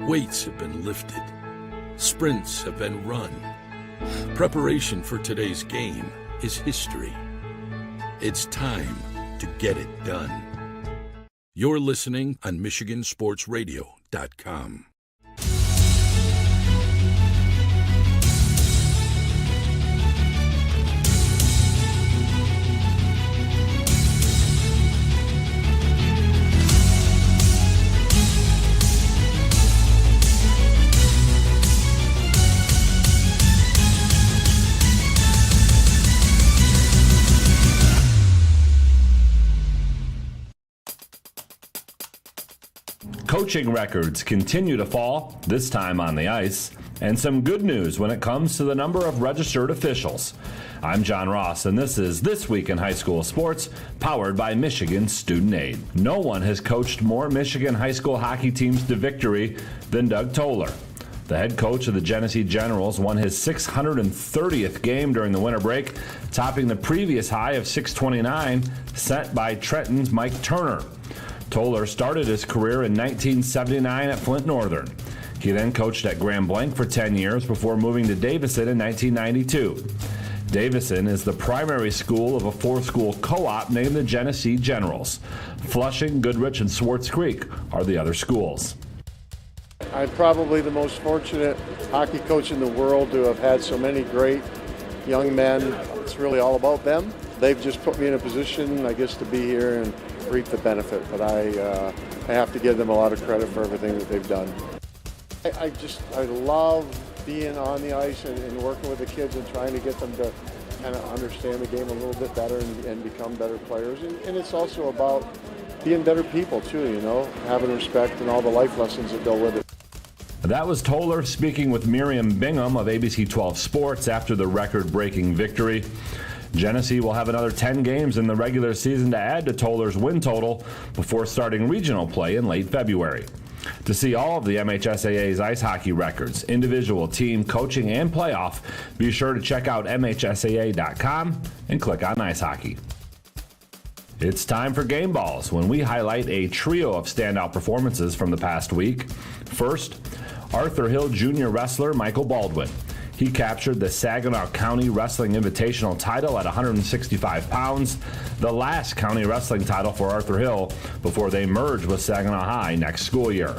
Weights have been lifted. Sprints have been run. Preparation for today's game is history. It's time to get it done. You're listening on MichiganSportsRadio.com. Coaching records continue to fall, this time on the ice, and some good news when it comes to the number of registered officials. I'm John Ross, and this is This Week in High School Sports, powered by Michigan Student Aid. No one has coached more Michigan high school hockey teams to victory than Doug Toller. The head coach of the Genesee Generals won his 630th game during the winter break, topping the previous high of 629 set by Trenton's Mike Turner. Toller started his career in 1979 at Flint Northern. He then coached at Grandville for 10 years before moving to Davison in 1992. Davison is the primary school of a four-school co-op named the Genesee Generals. Flushing, Goodrich, and Swartz Creek are the other schools. I'm probably the most fortunate hockey coach in the world to have had so many great young men. It's really all about them. They've just put me in a position, I guess, to be here and reap the benefit, but I have to give them a lot of credit for everything that they've done. I love being on the ice and working with the kids and trying to get them to kind of understand the game a little bit better and become better players. And it's also about being better people too, you know, having respect and all the life lessons that go with it. That was Toller speaking with Miriam Bingham of ABC 12 Sports after the record-breaking victory. Genesee will have another 10 games in the regular season to add to Toller's win total before starting regional play in late February. To see all of the MHSAA's ice hockey records, individual, team, coaching, and playoff, be sure to check out MHSAA.com and click on Ice Hockey. It's time for Game Balls, when we highlight a trio of standout performances from the past week. First, Arthur Hill Jr. wrestler Michael Baldwin. He captured the Saginaw County Wrestling Invitational title at 165 pounds, the last county wrestling title for Arthur Hill before they merge with Saginaw High next school year.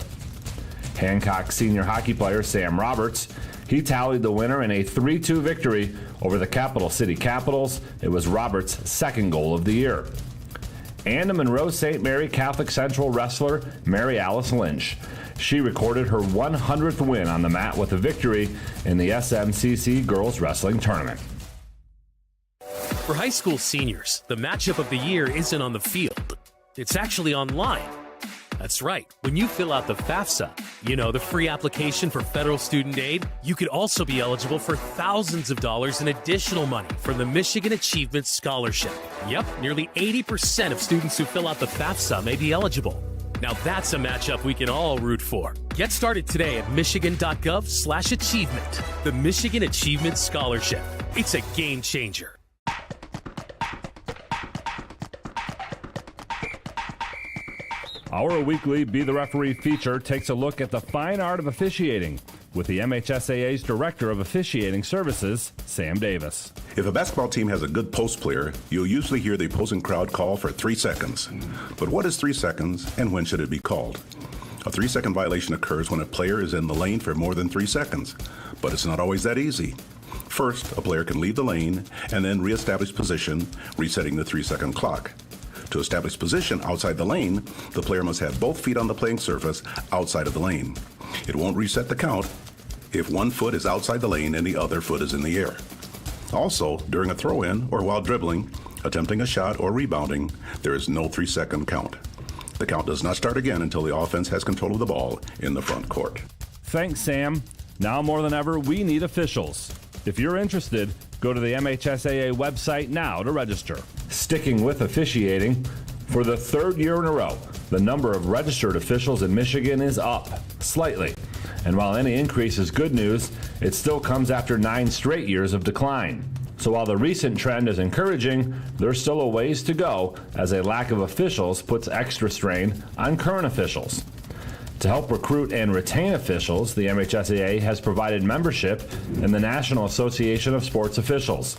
Hancock senior hockey player Sam Roberts, he tallied the winner in a 3-2 victory over the Capital City Capitals. It was Roberts' second goal of the year. And a Monroe St. Mary Catholic Central wrestler, Mary Alice Lynch. She recorded her 100th win on the mat with a victory in the SMCC Girls Wrestling Tournament. For high school seniors, the matchup of the year isn't on the field. It's actually online. That's right. When you fill out the FAFSA, you know, the free application for federal student aid, you could also be eligible for thousands of dollars in additional money from the Michigan Achievement Scholarship. Yep, nearly 80% of students who fill out the FAFSA may be eligible. Now that's a matchup we can all root for. Get started today at michigan.gov/achievement. The Michigan Achievement Scholarship. It's a game changer. Our weekly Be the Referee feature takes a look at the fine art of officiating with the MHSAA's Director of Officiating Services, Sam Davis. If a basketball team has a good post player, you'll usually hear the opposing crowd call for 3 seconds. But what is 3 seconds, and when should it be called? A 3-second violation occurs when a player is in the lane for more than 3 seconds, but it's not always that easy. First, a player can leave the lane and then reestablish position, resetting the 3-second clock. To establish position outside the lane, the player must have both feet on the playing surface outside of the lane. It won't reset the count if one foot is outside the lane and the other foot is in the air. Also, during a throw-in or while dribbling, attempting a shot, or rebounding, there is no 3-second count. The count does not start again until the offense has control of the ball in the front court. Thanks, Sam. Now more than ever, we need officials. If you're interested, go to the MHSAA website now to register. Sticking with officiating, for the third year in a row, the number of registered officials in Michigan is up, slightly. And while any increase is good news, it still comes after 9 straight years of decline. So while the recent trend is encouraging, there's still a ways to go as a lack of officials puts extra strain on current officials. To help recruit and retain officials, the MHSAA has provided membership in the National Association of Sports Officials.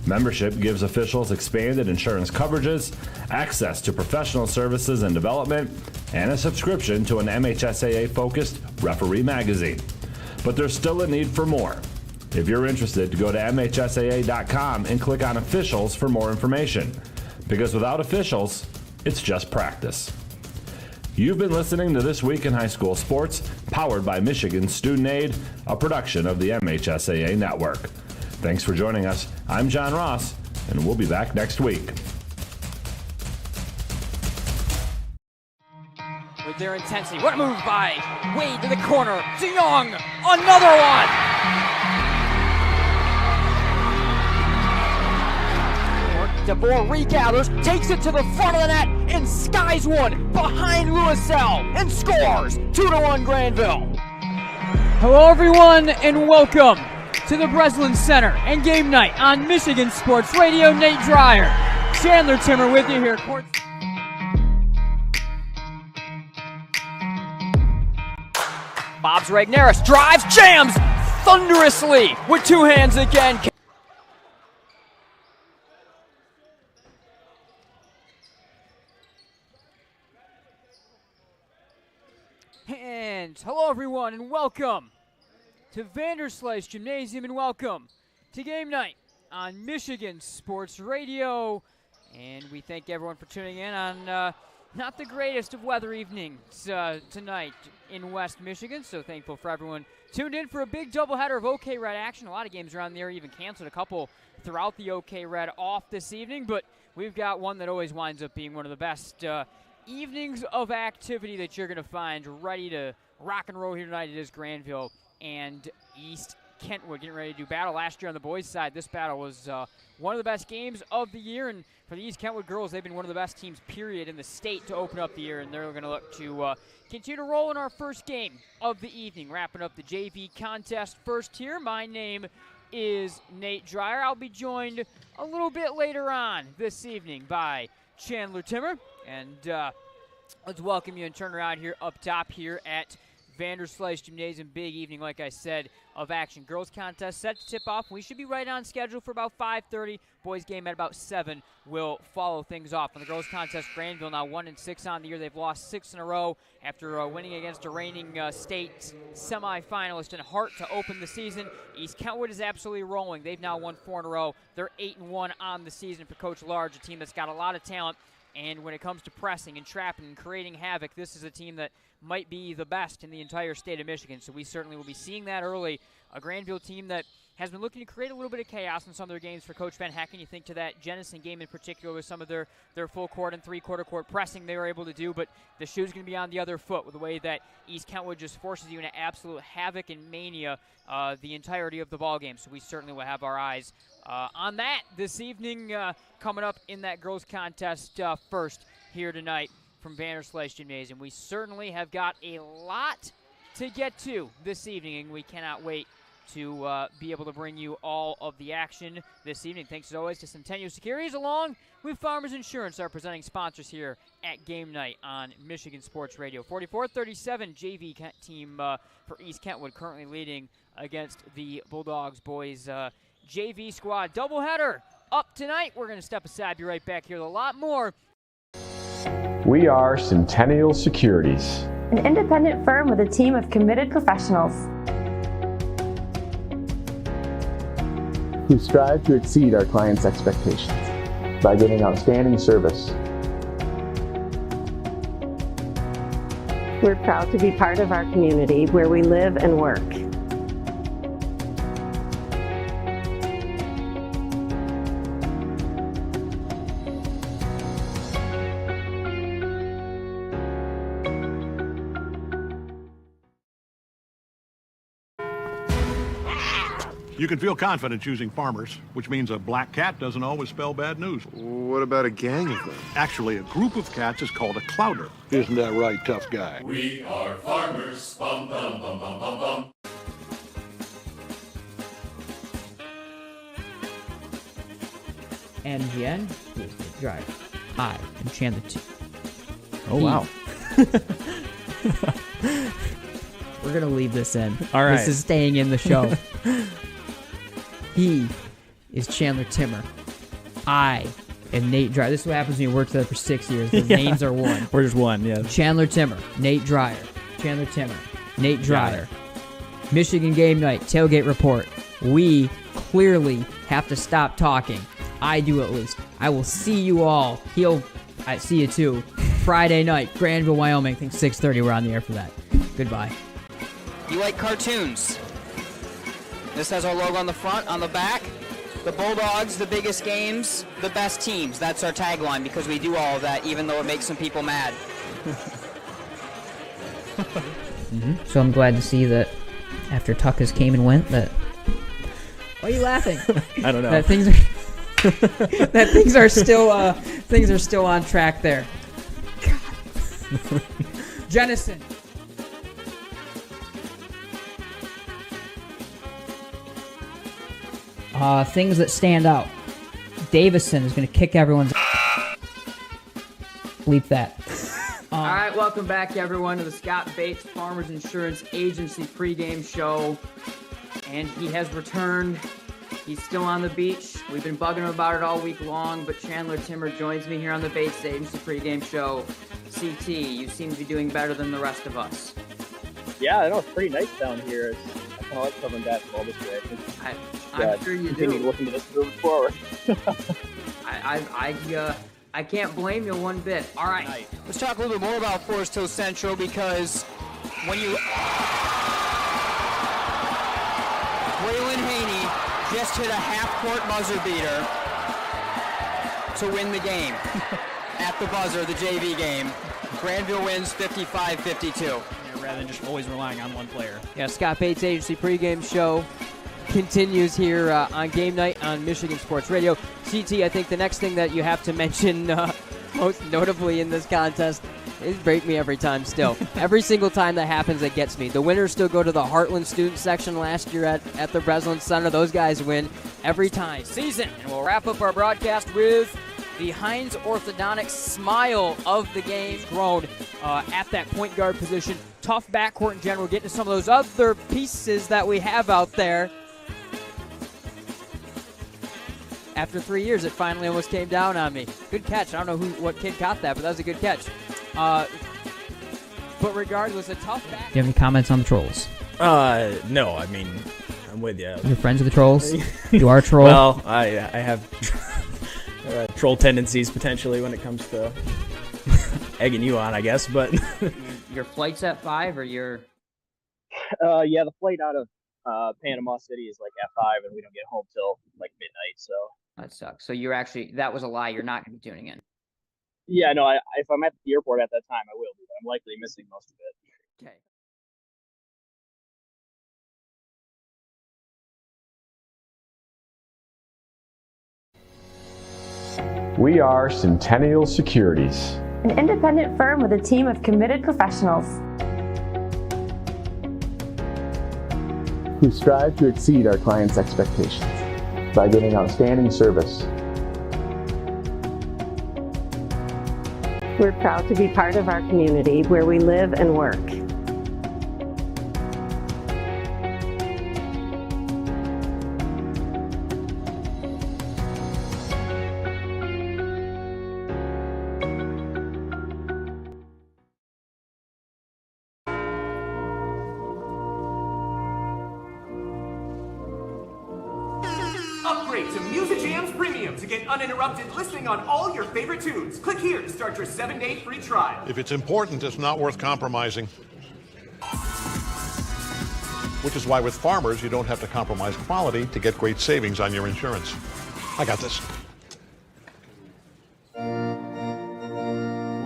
Membership gives officials expanded insurance coverages, access to professional services and development, and a subscription to an MHSAA-focused referee magazine. But there's still a need for more. If you're interested, go to MHSAA.com and click on Officials for more information. Because without officials, it's just practice. You've been listening to This Week in High School Sports, powered by Michigan Student Aid, a production of the MHSAA Network. Thanks for joining us. I'm John Ross, and we'll be back next week. With their intensity, what a move by Wade to the corner. DeYoung, another one! DeBoer regathers, takes it to the front of the net, and skies one behind Louiselle, and scores 2-1 Grandville. Hello everyone, and welcome to the Breslin Center and game night on Michigan Sports Radio. Nate Dreyer, Chandler Timmer with you here. Bob's Regneris drives, jams thunderously with two hands again. And hello everyone, and welcome to Vanderslice Gymnasium, and welcome to game night on Michigan Sports Radio. And we thank everyone for tuning in on not the greatest of weather evenings tonight in West Michigan. So thankful for everyone tuned in for a big doubleheader of OK Red action. A lot of games around the area, even canceled a couple throughout the OK Red off this evening. But we've got one that always winds up being one of the best evenings of activity that you're going to find ready to rock and roll here tonight. It is Grandville and East Kentwood getting ready to do battle. Last year on the boys' side, this battle was one of the best games of the year, and for the East Kentwood girls, they've been one of the best teams, period, in the state to open up the year, and they're going to look to continue to roll in our first game of the evening, wrapping up the JV contest first here. My name is Nate Dreyer. I'll be joined a little bit later on this evening by Chandler Timmer, and let's welcome you and turn around here up top here at Vanderslice Gymnasium. Big evening, like I said, of action. Girls contest set to tip off. We should be right on schedule for about 5:30. Boys game at about 7 will follow things off. On the girls contest, Grandville now 1-6 on the year. They've lost 6 in a row after winning against a reigning state semifinalist in Hart to open the season. East Kentwood is absolutely rolling. They've now won 4 in a row. They're 8-1 on the season for Coach Large, a team that's got a lot of talent. And when it comes to pressing and trapping and creating havoc, this is a team that might be the best in the entire state of Michigan. So we certainly will be seeing that early. A Grandville team that has been looking to create a little bit of chaos in some of their games for Coach Van Hecken. You think to that Jenison game in particular with some of their full court and three-quarter court pressing they were able to do, but the shoe's going to be on the other foot with the way that East Kentwood just forces you into absolute havoc and mania the entirety of the ball game. So we certainly will have our eyes on that this evening, coming up in that girls contest first here tonight from Vanderslice Gymnasium. We certainly have got a lot to get to this evening, and we cannot wait to be able to bring you all of the action this evening. Thanks as always to Centennial Securities along with Farmers Insurance, our presenting sponsors here at Game Night on Michigan Sports Radio. 44-37 JV team for East Kentwood currently leading against the Bulldogs boys JV squad. Doubleheader up tonight. We're going to step aside, be right back here with a lot more. We are Centennial Securities, an independent firm with a team of committed professionals who strive to exceed our clients' expectations by giving outstanding service. We're proud to be part of our community where we live and work. You can feel confident choosing Farmers, which means a black cat doesn't always spell bad news. What about a gang of them? Actually, a group of cats is called a clouder. Isn't that right, tough guy? We are farmers. Bum, bum, bum, bum, bum, bum. MGN, Drive. I am Chandler T. Oh, wow. We're going to leave this in. All right. This is staying in the show. He is Chandler Timmer. I am Nate Dreyer. This is what happens when you work together for 6 years. The names are one. We're just one, yeah. Chandler Timmer, Nate Dreyer. Chandler Timmer, Nate Dreyer. Michigan game night, tailgate report. We clearly have to stop talking. I do at least. I will see you all. I see you too. Friday night, Grandville, Wyoming. I think 6:30. We're on the air for that. Goodbye. You like cartoons? This has our logo on the front, on the back. The Bulldogs, the biggest games, the best teams. That's our tagline because we do all of that, even though it makes some people mad. So I'm glad to see that after Tuckus came and went, that. Why are you laughing? I don't know. That things are that things are still on track there. God. Jennison. Things that stand out. Davison is going to kick everyone's. Bleep that. All right, welcome back, everyone, to the Scott Bates Farmers Insurance Agency pregame show. And he has returned. He's still on the beach. We've been bugging him about it all week long, but Chandler Timmer joins me here on the Bates Agency pregame show. CT, you seem to be doing better than the rest of us. Yeah, I know it's pretty nice down here. I kind of like covering basketball this way. I'm sure you do. Continue looking to this moving forward. I can't blame you one bit. All right. Let's talk a little bit more about Forest Hill Central because when you... Waylon Haney just hit a half-court buzzer beater to win the game. At the buzzer, the JV game. Grandville wins 55-52. Yeah, rather than just always relying on one player. Yeah, Scott Bates Agency pregame show continues here on game night on Michigan Sports Radio. CT, I think the next thing that you have to mention most notably in this contest is break me every time still. Every single time that happens, it gets me. The winners still go to the Heartland student section last year at the Breslin Center. Those guys win every time. Season. And we'll wrap up our broadcast with the Heinz orthodontic smile of the game. Grown at that point guard position. Tough backcourt in general. Getting to some of those other pieces that we have out there. After 3 years, it finally almost came down on me. Good catch. I don't know what kid caught that, but that was a good catch. But regardless, a tough back. Do you have any comments on the Trolls? No. I mean, I'm with you. You're friends with the Trolls? You are a troll? Well, I have troll tendencies potentially when it comes to egging you on, I guess. But your flight's at 5, or your? Yeah, the flight out of Panama City is like at 5, and we don't get home till like midnight. So that sucks. So you're actually, that was a lie. You're not going to be tuning in. Yeah, no. If I'm at the airport at that time, I will be. But I'm likely missing most of it. Okay. We are Centennial Securities, an independent firm with a team of committed professionals who strive to exceed our clients' expectations by giving outstanding service. We're proud to be part of our community where we live and work. Upgrade to Musicjam's Premium to get uninterrupted listening on all your favorite tunes. Click here to start your 7-day free trial. If it's important, it's not worth compromising. Which is why with Farmers, you don't have to compromise quality to get great savings on your insurance. I got this.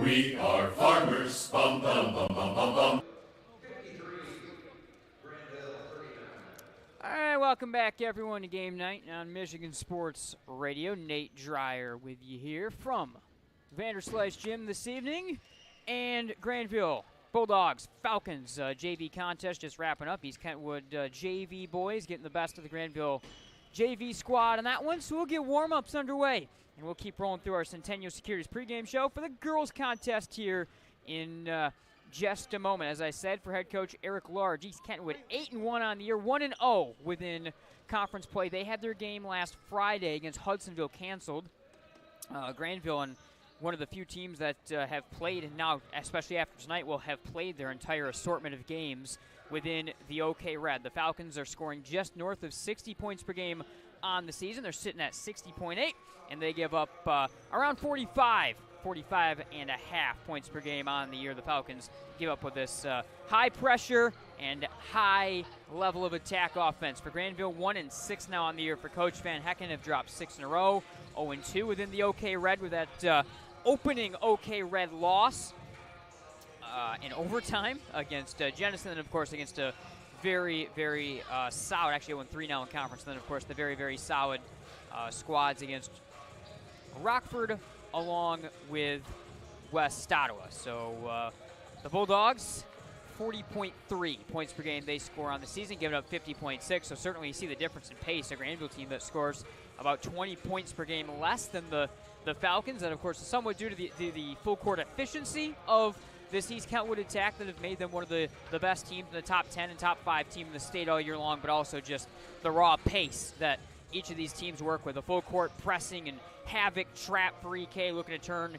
We are farmers. Bum, bum, bum, bum, bum, bum. All right, welcome back, everyone, to Game Night on Michigan Sports Radio. Nate Dreyer with you here from Vanderslice Gym this evening. And Grandville Bulldogs Falcons JV contest just wrapping up. These Kentwood JV boys getting the best of the Grandville JV squad on that one. So we'll get warm-ups underway. And we'll keep rolling through our Centennial Securities pregame show for the girls contest here in just a moment. As I said, for head coach Eric Large, East Kentwood 8-1 on the year, 1-0 within conference play. They had their game last Friday against Hudsonville canceled. Grandville, and one of the few teams that have played, and now, especially after tonight, will have played their entire assortment of games within the OK Red. The Falcons are scoring just north of 60 points per game on the season. They're sitting at 60.8, and they give up around 45 and a half points per game on the year. The Falcons give up with this high pressure and high level of attack offense. For Grandville, 1-6 now on the year. For Coach Van Hecken, have dropped 6 in a row. 0-2 within the OK Red with that opening OK Red loss in overtime against Jennison, and of course against a very, very solid, actually 0-3 now in conference, and then of course the very, very solid squads against Rockford along with West Ottawa. So the Bulldogs, 40.3 points per game they score on the season, giving up 50.6. So certainly you see the difference in pace. A Grandville team that scores about 20 points per game less than the Falcons, and of course is somewhat due to the full court efficiency of this East Kentwood attack that have made them one of the best teams in the top 10 and top 5 team in the state all year long, but also just the raw pace that each of these teams work with. A full court pressing and havoc trap for EK, looking to turn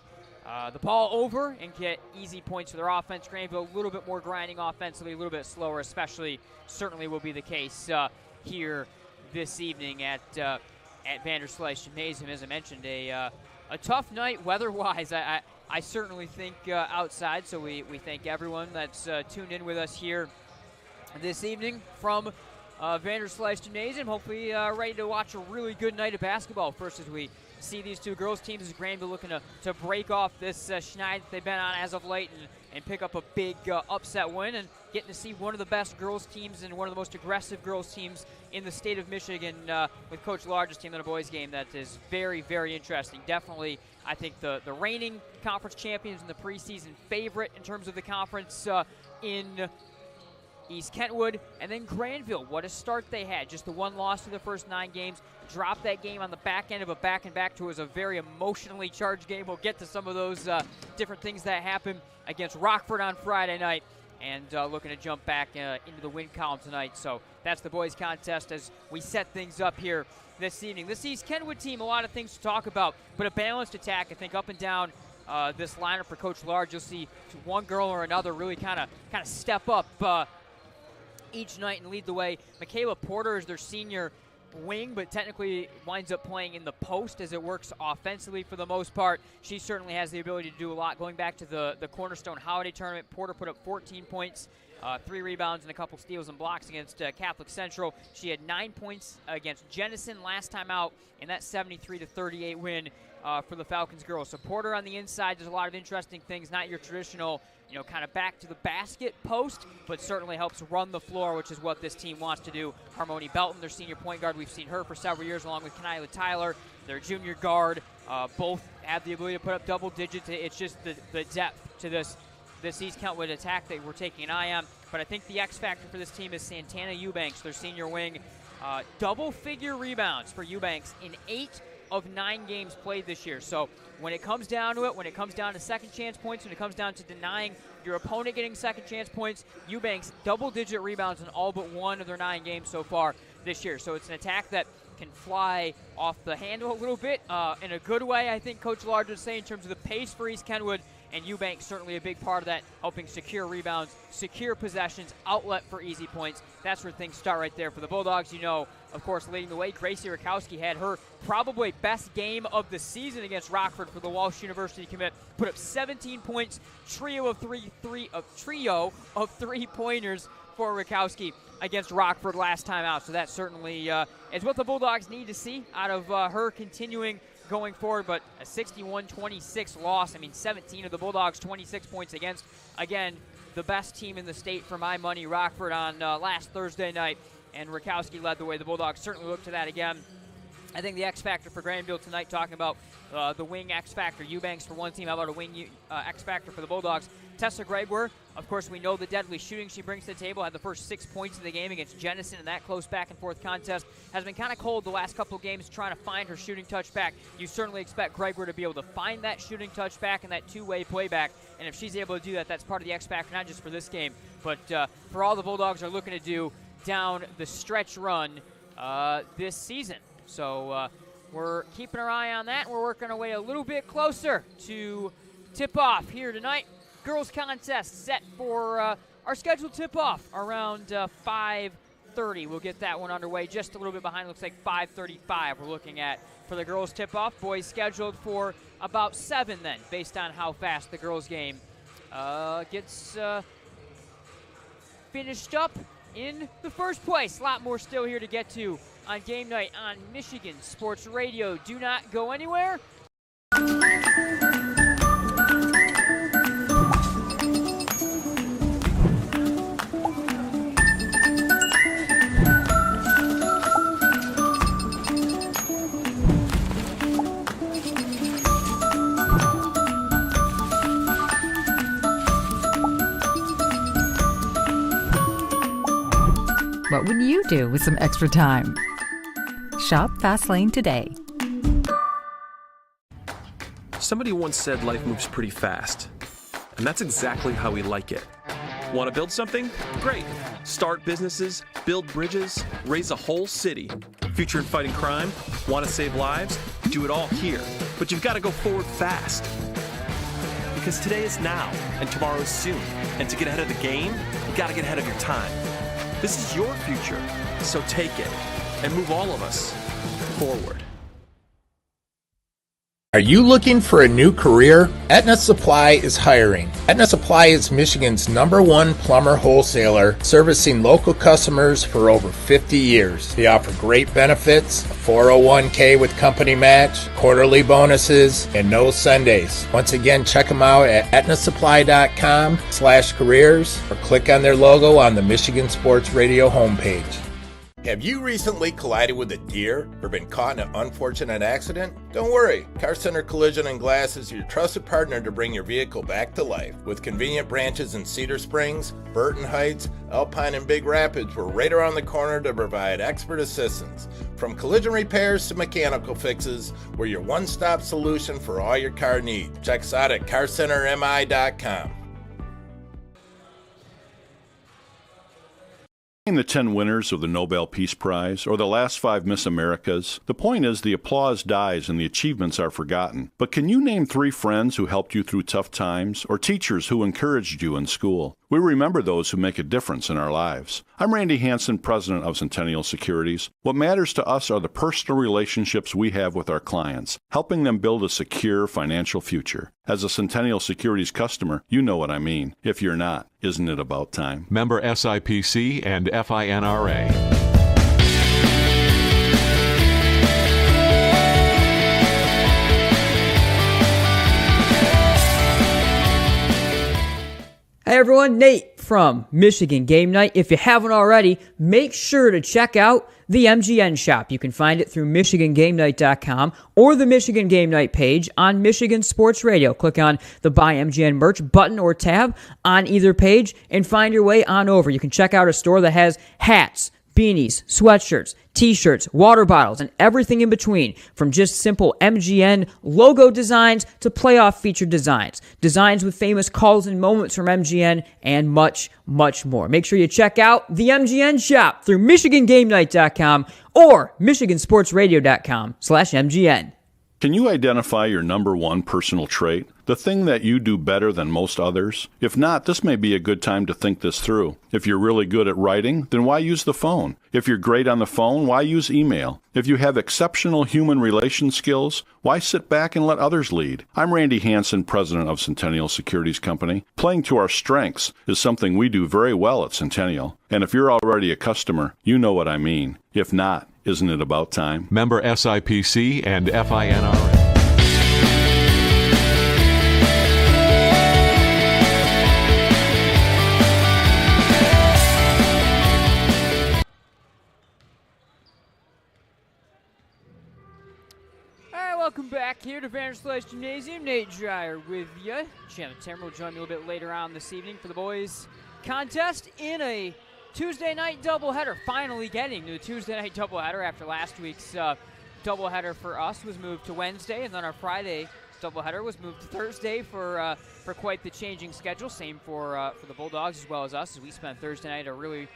the ball over and get easy points for their offense. Grandville a little bit more grinding offensively, a little bit slower, especially certainly will be the case here this evening at Vanderslice Gymnasium. As I mentioned, a tough night weather-wise. I certainly think outside, so we thank everyone that's tuned in with us here this evening from Vanderslice Gymnasium. Hopefully ready to watch a really good night of basketball. First, as we see these two girls teams, as Grandville looking to break off this schneid that they've been on as of late and pick up a big upset win, and getting to see one of the best girls teams and one of the most aggressive girls teams in the state of Michigan with Coach Large's team in a boys game. That is very, very interesting. Definitely, I think the reigning conference champions and the preseason favorite in terms of the conference in East Kentwood, and then Grandville. What a start they had. Just the one loss to the first 9 games. Dropped that game on the back end of a back-and-back to was a very emotionally charged game. We'll get to some of those different things that happened against Rockford on Friday night, and looking to jump back into the win column tonight. So that's the boys contest as we set things up here this evening. This East Kentwood team, a lot of things to talk about, but a balanced attack, I think, up and down this lineup for Coach Large. You'll see one girl or another really kind of step up each night and lead the way. Michaela Porter is their senior wing, but technically winds up playing in the post as it works offensively for the most part. She certainly has the ability to do a lot. Going back to the Cornerstone Holiday Tournament, Porter put up 14 points, 3 rebounds, and a couple steals and blocks against Catholic Central. She had 9 points against Jennison last time out in that 73-38 win for the Falcons girls. So Porter on the inside does a lot of interesting things, not your traditional kind of back to the basket post, but certainly helps run the floor, which is what this team wants to do. Harmony Belton, their senior point guard, we've seen her for several years, along with Kenila Tyler, their junior guard. Both have the ability to put up double digits. It's just the depth to this East Kentwood attack that we're taking an eye on. But I think the X factor for this team is Santana Eubanks, their senior wing. Double-figure rebounds for Eubanks in 8 of 9 games played this year. So when it comes down to it, when it comes down to second chance points, when it comes down to denying your opponent getting second chance points, Eubanks double-digit rebounds in all but 1 of their 9 games so far this year. So it's an attack that can fly off the handle a little bit in a good way, I think Coach Large would say, in terms of the pace for East Kentwood. And Eubanks certainly a big part of that, helping secure rebounds, secure possessions, outlet for easy points. That's where things start right there for the Bulldogs. Of course, leading the way, Gracie Rakowski had her probably best game of the season against Rockford for the Walsh University commit. Put up 17 points, trio of three-pointers for Rakowski against Rockford last time out. So that certainly is what the Bulldogs need to see out of her continuing going forward, but a 61-26 loss. 17 of the Bulldogs, 26 points against, again, the best team in the state for my money, Rockford, on last Thursday night, and Rakowski led the way. The Bulldogs certainly look to that again. I think the X factor for Grandville tonight, talking about the wing X factor, Eubanks for one team. How about a wing X factor for the Bulldogs? Tessa Gregwer, Of course, we know the deadly shooting she brings to the table. Had the first 6 points of the game against Jenison in that close back-and-forth contest. Has been kind of cold the last couple of games trying to find her shooting touch back. You certainly expect Gregor to be able to find that shooting touch back and that two-way playback. And if she's able to do that, that's part of the X factor, not just for this game, but for all the Bulldogs are looking to do down the stretch run this season. So we're keeping our eye on that. We're working our way a little bit closer to tip-off here tonight. Girls contest set for our scheduled tip-off around 5:30. We'll get that one underway just a little bit behind. Looks like 5:35 we're looking at for the girls tip-off. Boys scheduled for about 7 then, based on how fast the girls game gets finished up in the first place. A lot more still here to get to on game night on Michigan Sports Radio. Do not go anywhere. What would you do with some extra time? Shop Fastlane today. Somebody once said life moves pretty fast, and that's exactly how we like it. Want to build something? Great. Start businesses, build bridges, raise a whole city. Future in fighting crime? Want to save lives? Do it all here. But you've got to go forward fast. Because today is now, and tomorrow is soon. And to get ahead of the game, you got to get ahead of your time. This is your future, so take it and move all of us forward. Are you looking for a new career? Aetna Supply is hiring. Aetna Supply is Michigan's #1 plumber wholesaler, servicing local customers for over 50 years. They offer great benefits, a 401k with company match, quarterly bonuses, and no Sundays. Once again, check them out at aetnasupply.com/careers or click on their logo on the Michigan Sports Radio homepage. Have you recently collided with a deer or been caught in an unfortunate accident? Don't worry, Car Center Collision and Glass is your trusted partner to bring your vehicle back to life. With convenient branches in Cedar Springs, Burton Heights, Alpine, and Big Rapids, we're right around the corner to provide expert assistance. From collision repairs to mechanical fixes, we're your one-stop solution for all your car needs. Check us out at carcentermi.com. The 10 winners of the Nobel Peace Prize, or the last 5 Miss Americas, the point is the applause dies and the achievements are forgotten. But can you name 3 friends who helped you through tough times, or teachers who encouraged you in school? We remember those who make a difference in our lives. I'm Randy Hansen, president of Centennial Securities. What matters to us are the personal relationships we have with our clients, helping them build a secure financial future. As a Centennial Securities customer, you know what I mean. If you're not, isn't it about time? Member SIPC and FINRA. Hey everyone, Nate from Michigan Game Night. If you haven't already, make sure to check out the MGN shop. You can find it through MichiganGameNight.com or the Michigan Game Night page on Michigan Sports Radio. Click on the Buy MGN Merch button or tab on either page and find your way on over. You can check out a store that has hats, beanies, sweatshirts, t-shirts, water bottles, and everything in between, from just simple MGN logo designs to playoff featured designs, designs with famous calls and moments from MGN, and much, much more. Make sure you check out the MGN shop through MichiganGameNight.com or MichiganSportsRadio.com/MGN. Can you identify your #1 personal trait? The thing that you do better than most others? If not, this may be a good time to think this through. If you're really good at writing, then why use the phone? If you're great on the phone, why use email? If you have exceptional human relation skills, why sit back and let others lead? I'm Randy Hansen, president of Centennial Securities Company. Playing to our strengths is something we do very well at Centennial. And if you're already a customer, you know what I mean. If not, isn't it about time? Member SIPC and FINRA. welcome back here to Vanderslice Gymnasium. Nate Dreyer with you. Jim Timmer will join me a little bit later on this evening for the boys' contest in a Tuesday night doubleheader. Finally getting to a Tuesday night doubleheader after last week's doubleheader for us was moved to Wednesday, and then our Friday doubleheader was moved to Thursday for quite the changing schedule. Same for the Bulldogs as well as us, as we spent Thursday night a really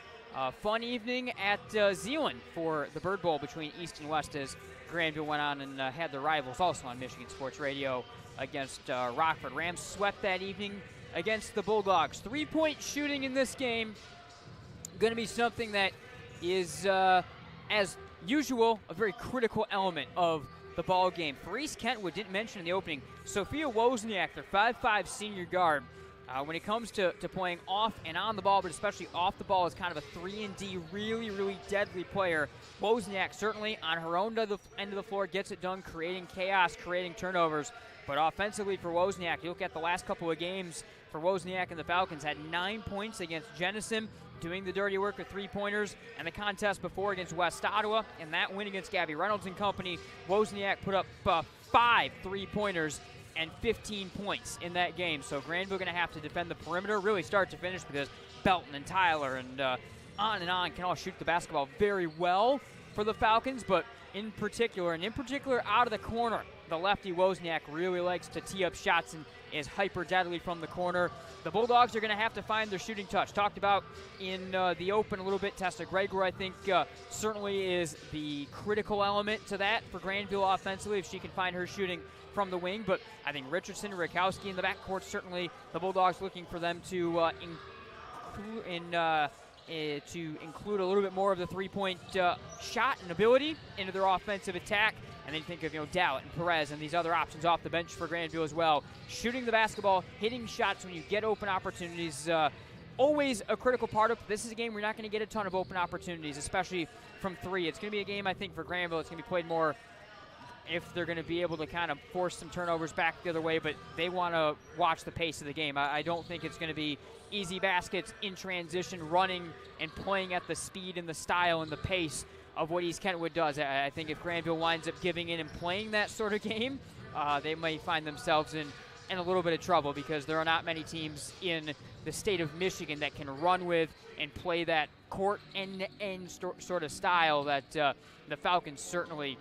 fun evening at Zeeland for the Bird Bowl between East and West, as Grandville went on and had their rivals also on Michigan Sports Radio against Rockford. Rams swept that evening against the Bulldogs. 3-point shooting in this game going to be something that is, as usual, a very critical element of the ball game. For East Kentwood, didn't mention in the opening, Sophia Wozniak, their 5'5" senior guard, when it comes to playing off and on the ball, but especially off the ball, is kind of a 3-and-D, really, really deadly player. Wozniak certainly on her own end of the floor gets it done, creating chaos, creating turnovers. But offensively for Wozniak, you look at the last couple of games for Wozniak and the Falcons, had 9 points against Gymnasium, doing the dirty work with 3-pointers, and the contest before against West Ottawa, and that win against Gabby Reynolds and company, Wozniak put up 5 3-pointers and 15 points in that game. So Grandville going to have to defend the perimeter, really start to finish, because Belton and Tyler and on can all shoot the basketball very well for the Falcons, but in particular out of the corner, the lefty Wozniak really likes to tee up shots and is hyper deadly from the corner. The Bulldogs are going to have to find their shooting touch. Talked about in the open a little bit. Tessa Gregor, I think, certainly is the critical element to that for Grandville offensively, if she can find her shooting from the wing. But I think Richardson and Rakowski in the backcourt, certainly the Bulldogs looking for them to include a little bit more of the 3-point shot and ability into their offensive attack. And then you think of, Dowd and Perez and these other options off the bench for Grandville as well. Shooting the basketball, hitting shots when you get open opportunities, always a critical part of. This is a game where you're not going to get a ton of open opportunities, especially from 3. It's going to be a game, I think, for Grandville. It's going to be played more if they're going to be able to kind of force some turnovers back the other way, but they want to watch the pace of the game. I don't think it's going to be easy baskets in transition, running and playing at the speed and the style and the pace of what East Kentwood does. I think if Grandville winds up giving in and playing that sort of game, they may find themselves in a little bit of trouble, because there are not many teams in the state of Michigan that can run with and play that court end-to-end sort of style that the Falcons certainly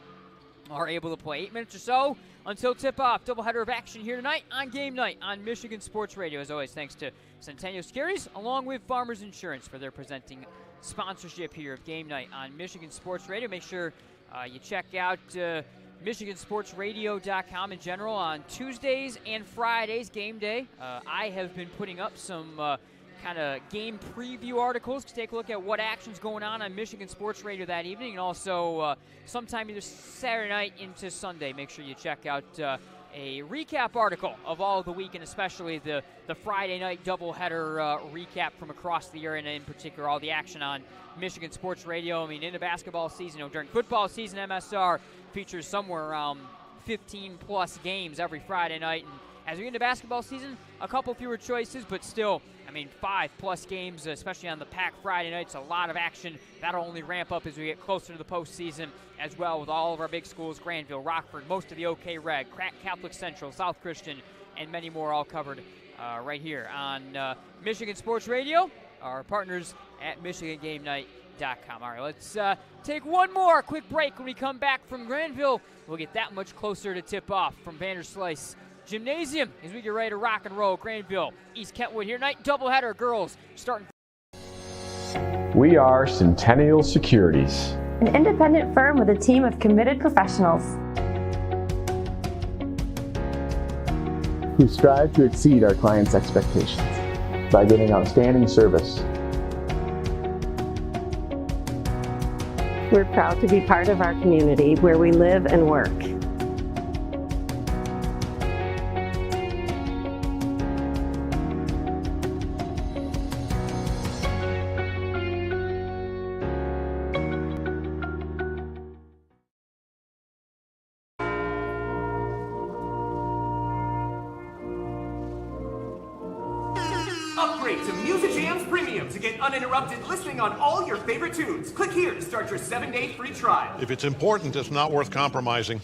are able to play. 8 minutes or so until tip-off. Doubleheader of action here tonight on Game Night on Michigan Sports Radio. As always, thanks to Centennial Securities along with Farmers Insurance for their presenting sponsorship here of Game Night on Michigan Sports Radio. Make sure you check out MichiganSportsRadio.com in general on Tuesdays and Fridays, game day. I have been putting up some kind of game preview articles to take a look at what action's going on Michigan Sports Radio that evening, and also sometime either Saturday night into Sunday. Make sure you check out a recap article of all of the week, and especially the Friday night doubleheader recap from across the area, and in particular all the action on Michigan Sports Radio. I mean, in the basketball season, during football season, MSR features somewhere around 15-plus games every Friday night. And as we get into basketball season, a couple fewer choices, but still, 5-plus games, especially on the packed Friday nights, a lot of action. That'll only ramp up as we get closer to the postseason as well, with all of our big schools, Grandville, Rockford, most of the OK Red, Catholic Central, South Christian, and many more all covered right here on Michigan Sports Radio, our partners at MichiganGameNight.com. All right, let's take one more quick break. When we come back from Grandville, we'll get that much closer to tip-off from Vanderslice Gymnasium as we get ready to rock and roll. Grandville, East Kentwood here tonight. Doubleheader, girls starting. We are Centennial Securities, an independent firm with a team of committed professionals who strive to exceed our clients' expectations by giving outstanding service. We're proud to be part of our community where we live and work. Upgrade to MHSAA Premium to get uninterrupted listening on all your favorite tunes. Click here to start your 7-day free trial. If it's important, it's not worth compromising.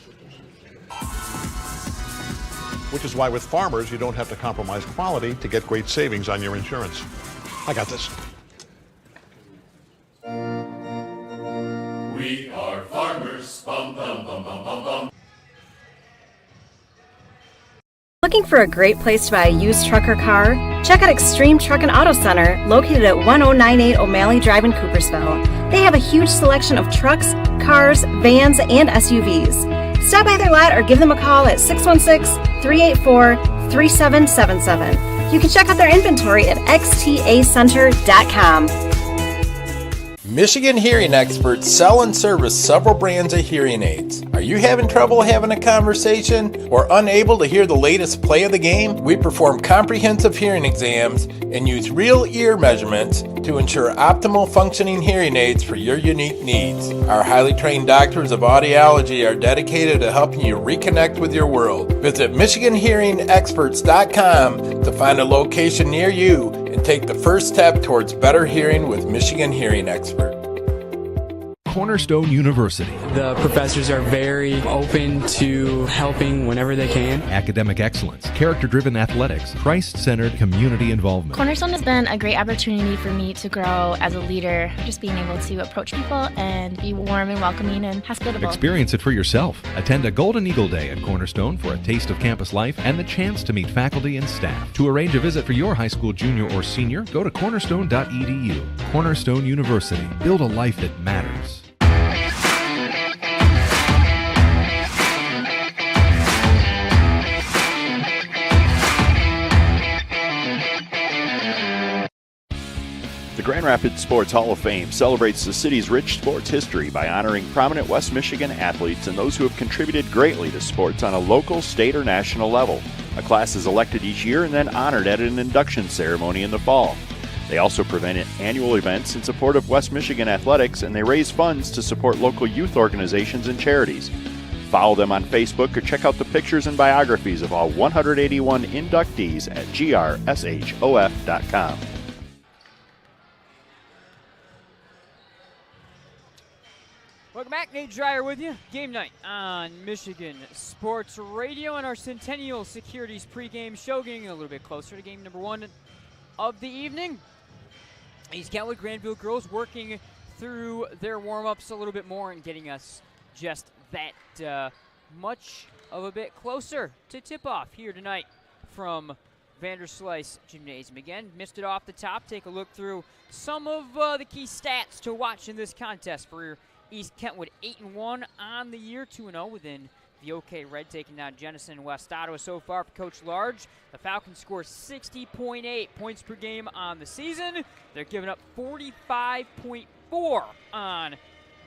which is why with Farmers, you don't have to compromise quality to get great savings on your insurance. I got this. We are farmers. Bum, bum, bum, bum, bum, bum. Looking for a great place to buy a used truck or car? Check out Extreme Truck and Auto Center, located at 1098 O'Malley Drive in Coopersville. They have a huge selection of trucks, cars, vans, and SUVs. Stop by their lot or give them a call at 616-384-3777. You can check out their inventory at xtacenter.com. Michigan hearing experts sell and service several brands of hearing aids. Are you having trouble having a conversation or unable to hear the latest play of the game? We perform comprehensive hearing exams and use real ear measurements to ensure optimal functioning hearing aids for your unique needs. Our highly trained doctors of audiology are dedicated to helping you reconnect with your world. Visit MichiganHearingExperts.com to find a location near you and take the first step towards better hearing with Michigan Hearing Expert. Cornerstone University. The professors are very open to helping whenever they can. Academic excellence, character-driven athletics, Christ-centered community involvement. Cornerstone has been a great opportunity for me to grow as a leader, just being able to approach people and be warm and welcoming and hospitable. Experience it for yourself. Attend a Golden Eagle Day at Cornerstone for a taste of campus life and the chance to meet faculty and staff. To arrange a visit for your high school junior or senior, go to cornerstone.edu. Cornerstone University. Build a life that matters. The Grand Rapids Sports Hall of Fame celebrates the city's rich sports history by honoring prominent West Michigan athletes and those who have contributed greatly to sports on a local, state, or national level. A class is elected each year and then honored at an induction ceremony in the fall. They also prevent annual events in support of West Michigan athletics, and they raise funds to support local youth organizations and charities. Follow them on Facebook or check out the pictures and biographies of all 181 inductees at grshof.com. Welcome back, Nate Dreyer with you. Game night on Michigan Sports Radio and our Centennial Securities pregame show, getting a little bit closer to game number one of the evening. East Kentwood Grandville girls working through their warm-ups a little bit more and getting us just that much of a bit closer to tip-off here tonight from Vanderslice Gymnasium. Again, missed it off the top. Take a look through some of the key stats to watch in this contest for East Kentwood. 8-1 on the year, 2-0 within the OK Red, taking down Jenison and West Ottawa so far for Coach Large. The Falcons score 60.8 points per game on the season. They're giving up 45.4 on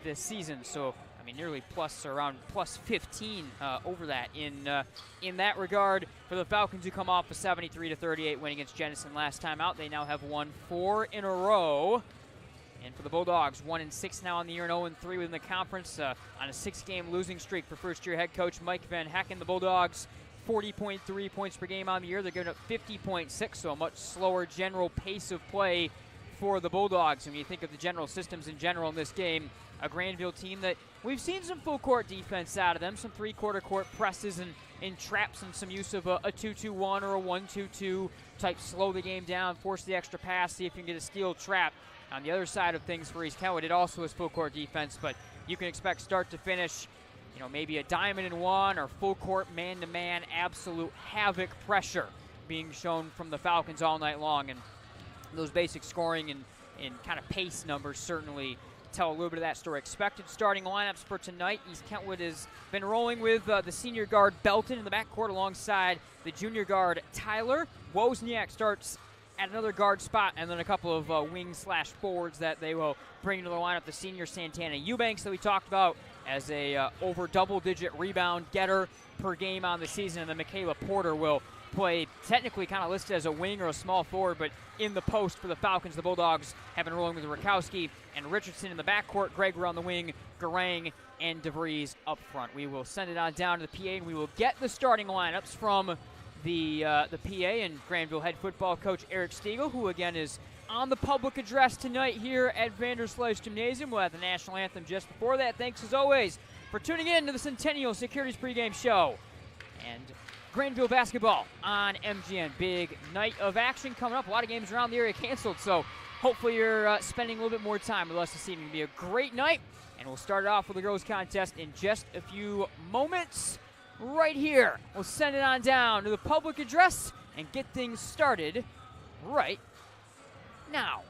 this season. So, I mean, nearly around plus 15 over that in that regard for the Falcons, who come off a 73-38 win against Jenison last time out. They now have won 4 in a row. And for the Bulldogs, 1-6 now on the year and 0-3 within the conference on a 6-game losing streak for first-year head coach Mike Van Hecken. The Bulldogs, 40.3 points per game on the year. They're giving up 50.6, so a much slower general pace of play for the Bulldogs. And when you think of the general systems in general in this game, a Grandville team that we've seen some full-court defense out of them, some three-quarter court presses and traps and some use of a 2-2-1 or a 1-2-2 type, slow the game down, force the extra pass, see if you can get a steal trap. On the other side of things for East Kentwood, it also is full-court defense, but you can expect start to finish, maybe a diamond and one or full-court man-to-man absolute havoc pressure being shown from the Falcons all night long. And those basic scoring and kind of pace numbers certainly tell a little bit of that story. Expected starting lineups for tonight. East Kentwood has been rolling with the senior guard Belton in the backcourt alongside the junior guard Tyler. Wozniak starts at another guard spot, and then a couple of wing/forwards that they will bring into the lineup. The senior Santana Eubanks that we talked about as a over double-digit rebound getter per game on the season, and then Michaela Porter will play, technically kind of listed as a wing or a small forward, but in the post for the Falcons. The Bulldogs have been rolling with Rakowski and Richardson in the backcourt, Greger on the wing, Garang and DeVries up front. We will send it on down to the PA, and we will get the starting lineups from the PA and Grandville head football coach Eric Stiegel, who again is on the public address tonight here at Vanderslice Gymnasium. We'll have the national anthem just before that. Thanks as always for tuning in to the Centennial Securities pregame show. And Grandville basketball on MGN. Big night of action coming up. A lot of games around the area canceled, so hopefully you're spending a little bit more time with us this evening. It'll be a great night, and we'll start it off with the girls' contest in just a few moments. Right here, we'll send it on down to the public address and get things started right now.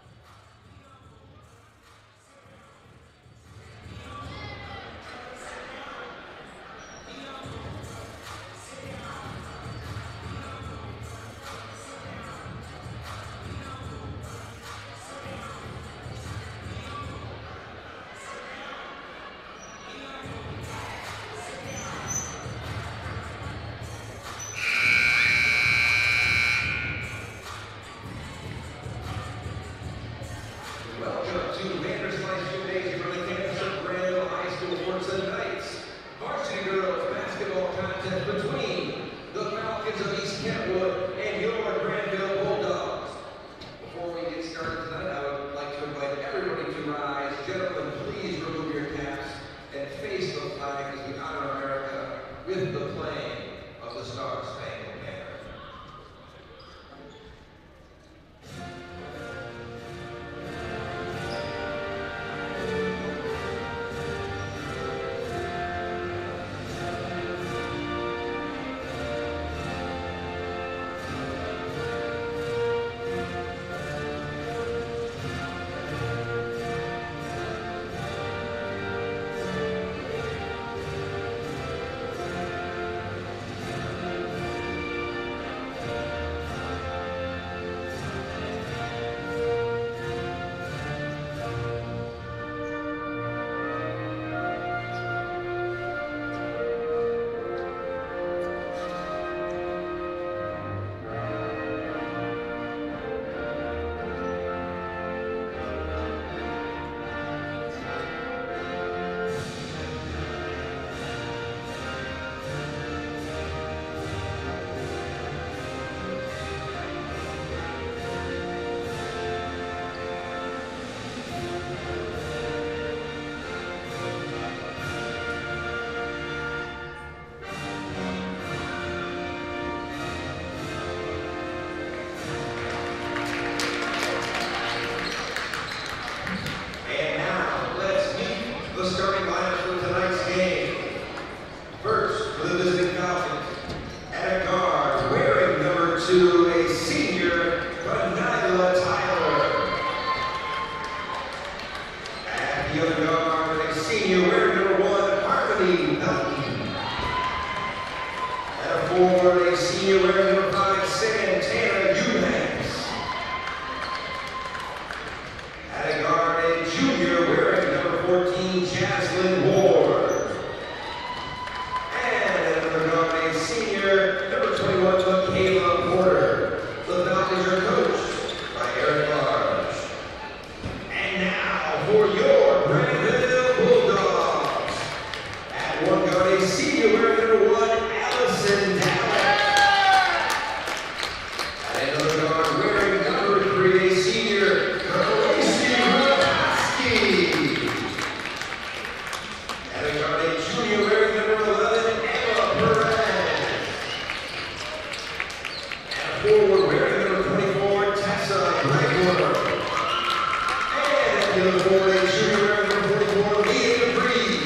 Welcome to Vanderslice Gymnasium for the campus of Grandville High School for tonight's varsity girls basketball contest between the Falcons of East Kentwood and your Grandville Bulldogs. Before we get started tonight, I would like to invite everybody to rise. Gentlemen, please remove your caps and face the flag as we honor America with the playing of the Star Spangled Banner. The starting lineup for tonight's game. First, for the visiting Falcons, at a guard, wearing number 2, a senior, Vanderslice Tyler. At the other guard, a senior, wearing number 1, Harmony Belton. At a forward, a senior, wearing number 5, Santana Eubanks. At a guard, a junior, wearing number 14, Jaslyn Ward. And at another guard, a senior, number 21, Michaela Porter. The Falcons are coached by Eric Large. And now for your Grandville Bulldogs. At one guard, a senior, wearing number 1, Allison Dallas. At another guard, wearing number 3, a senior, Gracie Rulaski. At a guard, a junior, wearing number 11, Emma Perez. And a forward, wearing number 24, Tessa Gregor. And at the other forward, a junior, wearing number 44, Leah Breeze.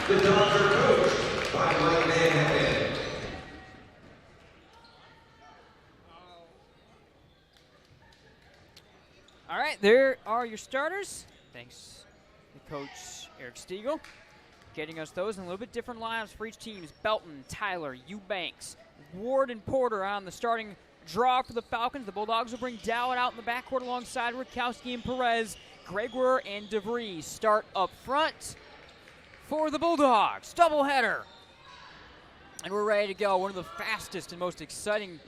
The Dogs are coached by Mike Manhattan. All right, there are your starters. Thanks to Coach Eric Stiegel. Getting us those in a little bit different lineups for each team. Belton, Tyler, Eubanks, Ward, and Porter on the starting draw for the Falcons. The Bulldogs will bring Dowd out in the backcourt alongside Rakowski and Perez. Gregor and DeVries start up front for the Bulldogs. Doubleheader. And we're ready to go. One of the fastest and most exciting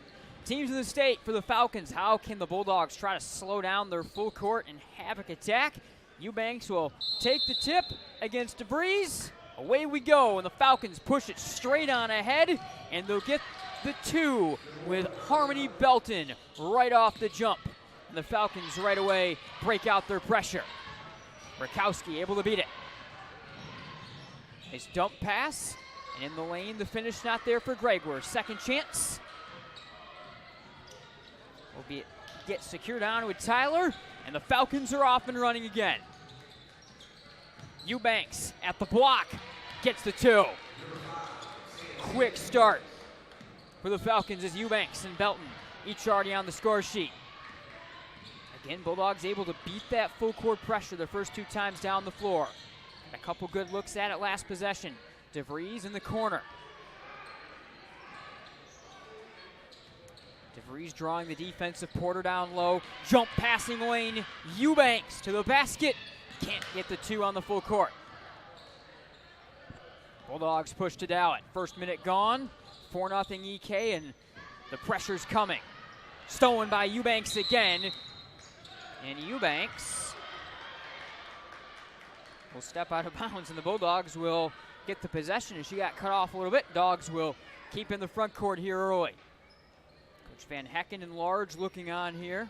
teams in the state for the Falcons. How can the Bulldogs try to slow down their full court and havoc attack? Eubanks will take the tip against DeVries. Away we go, and the Falcons push it straight on ahead, and they'll get the 2 with Harmony Belton right off the jump. And the Falcons right away break out their pressure. Rakowski able to beat it. Nice dump pass And in the lane, the finish not there for Gregoire. Second chance. Will get secured on with Tyler, and the Falcons are off and running again. Eubanks at the block, gets the 2. Quick start for the Falcons as Eubanks and Belton each already on the score sheet. Again, Bulldogs able to beat that full court pressure the first 2 times down the floor. A couple good looks at it last possession. DeVries in the corner. DeVries drawing the defensive Porter down low. Jump passing lane. Eubanks to the basket. Can't get the 2 on the full court. Bulldogs push to Dowett. First minute gone. 4-0 EK, and the pressure's coming. Stolen by Eubanks again. And Eubanks will step out of bounds, and the Bulldogs will get the possession, and she got cut off a little bit. Dogs will keep in the front court here early. Coach Van Hecken and Large looking on here.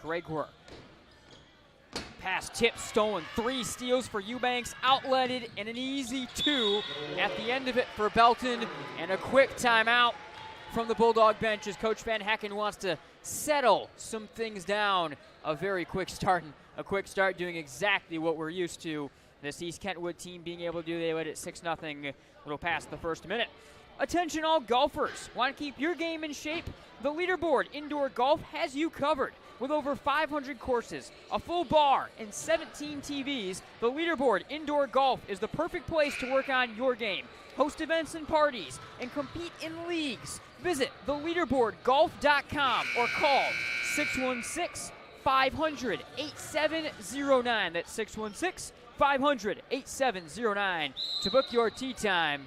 Gregoire. Pass tip stolen. 3 steals for Eubanks, outletted, and an easy 2 at the end of it for Belton, and a quick timeout from the Bulldog bench as Coach Van Hecken wants to settle some things down. A very quick start, and a quick start doing exactly what we're used to this East Kentwood team being able to do. They led it 6-0, little past the first minute. Attention all golfers. Want to keep your game in shape? The Leaderboard Indoor Golf has you covered. With over 500 courses, a full bar, and 17 TVs, the Leaderboard Indoor Golf is the perfect place to work on your game, host events and parties, and compete in leagues. Visit theleaderboardgolf.com or call 616-500-8709. That's 616-500-8709 to book your tee time.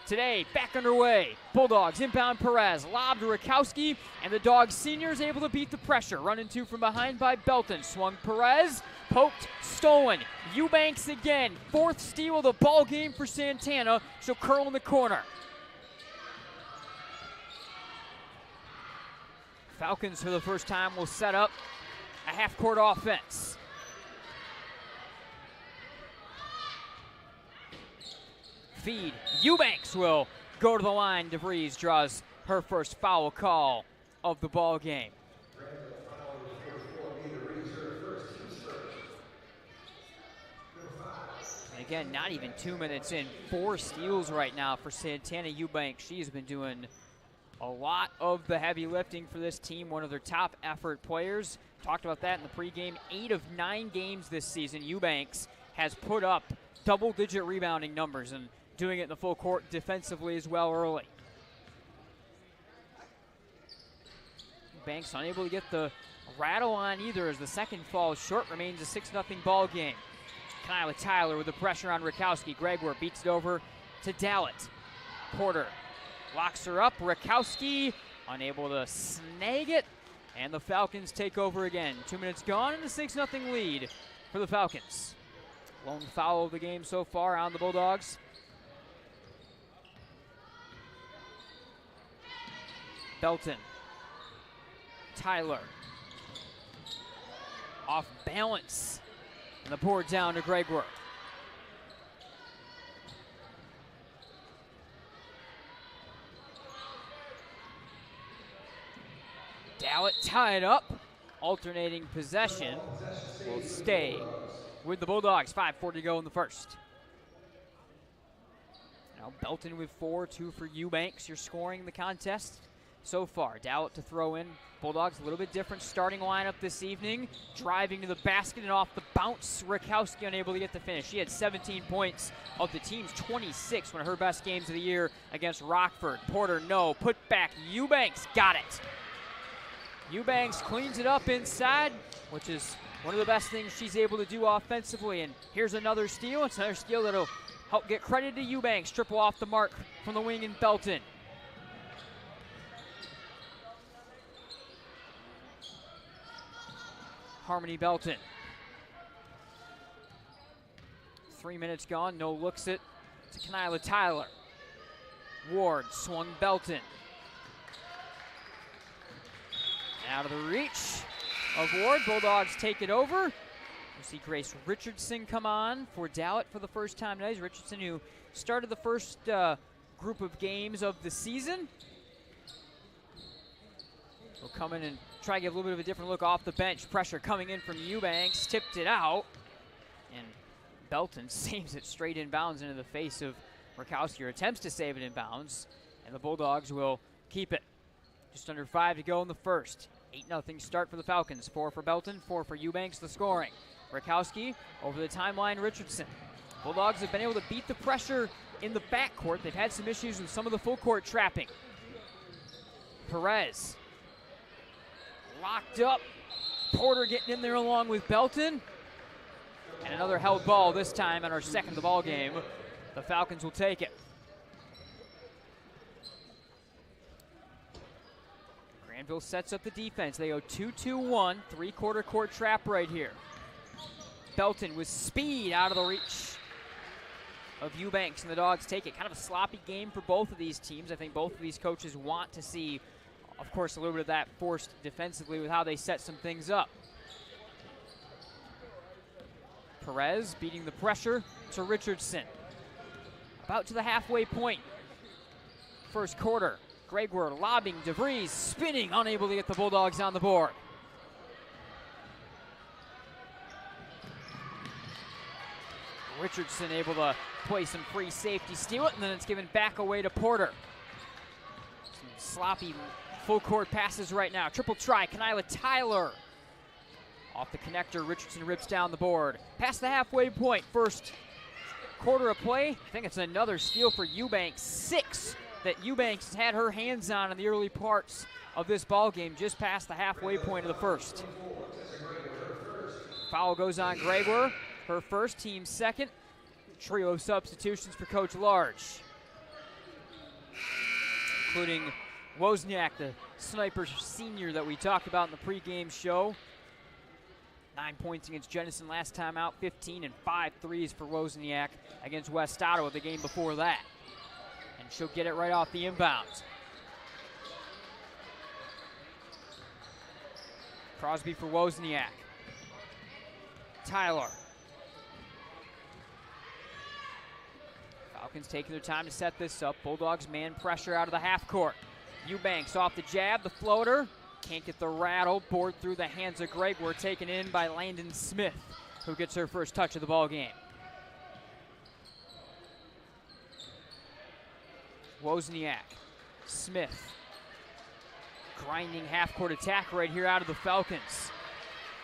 Today, back underway. Bulldogs inbound Perez, lob to Rakowski, and the Dogs seniors able to beat the pressure. Running 2 from behind by Belton. Swung Perez, poked, stolen. Eubanks again. 4th steal of the ball game for Santana. She'll curl in the corner. Falcons for the first time will set up a half-court offense. Feed. Eubanks will go to the line. DeVries draws her first foul call of the ball game. And again, not even 2 minutes in. 4 steals right now for Santana Eubanks. She's been doing a lot of the heavy lifting for this team. One of their top effort players. Talked about that in the pregame. 8 of 9 games this season, Eubanks has put up double-digit rebounding numbers, and doing it in the full court defensively as well early. Banks unable to get the rattle on either as the second falls short. Remains a 6-0 ball game. Kyla Tyler with the pressure on Rakowski. Gregoire beats it over to Dowett. Porter locks her up. Rakowski unable to snag it, and the Falcons take over again. 2 minutes gone and a 6-0 lead for the Falcons. Lone foul of the game so far on the Bulldogs. Belton. Tyler. Off balance. And the board down to Gregoire. Dowett tied up. Alternating possession will stay with the Bulldogs. 5:40 to go in the first. Now Belton with 4, 2 for Eubanks. You're scoring the contest so far. Dowett to throw in. Bulldogs a little bit different starting lineup this evening. Driving to the basket and off the bounce. Rakowski unable to get the finish. She had 17 points of the team's 26, one of her best games of the year against Rockford. Porter, no. Put back. Eubanks got it. Eubanks cleans it up inside, which is one of the best things she's able to do offensively. And here's another steal. It's another steal that'll help get credit to Eubanks. Triple off the mark from the wing in Belton. Harmony Belton. 3 minutes gone, no looks it to Kyla Tyler. Ward swung Belton. Out of the reach of Ward. Bulldogs take it over. We'll see Grace Richardson come on for Dowett for the first time tonight. Richardson, who started the first group of games of the season, will come in and try to get a little bit of a different look off the bench. Pressure coming in from Eubanks, tipped it out, and Belton saves it straight inbounds into the face of Rakowski, or attempts to save it inbounds, and the Bulldogs will keep it. Just under 5 to go in the first. 8-0 start for the Falcons. 4 for Belton, 4 for Eubanks, the scoring. Rakowski over the timeline, Richardson. Bulldogs have been able to beat the pressure in the backcourt. They've had some issues with some of the full court trapping. Perez locked up. Porter getting in there along with Belton. And another held ball this time on our second of the ball game. The Falcons will take it. Grandville sets up the defense. They go 2-2-1, three-quarter court trap right here. Belton with speed out of the reach of Eubanks, and the Dogs take it. Kind of a sloppy game for both of these teams. I think both of these coaches want to see, of course, a little bit of that forced defensively with how they set some things up. Perez beating the pressure to Richardson. About to the halfway point. First quarter. Gregor lobbing, DeVries spinning, unable to get the Bulldogs on the board. Richardson able to play some free safety, steal it, and then it's given back away to Porter. Some sloppy full court passes right now. Triple try, Kenila Tyler. Off the connector, Richardson rips down the board. Past the halfway point, first quarter of play. I think it's another steal for Eubanks. 6 that Eubanks has had her hands on in the early parts of this ball game, just past the halfway point of the first. Foul goes on Gregor, her first, team second. Trio of substitutions for Coach Large, including Wozniak, the sniper senior that we talked about in the pregame show. 9 points against Jenison last time out, 15 and 5 threes for Wozniak against West Ottawa the game before that. And she'll get it right off the inbounds. Crosby for Wozniak. Tyler. Falcons taking their time to set this up. Bulldogs man pressure out of the half court. Eubanks off the jab, the floater. Can't get the rattle. Board through the hands of Gregor, taken in by Landon Smith, who gets her first touch of the ball game. Wozniak, Smith, grinding half-court attack right here out of the Falcons.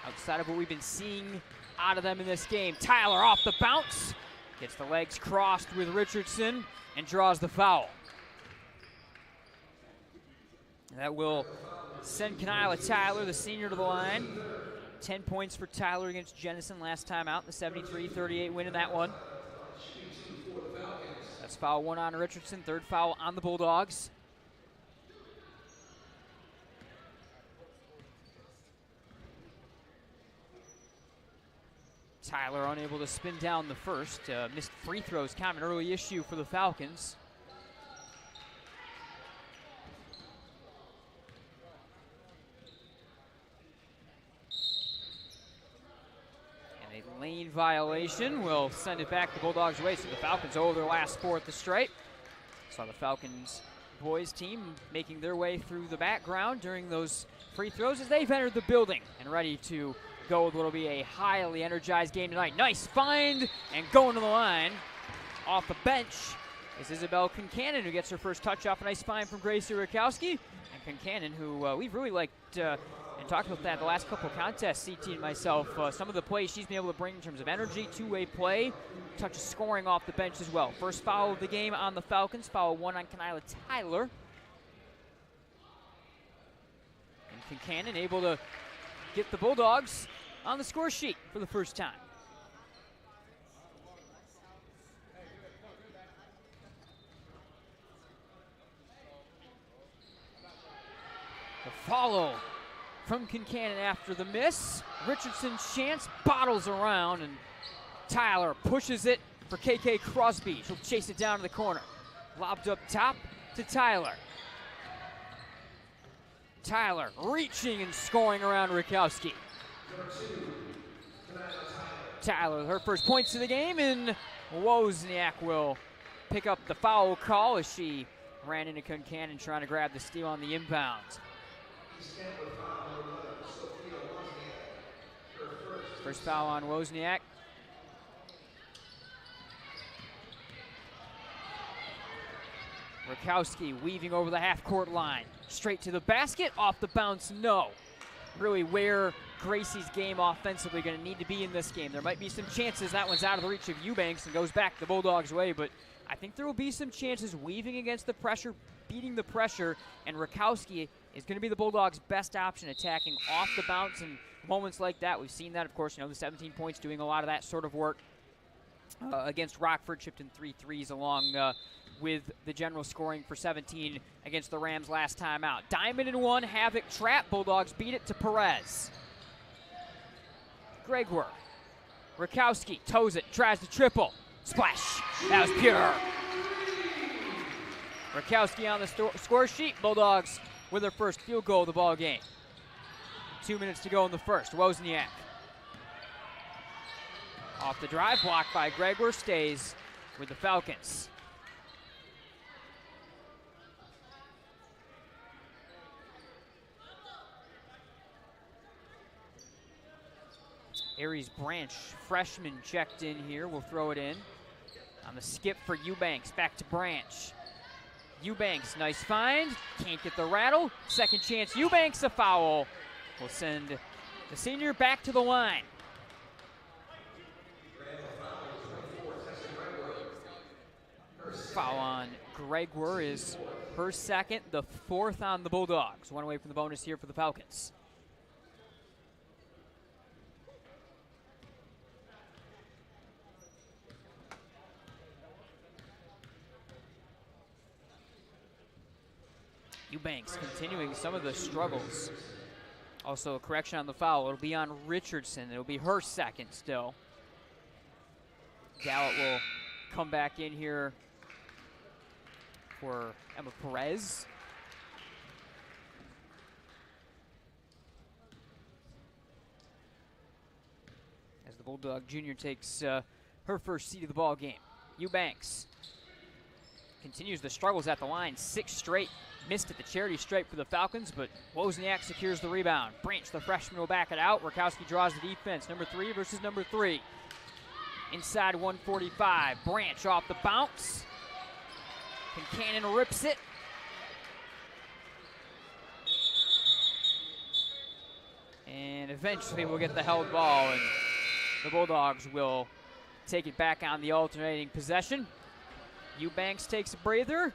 Outside of what we've been seeing out of them in this game. Tyler off the bounce, gets the legs crossed with Richardson and draws the foul. That will send Kenila Tyler, the senior, to the line. 10 points for Tyler against Jenison last time out, the 73-38 win in that one. That's foul 1 on Richardson, third foul on the Bulldogs. Tyler unable to spin down the first. Missed free throws, kind of an early issue for the Falcons. Lane violation will send it back the Bulldogs' way, so the Falcons owe their last 4 at the stripe. Saw the Falcons boys team making their way through the background during those free throws as they've entered the building and ready to go with what will be a highly energized game tonight. Nice find and going to the line. Off the bench is Isabel Concannon, who gets her first touch off a nice find from Gracie Rakowski. And Concannon, who we've really liked and talked about that the last couple of contests, CT and myself. Some of the plays she's been able to bring in terms of energy, two-way play, touch of scoring off the bench as well. First foul of the game on the Falcons, foul 1 on Kenila Tyler. And Concannon able to get the Bulldogs on the score sheet for the first time. The follow from Concannon after the miss. Richardson's chance, bottles around, and Tyler pushes it for KK Crosby. She'll chase it down to the corner. Lobbed up top to Tyler. Tyler reaching and scoring around Rakowski. Tyler with her first points of the game, and Wozniak will pick up the foul call as she ran into Concannon trying to grab the steal on the inbound. First foul on Wozniak. Rakowski weaving over the half-court line. Straight to the basket, off the bounce, no. Really where Gracie's game offensively going to need to be in this game. There might be some chances that one's out of the reach of Eubanks and goes back the Bulldogs' way, but I think there will be some chances weaving against the pressure, beating the pressure, and Rakowski is going to be the Bulldogs' best option attacking off the bounce and moments like that. We've seen that, of course, the 17 points doing a lot of that sort of work against Rockford, chipped in 3 threes along with the general scoring for 17 against the Rams last time out. Diamond and one, Havoc trap. Bulldogs beat it to Perez. Gregoire. Rakowski toes it, tries to triple. Splash. That was pure. Rakowski on the score sheet. Bulldogs with their first field goal of the ball game. 2 minutes to go in the first. Wozniak. Off the drive, blocked by Gregoire, stays with the Falcons. Aries Branch, freshman, checked in here. We'll throw it in. On the skip for Eubanks, back to Branch. Eubanks, nice find. Can't get the rattle. Second chance, Eubanks, a foul. Will send the senior back to the line. Foul on Gregoire is her second, the fourth on the Bulldogs. One away from the bonus here for the Falcons. Eubanks continuing some of the struggles. Also a correction on the foul. It'll be on Richardson. It'll be her second still. Gallup will come back in here for Emma Perez. As the Bulldog Junior takes her first seat of the ball game. Eubanks continues the struggles at the line. 6 straight. Missed at the charity stripe for the Falcons, but Wozniak secures the rebound. Branch, the freshman, will back it out. Rakowski draws the defense. Number 3 versus number 3. Inside 145. Branch off the bounce. Concannon rips it. And eventually we'll get the held ball, and the Bulldogs will take it back on the alternating possession. Eubanks takes a breather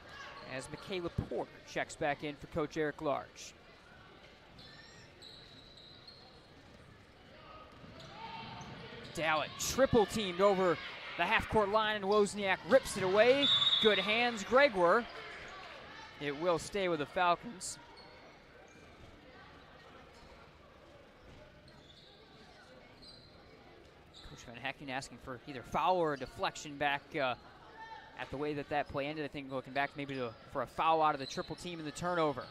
as Michaela Porter checks back in for Coach Eric Large. Dowett triple teamed over the half-court line, and Wozniak rips it away. Good hands, Gregoire. It will stay with the Falcons. Coach Van Hecken asking for either foul or a deflection back at the way that play ended. I think looking back maybe for a foul out of the triple team and the turnover.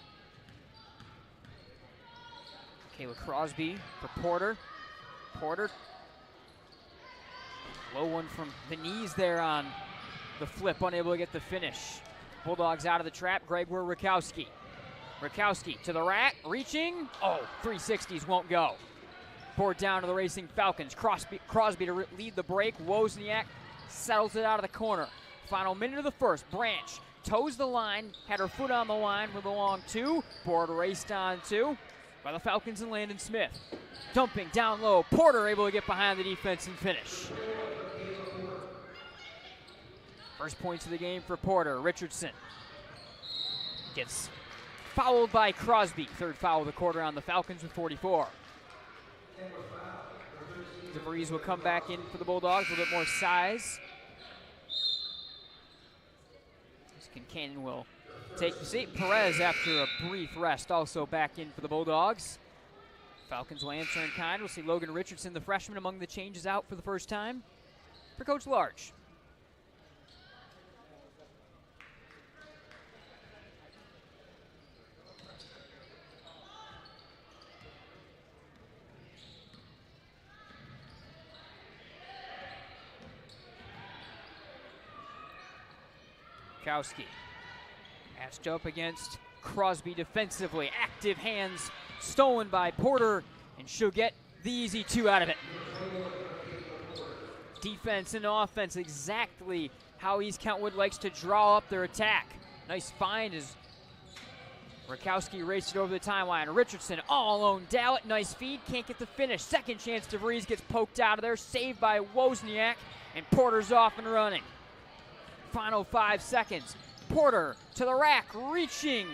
Kayla Crosby for Porter. Porter. Low one from the knees there on the flip, unable to get the finish. Bulldogs out of the trap. Gregoire Rakowski. Rakowski to the rack, reaching. Oh, 360s won't go. Board down to the racing Falcons. Crosby to lead the break. Wozniak settles it out of the corner. Final minute of the first. Branch toes the line, had her foot on the line with a long 2. Board raced on 2 by the Falcons and Landon Smith. Dumping down low. Porter able to get behind the defense and finish. First points of the game for Porter. Richardson gets fouled by Crosby. Third foul of the quarter on the Falcons with 44. DeVries will come back in for the Bulldogs, a little bit more size. Concannon will take the seat. Perez, after a brief rest, also back in for the Bulldogs. Falcons will answer in kind. We'll see Logan Richardson, the freshman, among the changes out for the first time for Coach Large. Rakowski matched up against Crosby defensively. Active hands stolen by Porter, and she'll get the easy 2 out of it. Defense and offense, exactly how East Kentwood likes to draw up their attack. Nice find as Rakowski raced it over the timeline. Richardson all alone. Dallett, nice feed, can't get the finish. Second chance, DeVries gets poked out of there, saved by Wozniak, and Porter's off and running. Final 5 seconds. Porter to the rack, reaching,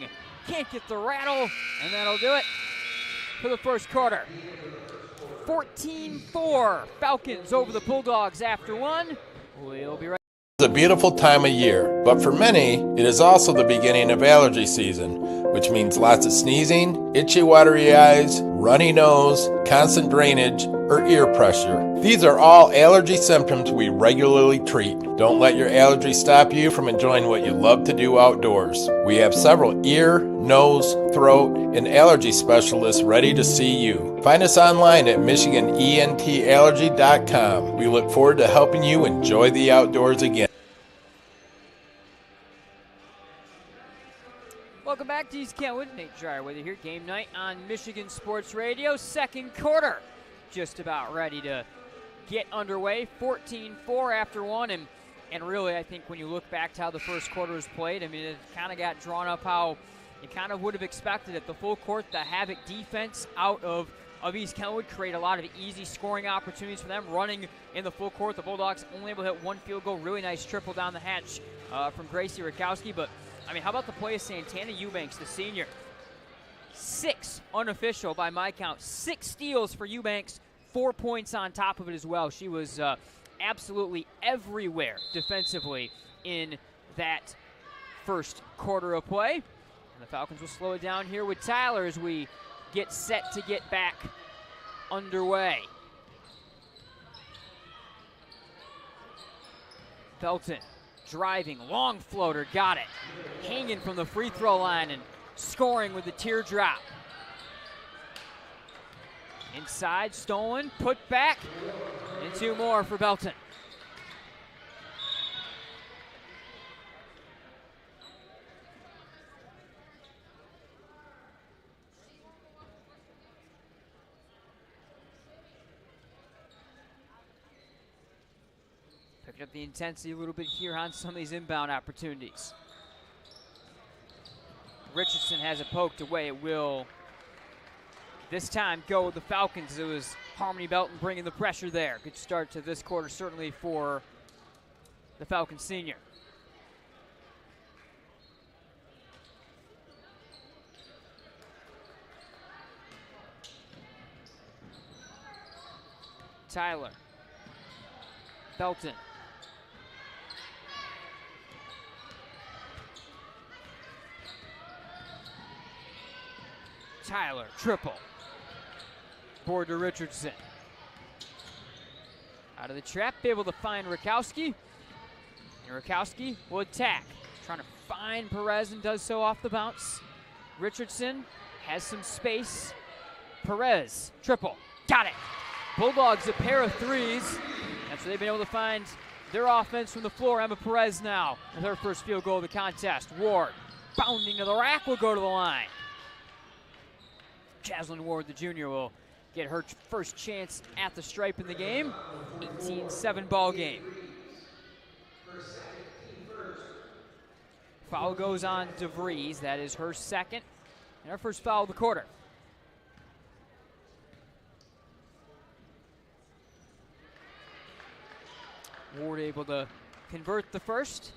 can't get the rattle, and that'll do it for the first quarter. 14-4, Falcons over the Bulldogs after 1. We'll be right. It's a beautiful time of year, but for many, it is also the beginning of allergy season, which means lots of sneezing, itchy, watery eyes, runny nose, constant drainage, or ear pressure. These are all allergy symptoms we regularly treat. Don't let your allergy stop you from enjoying what you love to do outdoors. We have several ear, nose, throat, and allergy specialists ready to see you. Find us online at MichiganENTallergy.com. We look forward to helping you enjoy the outdoors again. Welcome back to East Kentwood. Nate Dreyer with you here. Game night on Michigan Sports Radio. Second quarter just about ready to get underway. 14-4 after 1. And really, I think when you look back to how the first quarter was played, I mean, it kind of got drawn up how you kind of would have expected it. The full court, the Havoc defense out of East Kentwood create a lot of easy scoring opportunities for them. Running in the full court, the Bulldogs only able to hit 1 field goal. Really nice triple down the hatch from Gracie Rakowski. But, I mean, how about the play of Santana Eubanks, the senior? 6 unofficial by my count. 6 steals for Eubanks. 4 points on top of it as well. She was absolutely everywhere defensively in that first quarter of play. And the Falcons will slow it down here with Tyler as we get set to get back underway. Belton driving, long floater, got it. Hanging from the free throw line and scoring with the teardrop. Inside, stolen, put back, and 2 more for Belton. Picking up the intensity a little bit here on some of these inbound opportunities. Richardson has it poked away. It will this time go with the Falcons. It was Harmony Belton bringing the pressure there. Good start to this quarter, certainly for the Falcons senior. Tyler. Belton. Tyler, triple. Board to Richardson. Out of the trap, able to find Rakowski. And Rakowski will attack. Trying to find Perez and does so off the bounce. Richardson has some space. Perez, triple. Got it. Bulldogs a pair of threes. That's where they've been able to find their offense from the floor. Emma Perez now with her first field goal of the contest. Ward bounding to the rack will go to the line. Jaslyn Ward, the junior, will get her first chance at the stripe in the game. 18-7 ball game. Foul goes on DeVries. That is her second and her first foul of the quarter. Ward able to convert the first.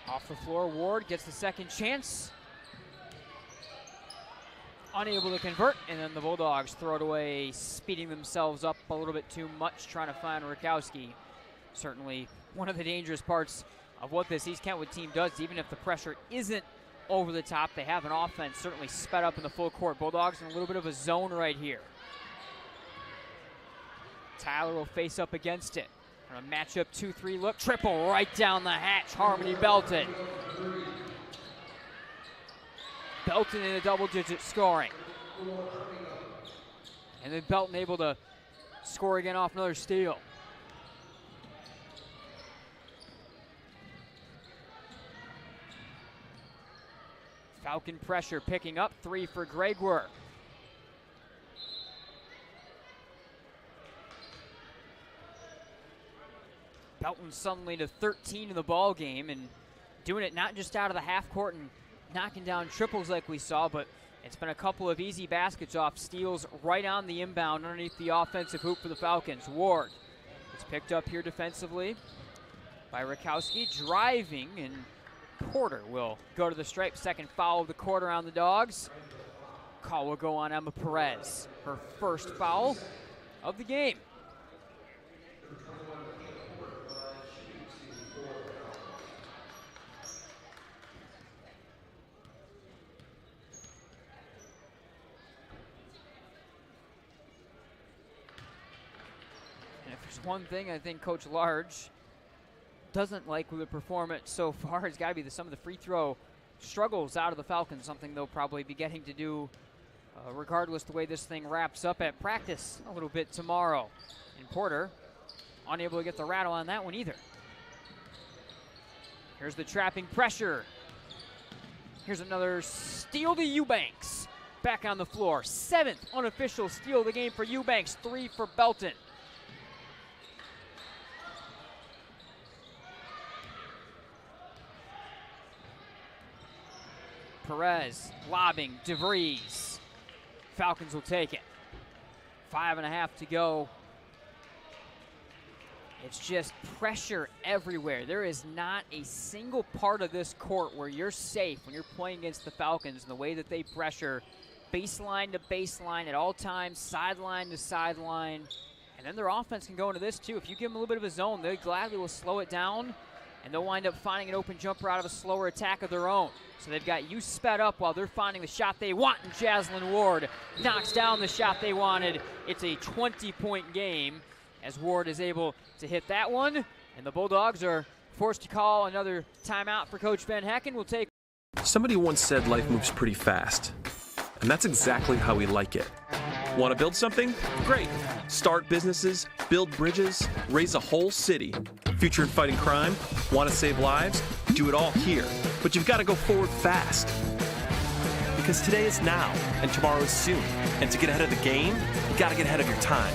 Off the floor, Ward gets the second chance. Unable to convert, and then the Bulldogs throw it away, speeding themselves up a little bit too much, trying to find Rakowski. Certainly one of the dangerous parts of what this East Kentwood team does, even if the pressure isn't over the top, they have an offense certainly sped up in the full court. Bulldogs in a little bit of a zone right here. Tyler will face up against it. A matchup 2-3 look, triple right down the hatch, Harmony Belton. Belton in a double-digit scoring. And then Belton able to score again off another steal. Falcon pressure picking up, 3 for Gregoire. Belton suddenly to 13 in the ball game, and doing it not just out of the half court and knocking down triples like we saw, but it's been a couple of easy baskets off steals right on the inbound underneath the offensive hoop for the Falcons. Ward, it's picked up here defensively by Rakowski, driving, and Porter will go to the stripe. Second foul of the quarter on the Dogs. Call will go on Emma Perez, her first foul of the game. And if there's one thing I think Coach Large doesn't like with the performance so far, it's got to be some of the free throw struggles out of the Falcons, something they'll probably be getting to do regardless the way this thing wraps up at practice a little bit tomorrow. And Porter unable to get the rattle on that one either. Here's the trapping pressure. Here's another steal to Eubanks. Back on the floor. 7th unofficial steal of the game for Eubanks. 3 for Belton. Perez lobbing, DeVries. Falcons will take it. 5.5 to go. It's just pressure everywhere. There is not a single part of this court where you're safe when you're playing against the Falcons and the way that they pressure baseline to baseline at all times, sideline to sideline. And then their offense can go into this too. If you give them a little bit of a zone, they gladly will slow it down, and they'll wind up finding an open jumper out of a slower attack of their own. So they've got you sped up while they're finding the shot they want, and Jaslyn Ward knocks down the shot they wanted. It's a 20-point game as Ward is able to hit that one, and the Bulldogs are forced to call another timeout for Coach Van Hecken. We'll take. Somebody once said life moves pretty fast, and that's exactly how we like it. Want to build something? Great. Start businesses, build bridges, raise a whole city. Future in fighting crime? Want to save lives? Do it all here. But you've got to go forward fast. Because today is now, and tomorrow is soon. And to get ahead of the game, you got to get ahead of your time.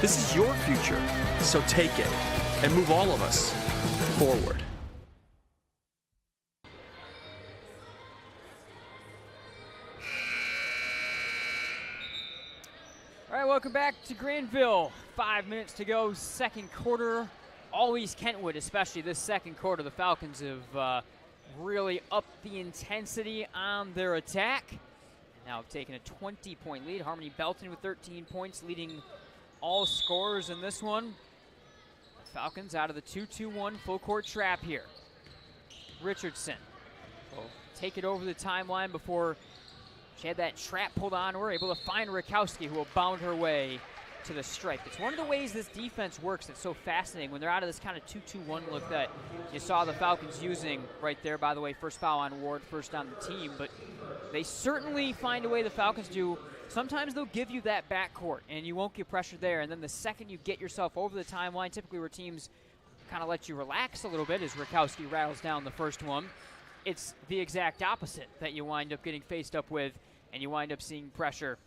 This is your future, so take it and move all of us forward. All right, welcome back to Grandville. 5 minutes to go, second quarter. Always Kentwood, especially this second quarter. The Falcons have really upped the intensity on their attack. Now have taken a 20-point lead. Harmony Belton with 13 points, leading all scorers in this one. The Falcons out of the 2-2-1 full court trap here. Richardson will take it over the timeline before she had that trap pulled on her, able to find Rakowski, who will bound her way to the stripe. It's one of the ways this defense works that's so fascinating when they're out of this kind of 2-2-1 look that you saw the Falcons using right there. By the way, first foul on Ward, first on the team, but they certainly find a way, the Falcons do. Sometimes they'll give you that backcourt and you won't get pressure there, and then the second you get yourself over the timeline, typically where teams kind of let you relax a little bit as Rakowski rattles down the first one, it's the exact opposite that you wind up getting faced up with, and you wind up seeing pressure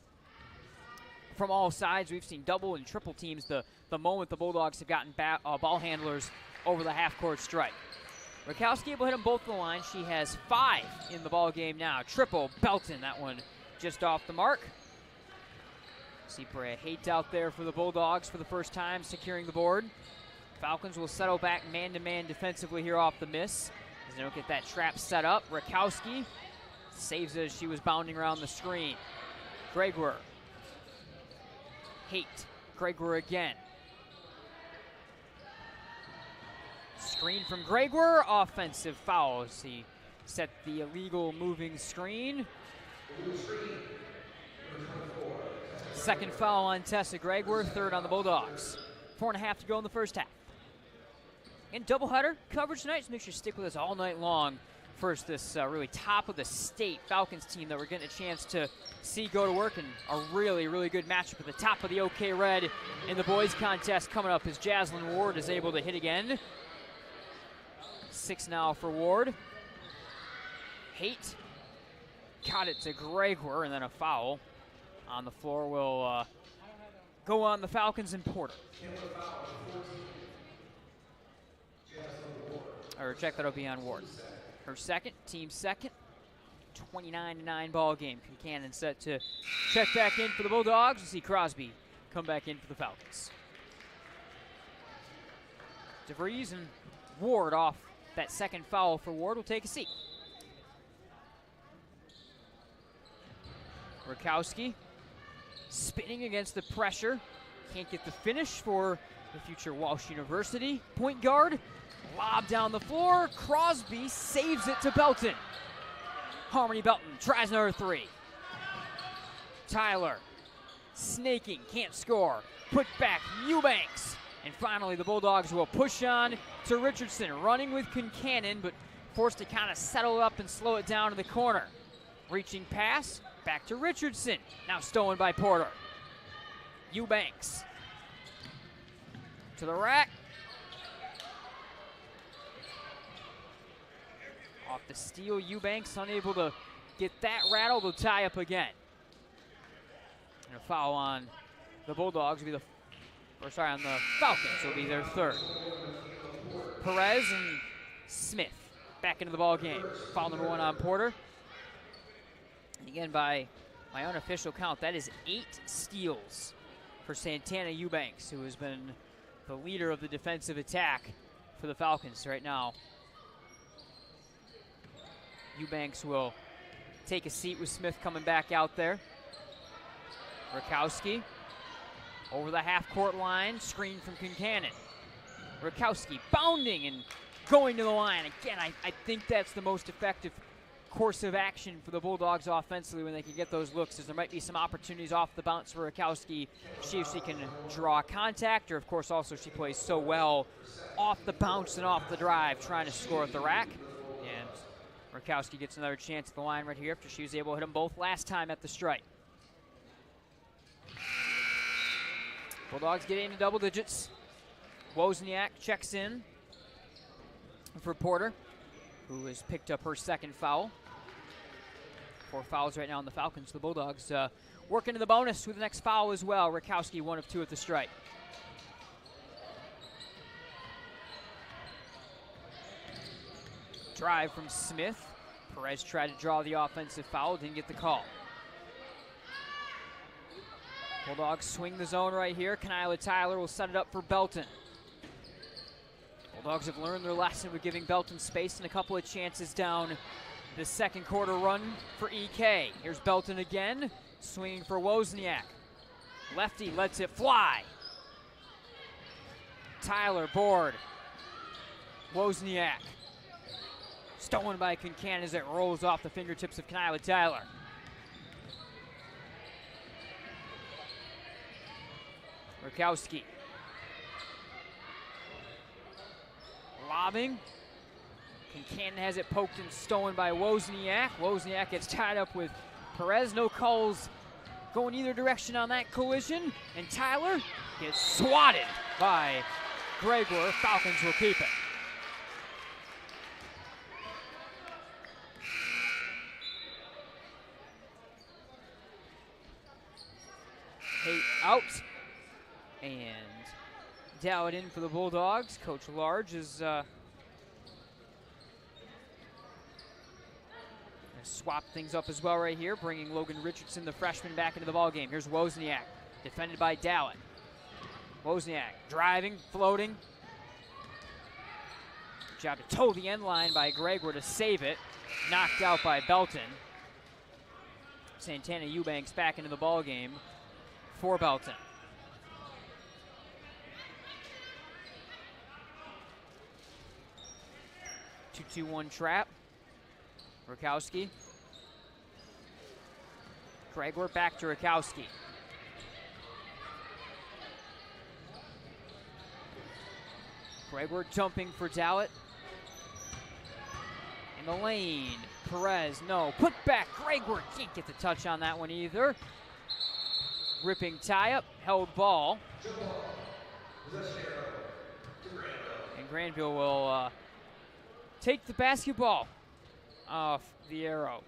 from all sides. We've seen double and triple teams the moment the Bulldogs have gotten ball handlers over the half-court stripe. Rakowski able to hit them both the line. She has 5 in the ball game now. Triple Belton, that one just off the mark. See Brea Haight out there for the Bulldogs for the first time, securing the board. Falcons will settle back man-to-man defensively here off the miss, as they don't get that trap set up. Rakowski saves it as she was bounding around the screen. Gregoire. Haight. Gregoire again. Screen from Gregoire. Offensive foul as he set the illegal moving screen. Second foul on Tessa Gregoire, third on the Bulldogs. 4.5 to go in the first half. And doubleheader coverage tonight, so make sure you stick with us all night long first this really top of the state Falcons team that we're getting a chance to see go to work, and a really, really good matchup at the top of the OK Red in the boys contest coming up as Jaslyn Ward is able to hit again. 6 now for Ward. Haight got it to Gregor, and then a foul on the floor will go on the Falcons and Porter. Or check that'll be on Ward. Her second, team second. 29-9 ball game. Concannon set to check back in for the Bulldogs. We'll see Crosby come back in for the Falcons. DeVries and Ward off that second foul for Ward will take a seat. Rakowski spinning against the pressure. Can't get the finish for the future Walsh University point guard. Lob down the floor. Crosby saves it to Belton. Harmony Belton tries another three. Tyler snaking, can't score. Put back, Eubanks. And finally the Bulldogs will push on to Richardson, running with Concannon, but forced to kind of settle up and slow it down in the corner. Reaching pass, back to Richardson. Now stolen by Porter. Eubanks to the rack. Off the steal, Eubanks unable to get that rattle to tie up again. And a foul on the Bulldogs will be on the Falcons will be their third. Perez and Smith back into the ball game. Foul number 1 on Porter. And again, by my unofficial count, that is 8 steals for Santana Eubanks, who has been the leader of the defensive attack for the Falcons right now. Eubanks will take a seat with Smith coming back out there. Rakowski over the half-court line, screen from Concannon. Rakowski bounding and going to the line. Again, I think that's the most effective course of action for the Bulldogs offensively when they can get those looks, as there might be some opportunities off the bounce for Rakowski. See if she can draw contact, or of course also she plays so well off the bounce and off the drive, trying to score at the rack. And Rakowski gets another chance at the line right here after she was able to hit them both last time at the strike. Bulldogs get into double digits. Wozniak checks in for Porter, who has picked up her second foul. 4 fouls right now on the Falcons. The Bulldogs working to the bonus with the next foul as well. Rakowski 1 of 2 at the strike. Drive from Smith. Perez tried to draw the offensive foul, didn't get the call. Bulldogs swing the zone right here. Kanilah Tyler will set it up for Belton. Bulldogs have learned their lesson with giving Belton space and a couple of chances down the second quarter run for EK. Here's Belton again, swinging for Wozniak. Lefty lets it fly. Tyler board. Wozniak. Stolen by Concannon as it rolls off the fingertips of Kanilah Tyler. Rakowski. Lobbing. Concannon has it poked and stolen by Wozniak. Wozniak gets tied up with Perez. No calls going either direction on that collision. And Tyler gets swatted by Gregor. Falcons will keep it. Haight out. And Dowd in for the Bulldogs. Coach Large is swap things up as well right here, bringing Logan Richardson, the freshman, back into the ballgame. Here's Wozniak, defended by Dowd. Wozniak driving, floating. Job to toe the end line by Gregor to save it. Knocked out by Belton. Santana Eubanks back into the ballgame for Belton. 2-2-1 trap. Rakowski. Gregor back to Rakowski. Gregor jumping for Dowd. In the lane, Perez, no. Put back, Gregor can't get the touch on that one either. Ripping tie-up, held ball. And Grandville will take the basketball off the arrow.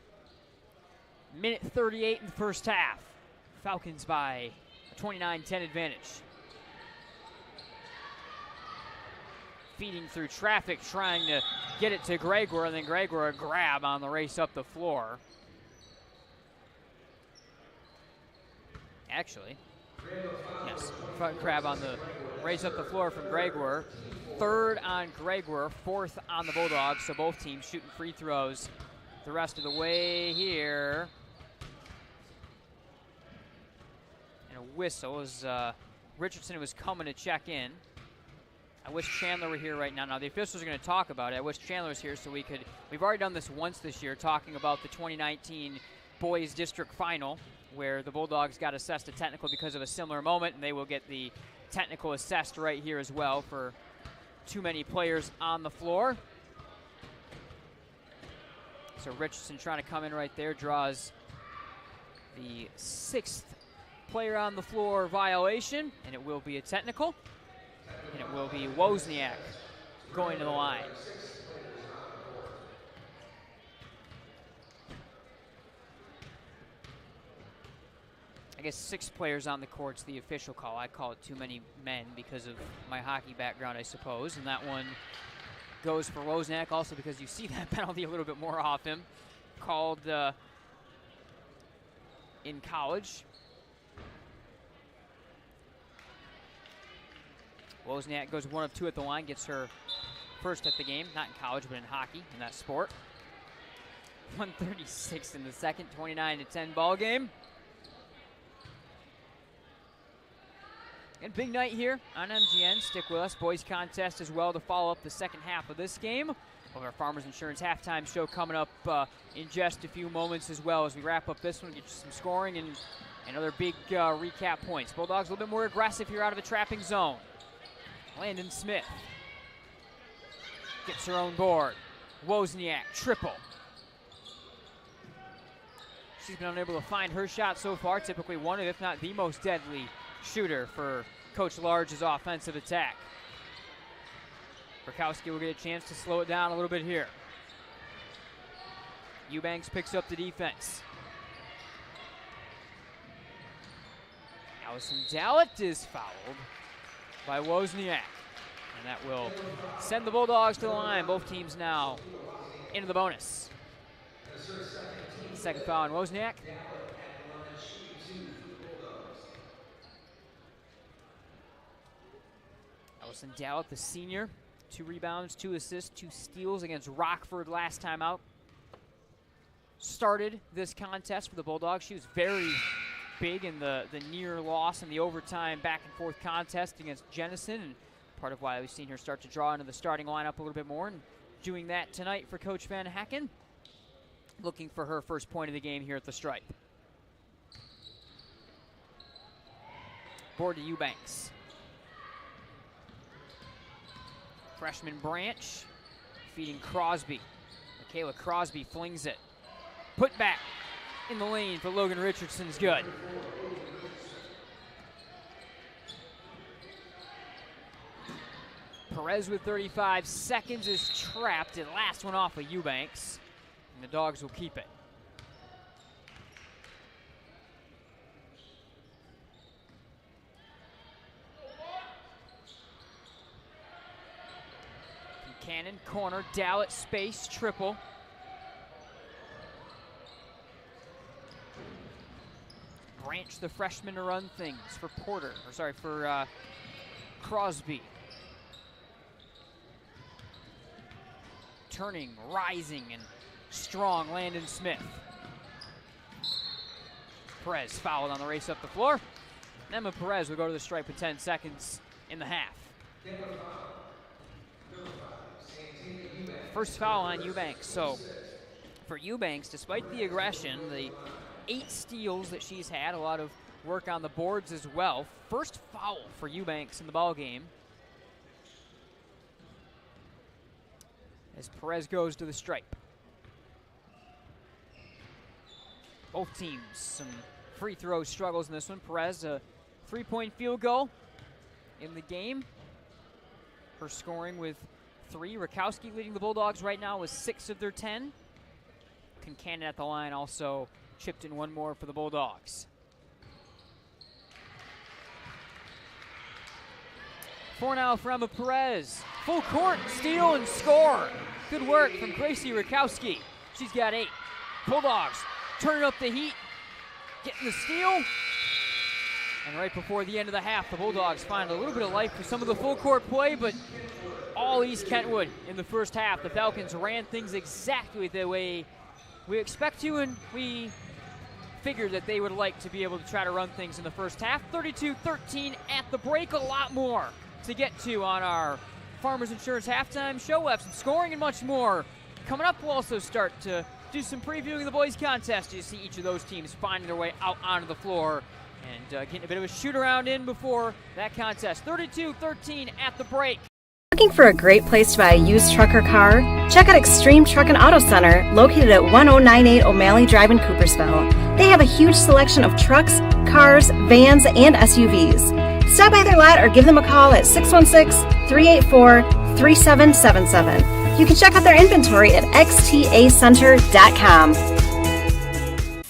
Minute 38 in the first half. Falcons by a 29-10 advantage. Feeding through traffic, trying to get it to Gregor, and then Gregor a grab on the race up the floor. Actually, yes, front grab on the race up the floor from Gregor. Third on Gregor, fourth on the Bulldogs, so both teams shooting free throws the rest of the way here. And a whistle as Richardson was coming to check in. I wish Chandler were here right now. Now, the officials are going to talk about it. I wish Chandler was here so we've already done this once this year, talking about the 2019 Boys District Final, where the Bulldogs got assessed a technical because of a similar moment, and they will get the technical assessed right here as well for too many players on the floor. So Richardson trying to come in right there, draws the 6th player on the floor violation, and it will be a technical. And it will be Wozniak going to the line. I guess 6 players on the court's the official call. I call it too many men because of my hockey background, I suppose. And that one goes for Wozniak also because you see that penalty a little bit more often. Called in college. Wozniak goes 1 of 2 at the line, gets her first at the game, not in college, but in hockey, in that sport. 1:36 in the second, 29-10 ball game. And big night here on MGN. Stick with us. Boys contest as well to follow up the second half of this game. We'll have our Farmers Insurance halftime show coming up in just a few moments as well as we wrap up this one, get you some scoring and other big recap points. Bulldogs a little bit more aggressive here out of the trapping zone. Landon Smith gets her own board. Wozniak, triple. She's been unable to find her shot so far, typically one of, if not the most deadly shooter for Coach Large's offensive attack. Burkowski will get a chance to slow it down a little bit here. Eubanks picks up the defense. Allison Dallett is fouled by Wozniak. And that will send the Bulldogs to the line. Both teams now into the bonus. Second foul on Wozniak. Allison Dallett, the senior. 2 rebounds, 2 assists, 2 steals against Rockford last time out. Started this contest for the Bulldogs. She was very big in the near loss in the overtime back and forth contest against Jenison, and part of why we've seen her start to draw into the starting lineup a little bit more, and doing that tonight for Coach Van Hecken, looking for her first point of the game here at the stripe. Board to Eubanks. Freshman Branch feeding Crosby. Michaela Crosby flings it. Put back in the lane for Logan Richardson's good. Perez with 35 seconds is trapped. And last one off of Eubanks. And the Dogs will keep it. Buchanan, corner, Dallett, space, triple. Branch, the freshman, to run things for for Crosby. Turning, rising, and strong, Landon Smith. Perez fouled on the race up the floor. Emma Perez will go to the stripe with 10 seconds in the half. First foul on Eubanks. So for Eubanks, despite the aggression, the 8 steals that she's had, a lot of work on the boards as well. First foul for Eubanks in the ball game. As Perez goes to the stripe. Both teams some free throw struggles in this one. Perez, a 3-point field goal in the game. Her scoring with 3. Rakowski leading the Bulldogs right now with 6 of their 10. Concannon at the line also chipped in one more for the Bulldogs. For now from Emma Perez. Full court, steal and score. Good work from Gracie Rakowski. She's got 8. Bulldogs turning up the heat, getting the steal. And right before the end of the half, the Bulldogs find a little bit of life for some of the full court play, but all East Kentwood in the first half. The Falcons ran things exactly the way we expect to, and we figured that they would like to be able to try to run things in the first half. 32-13 at the break. A lot more to get to on our Farmers Insurance halftime show. We'll have some scoring and much more coming up. We'll also start to do some previewing of the boys' contest. You see each of those teams finding their way out onto the floor and getting a bit of a shoot-around in before that contest. 32-13 at the break. Looking for a great place to buy a used truck or car? Check out Extreme Truck and Auto Center, located at 1098 O'Malley Drive in Coopersville. They have a huge selection of trucks, cars, vans, and SUVs. Stop by their lot or give them a call at 616-384-3777. You can check out their inventory at xtacenter.com.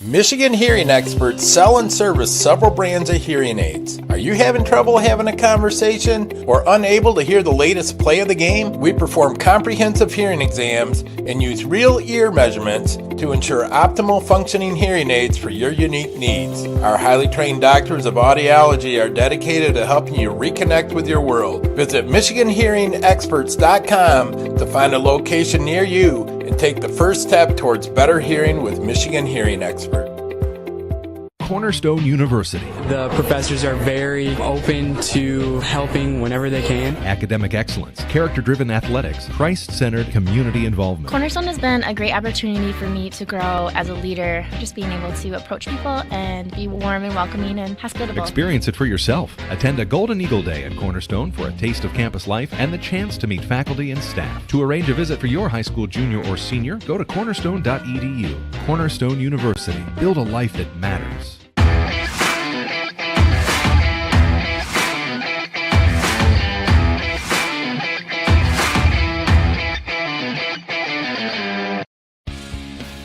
Michigan Hearing Experts sell and service several brands of hearing aids. Are you having trouble having a conversation or unable to hear the latest play of the game? We perform comprehensive hearing exams and use real ear measurements to ensure optimal functioning hearing aids for your unique needs. Our highly trained doctors of audiology are dedicated to helping you reconnect with your world. Visit MichiganHearingExperts.com to find a location near you and take the first step towards better hearing with Michigan Hearing Expert. Cornerstone University. The professors are very open to helping whenever they can. Academic excellence, character-driven athletics, Christ-centered community involvement. Cornerstone has been a great opportunity for me to grow as a leader, just being able to approach people and be warm and welcoming and hospitable. Experience it for yourself. Attend a Golden Eagle Day at Cornerstone for a taste of campus life and the chance to meet faculty and staff. To arrange a visit for your high school junior or senior, go to cornerstone.edu. Cornerstone University. Build a life that matters.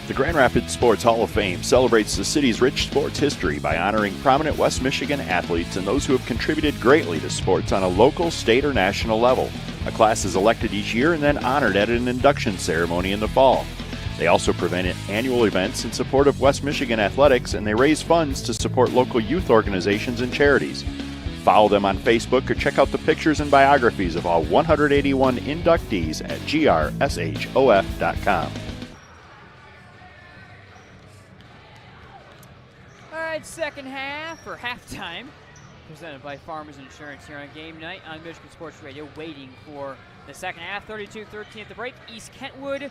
The Grand Rapids Sports Hall of Fame celebrates the city's rich sports history by honoring prominent West Michigan athletes and those who have contributed greatly to sports on a local, state, or national level. A class is elected each year and then honored at an induction ceremony in the fall. They also prevent annual events in support of West Michigan athletics, and they raise funds to support local youth organizations and charities. Follow them on Facebook or check out the pictures and biographies of all 181 inductees at grshof.com. All right, second half, or halftime, presented by Farmers Insurance here on Game Night on Michigan Sports Radio, waiting for the second half. 32-13 at the break. East Kentwood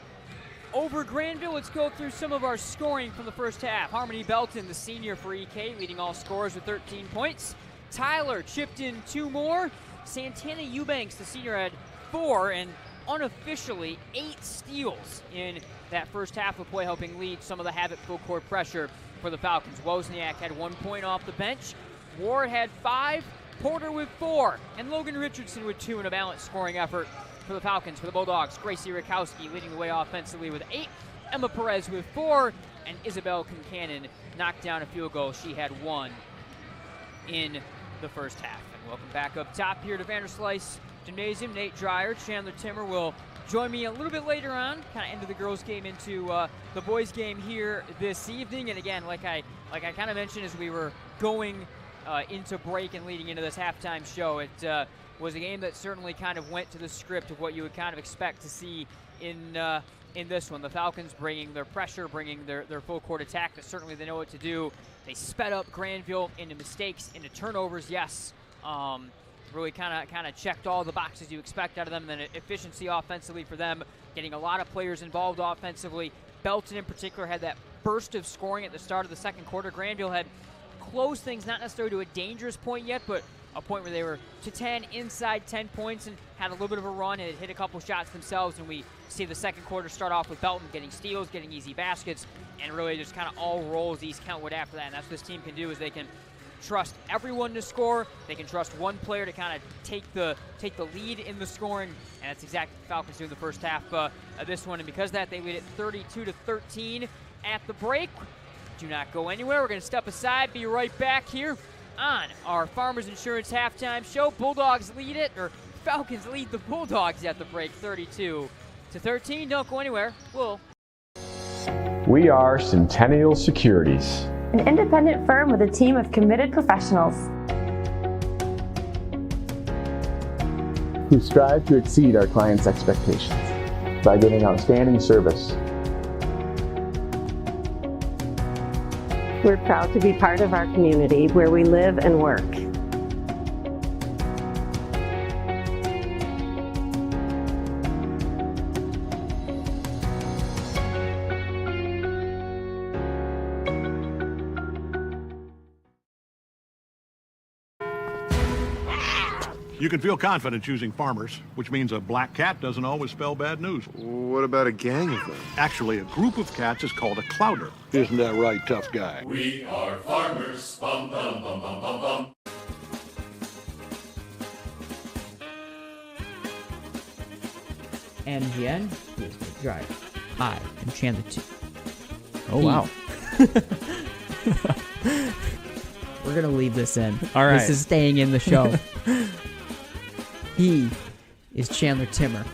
over Grandville. Let's go through some of our scoring from the first half. Harmony Belton, the senior for EK, leading all scorers with 13 points. Tyler chipped in 2 more. Santana Eubanks, the senior, had 4, and unofficially 8 steals in that first half of play, helping lead some of the havoc full court pressure for the Falcons. Wozniak had 1 point off the bench. Ward had 5, Porter with 4, and Logan Richardson with 2 in a balanced scoring effort for the Falcons. For the Bulldogs, Gracie Rakowski leading the way offensively with 8, Emma Perez with 4, and Isabel Concannon knocked down a field goal. She had 1 in the first half. And welcome back up top here to Vanderslice Gymnasium. Nate Dreyer, Chandler Timmer will join me a little bit later on, kind of into the girls' game, into the boys' game here this evening. And again, like I kind of mentioned as we were going into break and leading into this halftime show, it was a game that certainly kind of went to the script of what you would kind of expect to see in this one. The Falcons bringing their pressure, bringing their full court attack that certainly they know what to do. They sped up Grandville into mistakes, into turnovers, yes. Really kind of checked all the boxes you expect out of them. And then efficiency offensively for them, getting a lot of players involved offensively. Belton in particular had that burst of scoring at the start of the second quarter. Grandville had closed things, not necessarily to a dangerous point yet, but a point where they were to 10, inside 10 points, and had a little bit of a run and had hit a couple shots themselves, and we see the second quarter start off with Belton getting steals, getting easy baskets, and really just kind of all rolls East Kentwood after that. And that's what this team can do, is they can trust everyone to score. They can trust one player to kind of take the lead in the scoring, and that's exactly what the Falcons do in the first half of this one. And because of that, they lead it 32-13 at the break. Do not go anywhere. We're going to step aside, be right back here on our Farmers Insurance halftime show. Bulldogs lead it, or Falcons lead the Bulldogs at the break, 32-13. Don't go anywhere. We are Centennial Securities, an independent firm with a team of committed professionals who strive to exceed our clients' expectations by giving outstanding service. We're proud to be part of our community where we live and work. You can feel confident choosing Farmers, which means a black cat doesn't always spell bad news. What about a gang of them? Actually, a group of cats is called a clouder. Isn't that right, tough guy? We are farmers. Bum, bum, bum, bum, bum, bum. MGN, here's the driver. I am Chandler T. Oh, wow. We're going to leave this in. All right. This is staying in the show. He is Chandler Timmer.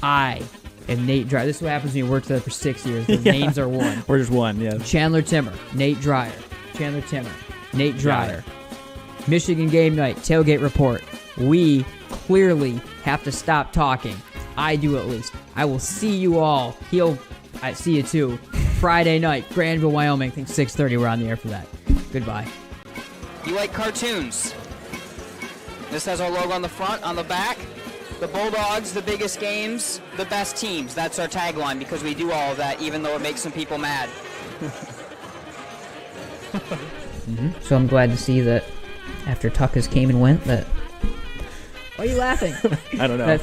I am Nate Dryer. This is what happens when you work together for 6 years. The names are one. We're just one, yeah. Chandler Timmer, Nate Dryer. Chandler Timmer, Nate Dryer. Michigan game night, tailgate report. We clearly have to stop talking. I do, at least. I will see you all. I see you too. Friday night, Grandville, Wyoming. I think 6:30. We're on the air for that. Goodbye. You like cartoons? This has our logo on the front, on the back. The Bulldogs, the biggest games, the best teams. That's our tagline, because we do all of that, even though it makes some people mad. So I'm glad to see that after Tuckus came and went, that... Why are you laughing? I don't know. That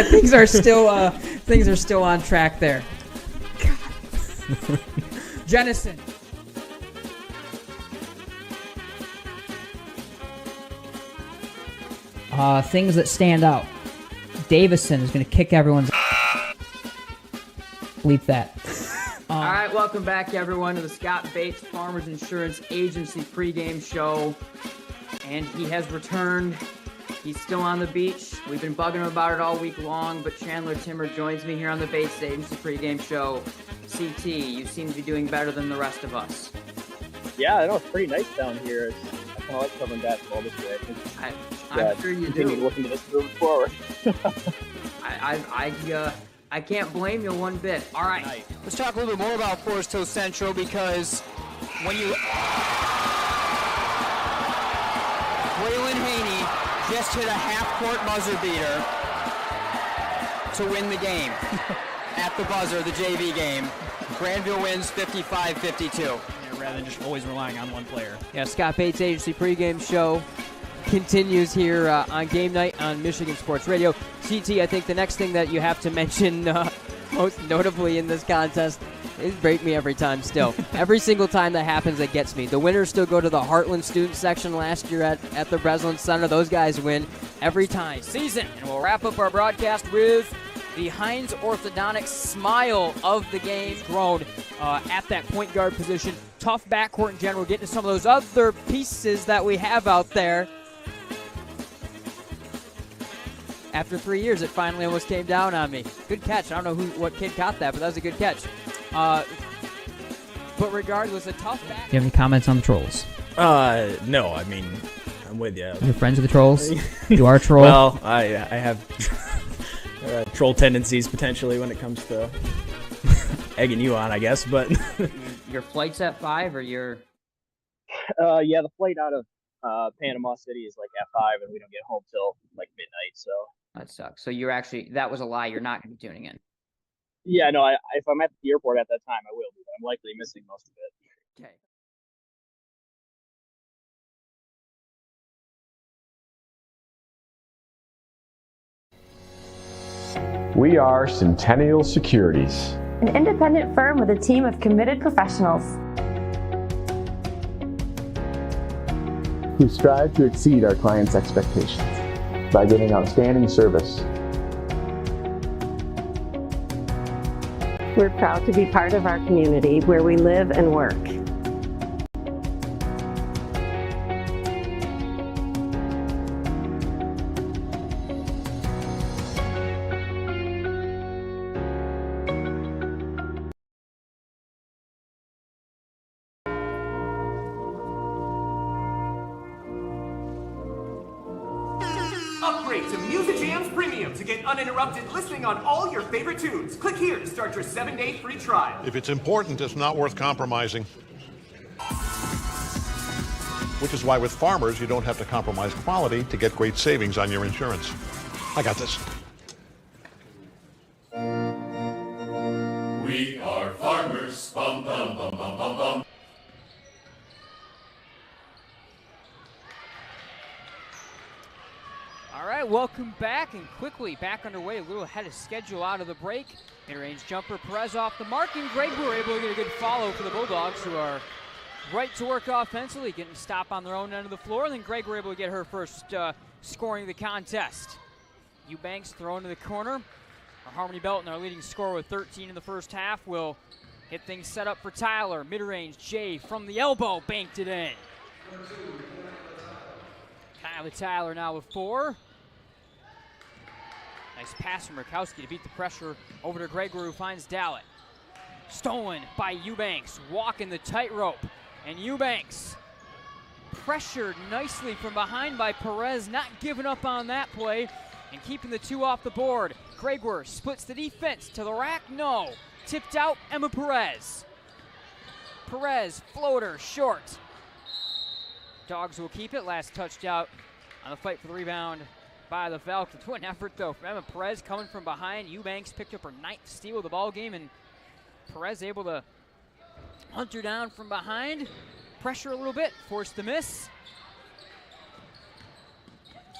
things are still on track there. God. Jennison. Things that stand out. Davison is going to kick everyone's... Bleep that. All right, welcome back, everyone, to the Scott Bates Farmers Insurance Agency pregame show. And he has returned. He's still on the beach. We've been bugging him about it all week long, but Chandler Timmer joins me here on the Bates Agency pregame show. CT, you seem to be doing better than the rest of us. Yeah, I know it's pretty nice down here. I kind of like covering basketball this way. I'm sure you do. Continue looking at this moving forward. I can't blame you one bit. All right. Let's talk a little bit more about Forest Hill Central, because when you... Waylon Haney just hit a half-court buzzer beater to win the game. At the buzzer, the JV game. Grandville wins 55-52. Yeah, rather than just always relying on one player. Yeah, Scott Bates Agency pregame show continues here on game night on Michigan Sports Radio. CT, I think the next thing that you have to mention most notably in this contest is break me every time still. Every single time that happens, it gets me. The winners still go to the Heartland student section last year at the Breslin Center. Those guys win every time. Season. And we'll wrap up our broadcast with the Heinz Orthodontics smile of the game. Grown at that point guard position. Tough backcourt in general. Getting to some of those other pieces that we have out there. After 3 years, it finally almost came down on me. Good catch. I don't know what kid caught that, but that was a good catch. But regardless, a tough back. Do you have any comments on the Trolls? No. I mean, I'm with you. You're friends with the Trolls? You are a troll? Well, I have troll tendencies potentially when it comes to egging you on, I guess. But your flight's at 5, or your? Yeah, the flight out of Panama City is like at 5, and we don't get home till like midnight. So that sucks. So you're actually, that was a lie. You're not going to be tuning in. Yeah, no. If I'm at the airport at that time, I will be. But I'm likely missing most of it. Okay. We are Centennial Securities, an independent firm with a team of committed professionals who strive to exceed our clients' expectations by giving outstanding service. We're proud to be part of our community where we live and work. Upgrade to MHSAA Premium to get uninterrupted listening on all your favorite tunes. Click here to start your 7-day free trial. If it's important, it's not worth compromising. Which is why with Farmers, you don't have to compromise quality to get great savings on your insurance. I got this. We are farmers. Bum, bum, bum, bum, bum, bum. All right, welcome back, and quickly back underway, a little ahead of schedule out of the break. Mid-range jumper, Perez off the mark, and Greg were able to get a good follow for the Bulldogs, who are right to work offensively, getting a stop on their own end of the floor. And then Greg were able to get her first scoring of the contest. Eubanks thrown to the corner. Our Harmony Belton, our leading scorer with 13 in the first half, will get things set up for Tyler. Mid-range, Jay from the elbow, banked it in. Tyler now with 4. Nice pass from Rakowski to beat the pressure over to Gregor, who finds Dallett. Stolen by Eubanks, walking the tightrope. And Eubanks pressured nicely from behind by Perez, not giving up on that play and keeping the 2 off the board. Gregor splits the defense to the rack, no. Tipped out, Emma Perez. Perez, floater, short. Dogs will keep it. Last touchdown on the fight for the rebound by the Falcons. What an effort, though, from Emma Perez coming from behind. Eubanks picked up her 9th steal of the ball game, and Perez able to hunt her down from behind. Pressure a little bit, forced the miss.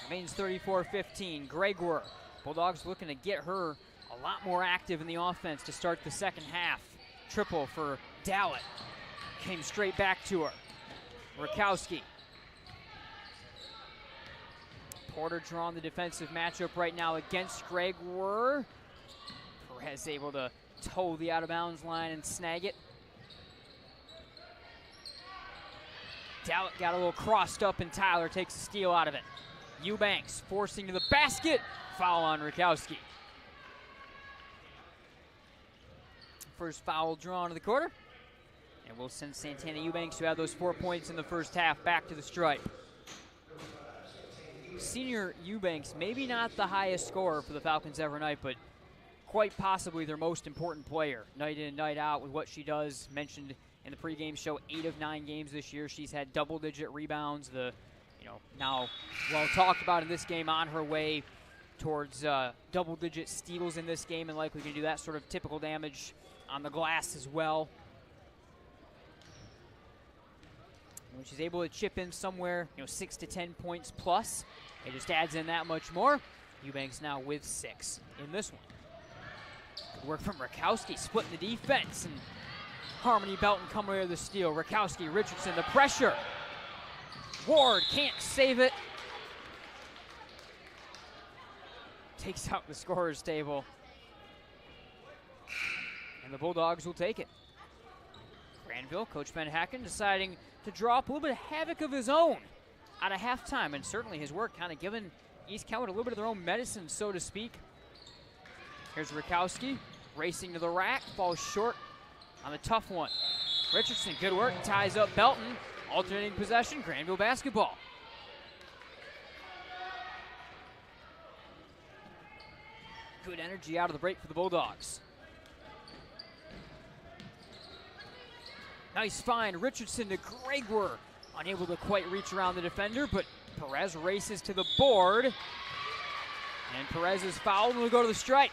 Remains 34-15. Gregor. Bulldogs looking to get her a lot more active in the offense to start the second half. Triple for Dallett. Came straight back to her. Rakowski. Porter drawing the defensive matchup right now against Gregor. Perez able to toe the out-of-bounds line and snag it. Dallett got a little crossed up, and Tyler takes a steal out of it. Eubanks forcing to the basket. Foul on Rakowski. First foul drawn to the quarter. And we'll send Santana Eubanks, who had those 4 points in the first half, back to the stripe. Senior Eubanks, maybe not the highest scorer for the Falcons every night, but quite possibly their most important player, night in, night out, with what she does. Mentioned in the pregame show, 8 of 9 games this year. She's had double-digit rebounds. Now well talked about in this game, on her way towards double-digit steals in this game, and likely can do that sort of typical damage on the glass as well. When she's able to chip in somewhere, 6 to 10 points plus, it just adds in that much more. Eubanks now with 6 in this one. Good work from Rakowski, splitting the defense, and Harmony Belton coming away with the steal. Rakowski, Richardson, the pressure. Ward can't save it. Takes out the scorer's table. And the Bulldogs will take it. Grandville, Coach Ben Hacken, deciding to draw up a little bit of havoc of his own out of halftime, and certainly his work kind of giving East Kentwood a little bit of their own medicine, so to speak. Here's Rakowski, racing to the rack, falls short on the tough one. Richardson, good work, ties up Belton. Alternating possession, Grandville basketball. Good energy out of the break for the Bulldogs. Nice find, Richardson to Gregor. Unable to quite reach around the defender, but Perez races to the board. And Perez is fouled and will go to the stripe.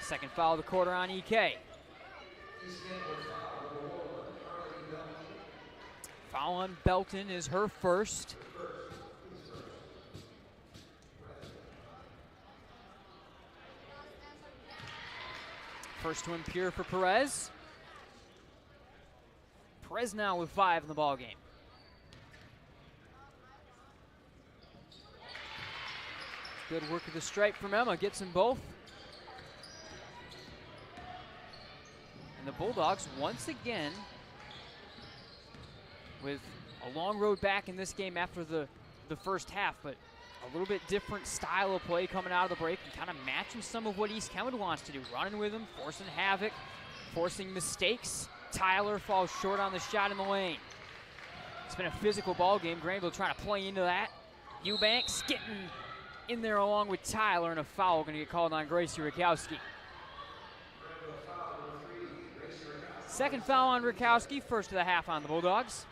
Second foul of the quarter on EK. Foul on Belton is her first. First one pure for Perez. Perez now with 5 in the ball game. Good work of the stripe from Emma, gets them both. And the Bulldogs once again with a long road back in this game after the first half, but a little bit different style of play coming out of the break and kind of matching some of what East Kentwood wants to do. Running with them, forcing havoc, forcing mistakes. Tyler falls short on the shot in the lane. It's been a physical ball game. Grandville trying to play into that. Eubanks getting in there along with Tyler, and a foul going to get called on Gracie Rakowski. Second foul on Rakowski, first of the half on the Bulldogs.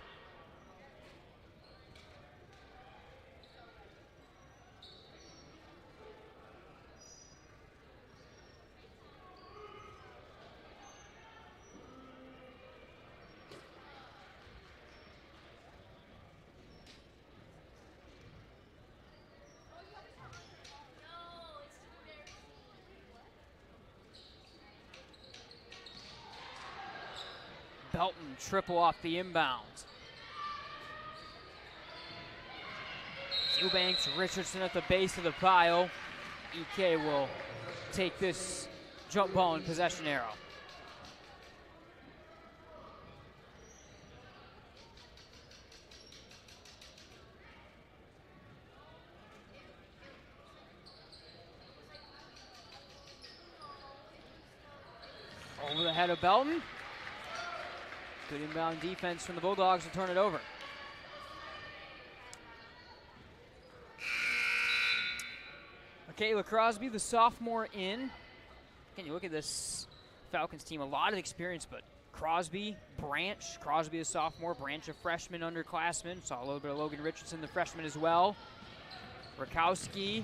Belton triple off the inbound. Eubanks, Richardson at the base of the pile. EK will take this jump ball and possession arrow. Over the head of Belton. Good inbound defense from the Bulldogs to turn it over. Michaela Crosby, the sophomore in. Can you look at this Falcons team? A lot of experience, but Crosby, Branch. Crosby, a sophomore. Branch, a freshman underclassman. Saw a little bit of Logan Richardson, the freshman as well. Rakowski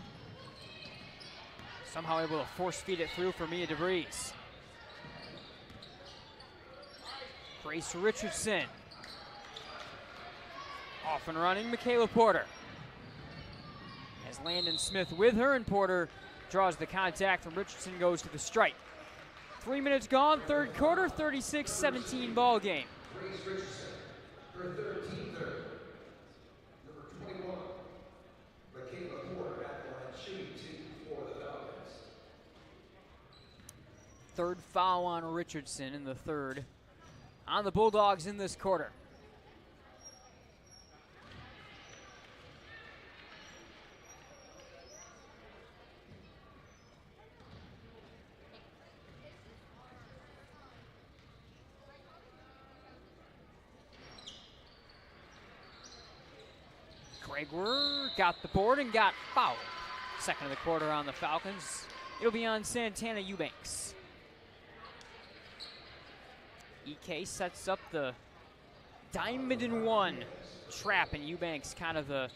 somehow able to force feed it through for Mia DeVries. Grace Richardson. Off and running, Michaela Porter. As Landon Smith with her, and Porter draws the contact from Richardson, goes to the stripe. 3 minutes gone, third quarter, 36-17 ball game. Grace Richardson, her third team third. Number 21, Michaela Porter at the line, shooting 2 for the Falcons. Third foul on Richardson in the third. On the Bulldogs in this quarter. Gregor got the board and got fouled. Second of the quarter on the Falcons. It'll be on Santana Eubanks. EK sets up the diamond in one trap, and Eubanks kind of the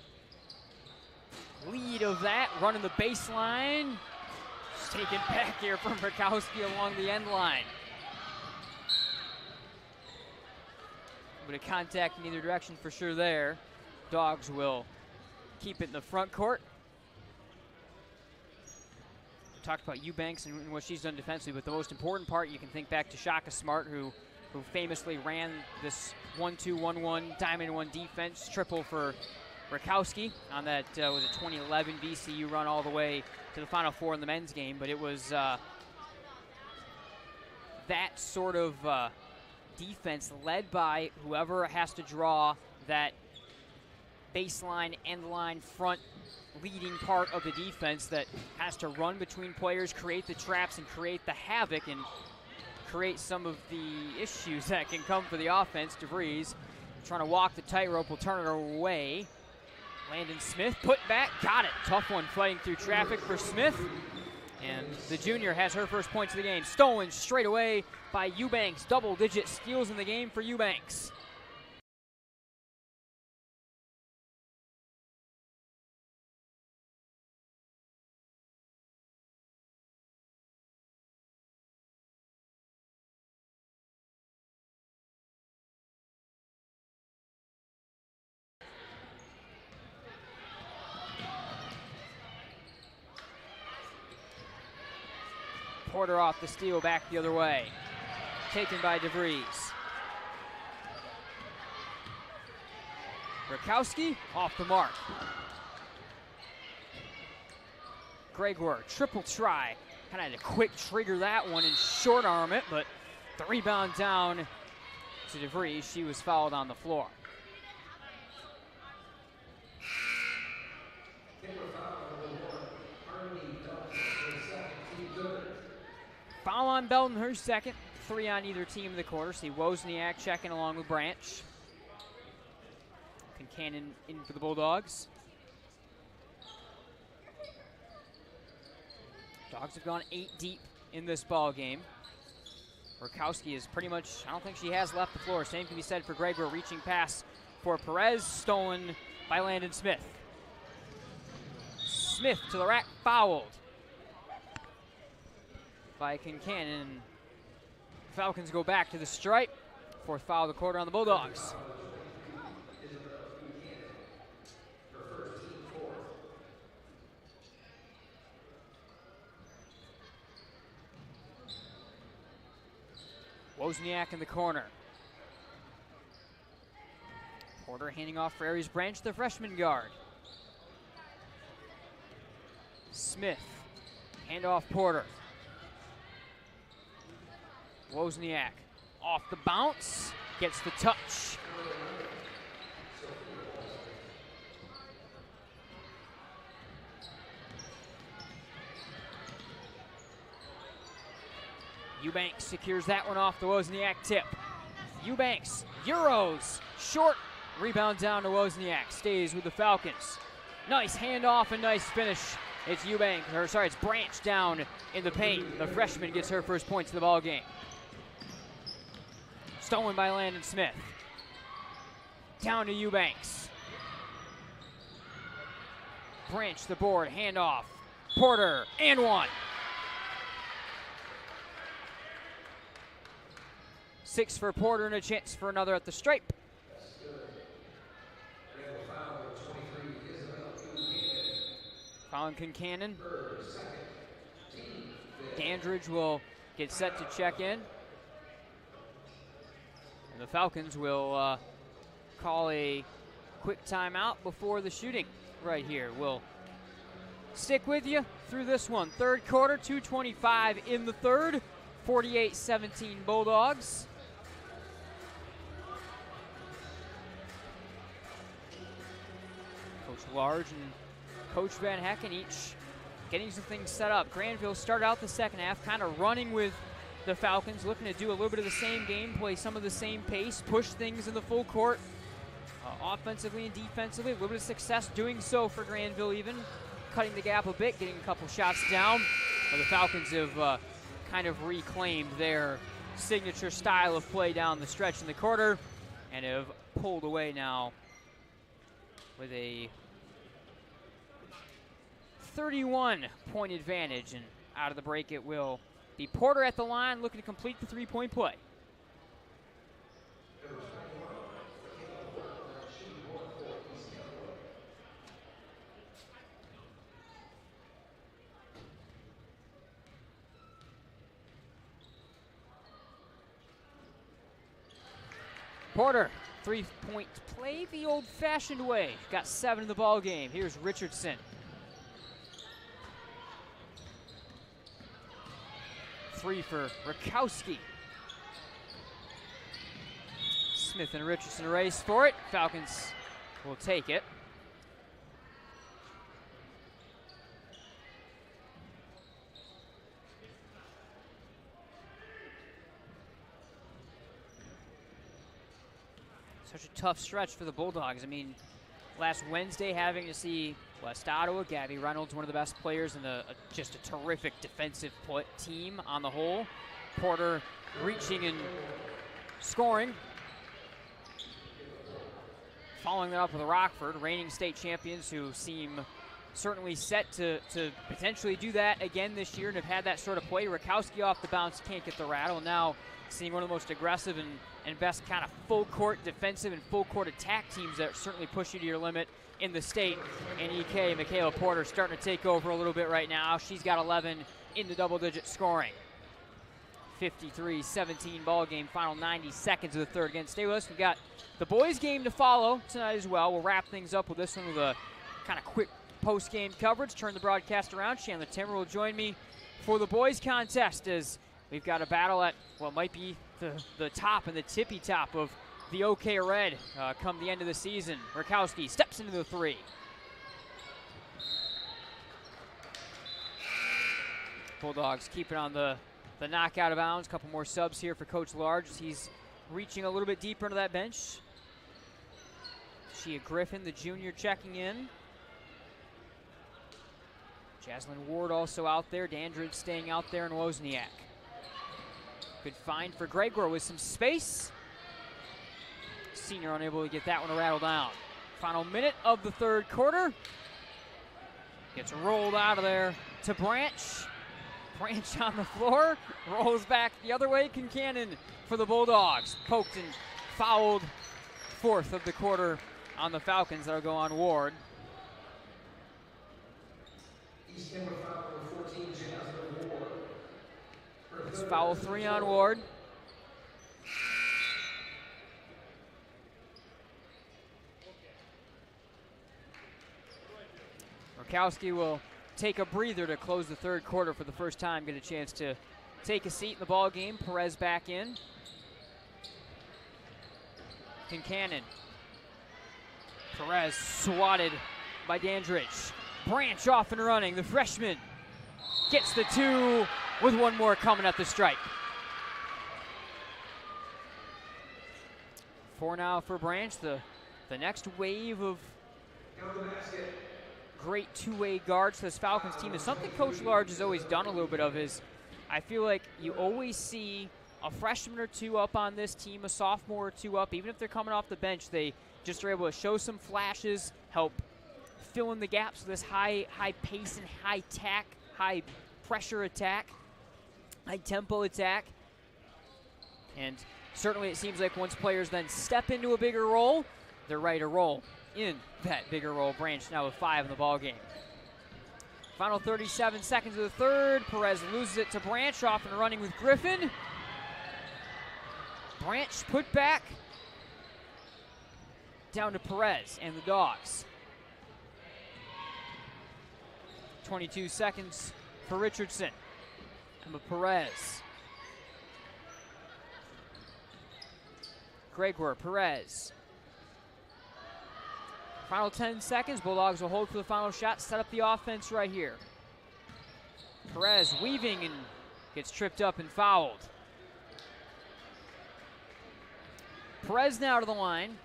lead of that, running the baseline. Just taken back here from Rakowski along the end line. A bit of contact in either direction for sure there. Dogs will keep it in the front court. We talked about Eubanks and what she's done defensively, but the most important part, you can think back to Shaka Smart, who famously ran this 1-2-1-1 diamond one defense triple for Rakowski on that was a 2011 VCU run all the way to the Final Four in the men's game. But it was that sort of defense led by whoever has to draw that baseline, end line, front leading part of the defense that has to run between players, create the traps, and create the havoc, and create some of the issues that can come for the offense. DeVries trying to walk the tightrope, will turn it away. Landon Smith put back, got it. Tough one fighting through traffic for Smith. And the junior has her first points of the game. Stolen straight away by Eubanks. Double-digit steals in the game for Eubanks. Porter off the steal, back the other way. Taken by DeVries. Rakowski off the mark. Gregor, triple try. Kind of had to quick trigger that one and short arm it, but the rebound down to DeVries. She was fouled on the floor. Foul on Belton, her second. 3 on either team in the quarter. See Wozniak checking along with Branch. Concannon in for the Bulldogs. Dogs have gone 8 deep in this ball game. Rakowski is pretty much, I don't think she has left the floor. Same can be said for Gregor, reaching pass for Perez, stolen by Landon Smith. Smith to the rack, fouled by Concannon. Falcons go back to the stripe. 4th foul of the quarter on the Bulldogs. Wozniak in the corner. Porter handing off for Aries Branch, the freshman guard. Smith, handoff Porter. Wozniak off the bounce, gets the touch. Eubanks secures that one off the Wozniak tip. Eubanks, Euros, short, rebound down to Wozniak, stays with the Falcons. Nice handoff and nice finish. It's it's Branch down in the paint. The freshman gets her first points of the ball game. Stolen by Landon Smith. Down to Eubanks. Branch the board, handoff. Porter, and one. 6 for Porter and a chance for another at the stripe. Fouling Concannon. Dandridge will get set to check in. And the Falcons will call a quick timeout before the shooting right here. We'll stick with you through this one. 3rd quarter, 2:25 in the 3rd. 48-17 Bulldogs. Coach Large and Coach Van Hecken each getting some things set up. Grandville started out the second half kind of running with the Falcons, looking to do a little bit of the same gameplay, some of the same pace, push things in the full court, offensively and defensively. A little bit of success doing so for Grandville, even cutting the gap a bit, getting a couple shots down. But the Falcons have kind of reclaimed their signature style of play down the stretch in the quarter and have pulled away now with a 31-point advantage, and out of the break it will be Porter at the line looking to complete the 3-point play. Porter, 3-point play the old-fashioned way. Got 7 in the ball game. Here's Richardson. 3 for Rakowski. Smith and Richardson race for it. Falcons will take it. Such a tough stretch for the Bulldogs. I mean, last Wednesday having to see West Ottawa, Gabby Reynolds, one of the best players and just a terrific defensive team on the whole. Porter reaching and scoring. Following that up with Rockford, reigning state champions who seem certainly set to potentially do that again this year and have had that sort of play. Rakowski off the bounce, can't get the rattle. Now seeing one of the most aggressive and best kind of full court defensive and full court attack teams that certainly push you to your limit in the state. And EK, Michaela Porter, starting to take over a little bit right now. She's got 11 in the double-digit scoring. 53-17 ball game, final 90 seconds of the third. Again, stay with us. We've got the boys game to follow tonight as well. We'll wrap things up with this one with a kind of quick post-game coverage. Turn the broadcast around. Chandler Timmer will join me for the boys contest as we've got a battle at what might be the top and the tippy top of the OK Red come the end of the season. Rakowski steps into the three. Bulldogs keep it on the knock out of bounds. Couple more subs here for Coach Large as he's reaching a little bit deeper into that bench. Shea Griffin, the junior, checking in. Jaslyn Ward also out there. Dandridge staying out there, and Wozniak. Good find for Gregor with some space. Senior unable to get that one to rattle down. Final minute of the third quarter. Gets rolled out of there to Branch. Branch on the floor, rolls back the other way. Kincannon for the Bulldogs. Poked and fouled. Fourth of the quarter on the Falcons. That'll go on Ward. It's foul 3 on Ward. Rakowski will take a breather to close the third quarter for the first time, get a chance to take a seat in the ball game. Perez back in. Kincannon. Perez swatted by Dandridge. Branch off and running. The freshman gets the 2 with one more coming at the stripe. 4 now for Branch. The next wave of great two-way guards for this Falcons team is something Coach Large has always done a little bit of. Is I feel like you always see a freshman or two up on this team, a sophomore or two up. Even if they're coming off the bench, they just are able to show some flashes, help fill in the gaps with this high pace and high pressure attack, high tempo attack. And certainly it seems like once players then step into a bigger role, they're ready to roll in that bigger role. Branch now with 5 in the ball game. Final 37 seconds of the third. Perez loses it to Branch, off and running with Griffin. Branch put back down to Perez and the Dogs. 22 seconds for Richardson. Emma Perez. Gregor, Perez. Final 10 seconds. Bulldogs will hold for the final shot, set up the offense right here. Perez weaving and gets tripped up and fouled. Perez now to the line.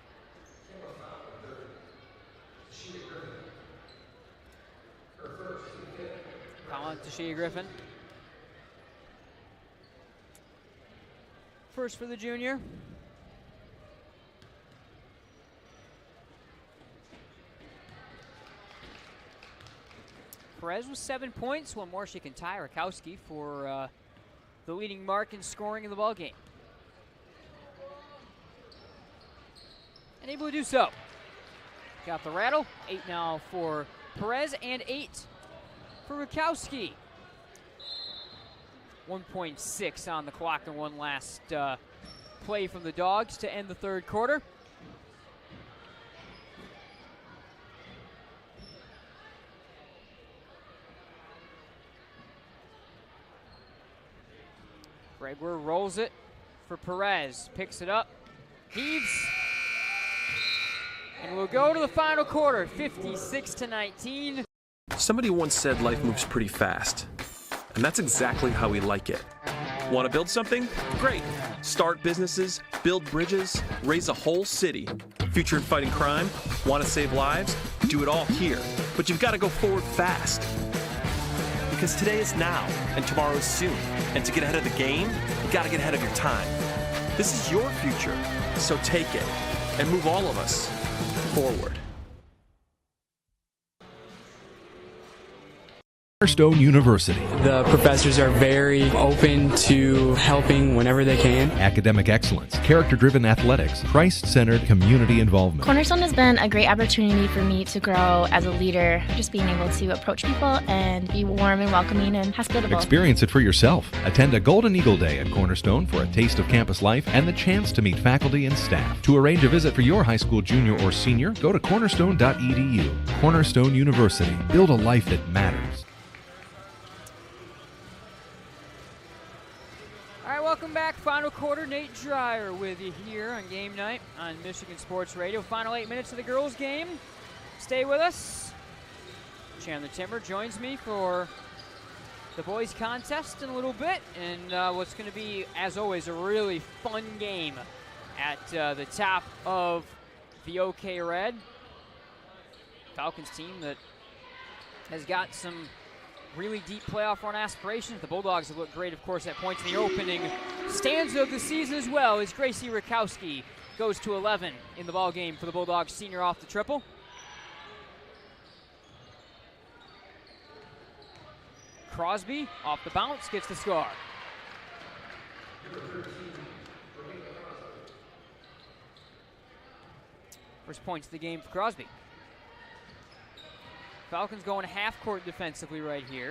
Foul on to Shea Griffin. First for the junior. Perez with 7 points. One more she can tie Rakowski for the leading mark in scoring in the ballgame. And able to do so. Got the rattle. 8 now for Perez and 8 for Rakowski. 1.6 on the clock and one last play from the Dogs to end the third quarter. Gregor rolls it for Perez, picks it up, heaves, and we'll go to the final quarter, 56-19. Somebody once said life moves pretty fast, and that's exactly how we like it. Want to build something? Great. Start businesses, build bridges, raise a whole city. Future in fighting crime? Want to save lives? Do it all here. But you've got to go forward fast. Because today is now, and tomorrow is soon. And to get ahead of the game, you got to get ahead of your time. This is your future, so take it and move all of us forward. Cornerstone University. The professors are very open to helping whenever they can. Academic excellence, character-driven athletics, Christ-centered community involvement. Cornerstone has been a great opportunity for me to grow as a leader, just being able to approach people and be warm and welcoming and hospitable. Experience it for yourself. Attend a Golden Eagle Day at Cornerstone for a taste of campus life and the chance to meet faculty and staff. To arrange a visit for your high school junior or senior, go to cornerstone.edu. Cornerstone University. Build a life that matters. Welcome back. Final quarter. Nate Dreyer with you here on game night on Michigan Sports Radio. Final 8 minutes of the girls' game. Stay with us. Chandler Timmer joins me for the boys' contest in a little bit, and what's going to be, as always, a really fun game at the top of the OK Red. Falcons team that has got some really deep playoff run aspirations. The Bulldogs have looked great, of course, at points in the opening stanza of the season as well, as Gracie Rakowski goes to 11 in the ball game for the Bulldogs senior off the triple. Crosby off the bounce gets the score. First points of the game for Crosby. Falcons going half court defensively right here.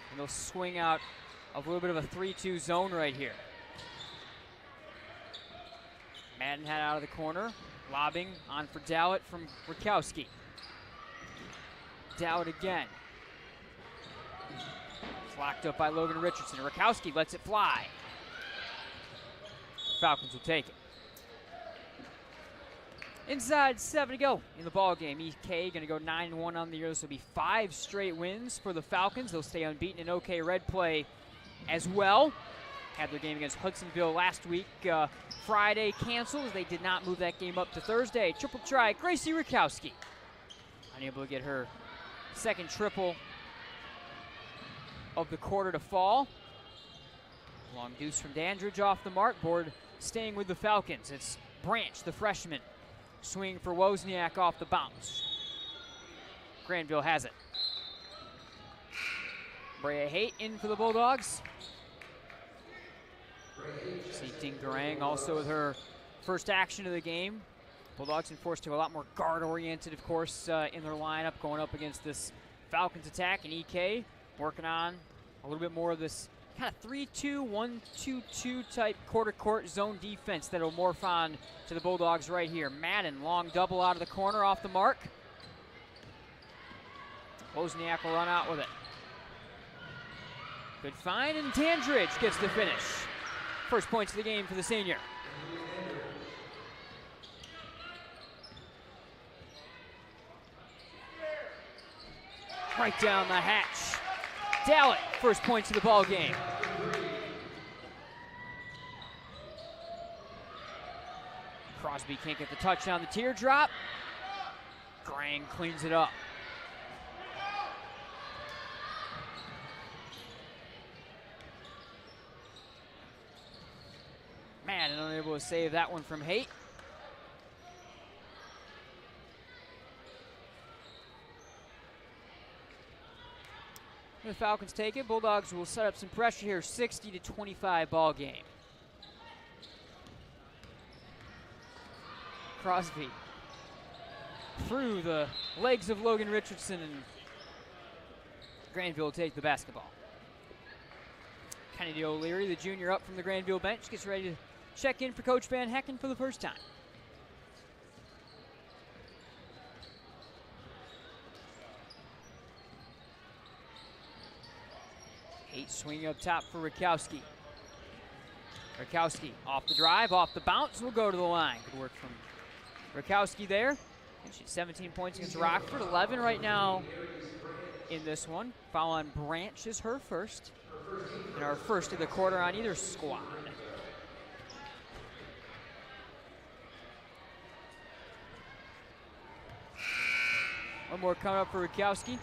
And they'll swing out a little bit of a 3-2 zone right here. Madden had out of the corner, lobbing on for Dowett from Rakowski. Dowett again. It's locked up by Logan Richardson. Rakowski lets it fly. Falcons will take it. Inside 7 to go in the ball game. EK going to go 9-1 on the year. This will be 5 straight wins for the Falcons. They'll stay unbeaten in OK Red play as well. Had their game against Hudsonville last week. Friday canceled. They did not move that game up to Thursday. Triple try, Gracie Rakowski. Unable to get her second triple of the quarter to fall. Long deuce from Dandridge off the mark. Board staying with the Falcons. It's Branch, the freshman. Swing for Wozniak off the bounce. Grandville has it. Brea Haight in for the Bulldogs. See Dingarang also with her first action of the game. Bulldogs been forced to go a lot more guard-oriented, of course, in their lineup, going up against this Falcons attack. And EK working on a little bit more of this kind of 3-2, 1-2-2 type quarter-court zone defense that will morph on to the Bulldogs right here. Madden, long double out of the corner off the mark. Wozniak will run out with it. Good find, and Dandridge gets the finish. First points of the game for the senior. Right down the hatch. Dallett, first points of the ball game. Crosby can't get the touch on the teardrop. Grang cleans it up. Madden unable to save that one from Haight. The Falcons take it. Bulldogs will set up some pressure here. 60-25 ball game. Crosby through the legs of Logan Richardson, and Grandville will take the basketball. Kennedy O'Leary, the junior, up from the Grandville bench, gets ready to check in for Coach Van Hecken for the first time. Haight swinging up top for Rakowski. Rakowski off the drive, off the bounce, will go to the line. Good work from Rakowski there. And she's 17 points against Rockford, 11 right now in this one. Foul on Branch is her first. And our first of the quarter on either squad. One more coming up for Rakowski.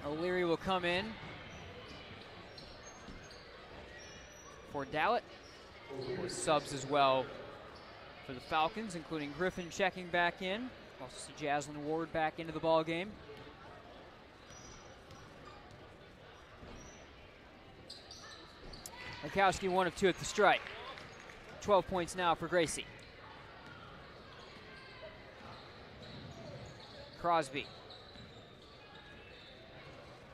O'Leary will come in for Dallett. With subs as well for the Falcons, including Griffin checking back in. Also see Jaslyn Ward back into the ball game. Rakowski 1 of 2 at the stripe. 12 points now for Gracie. Crosby.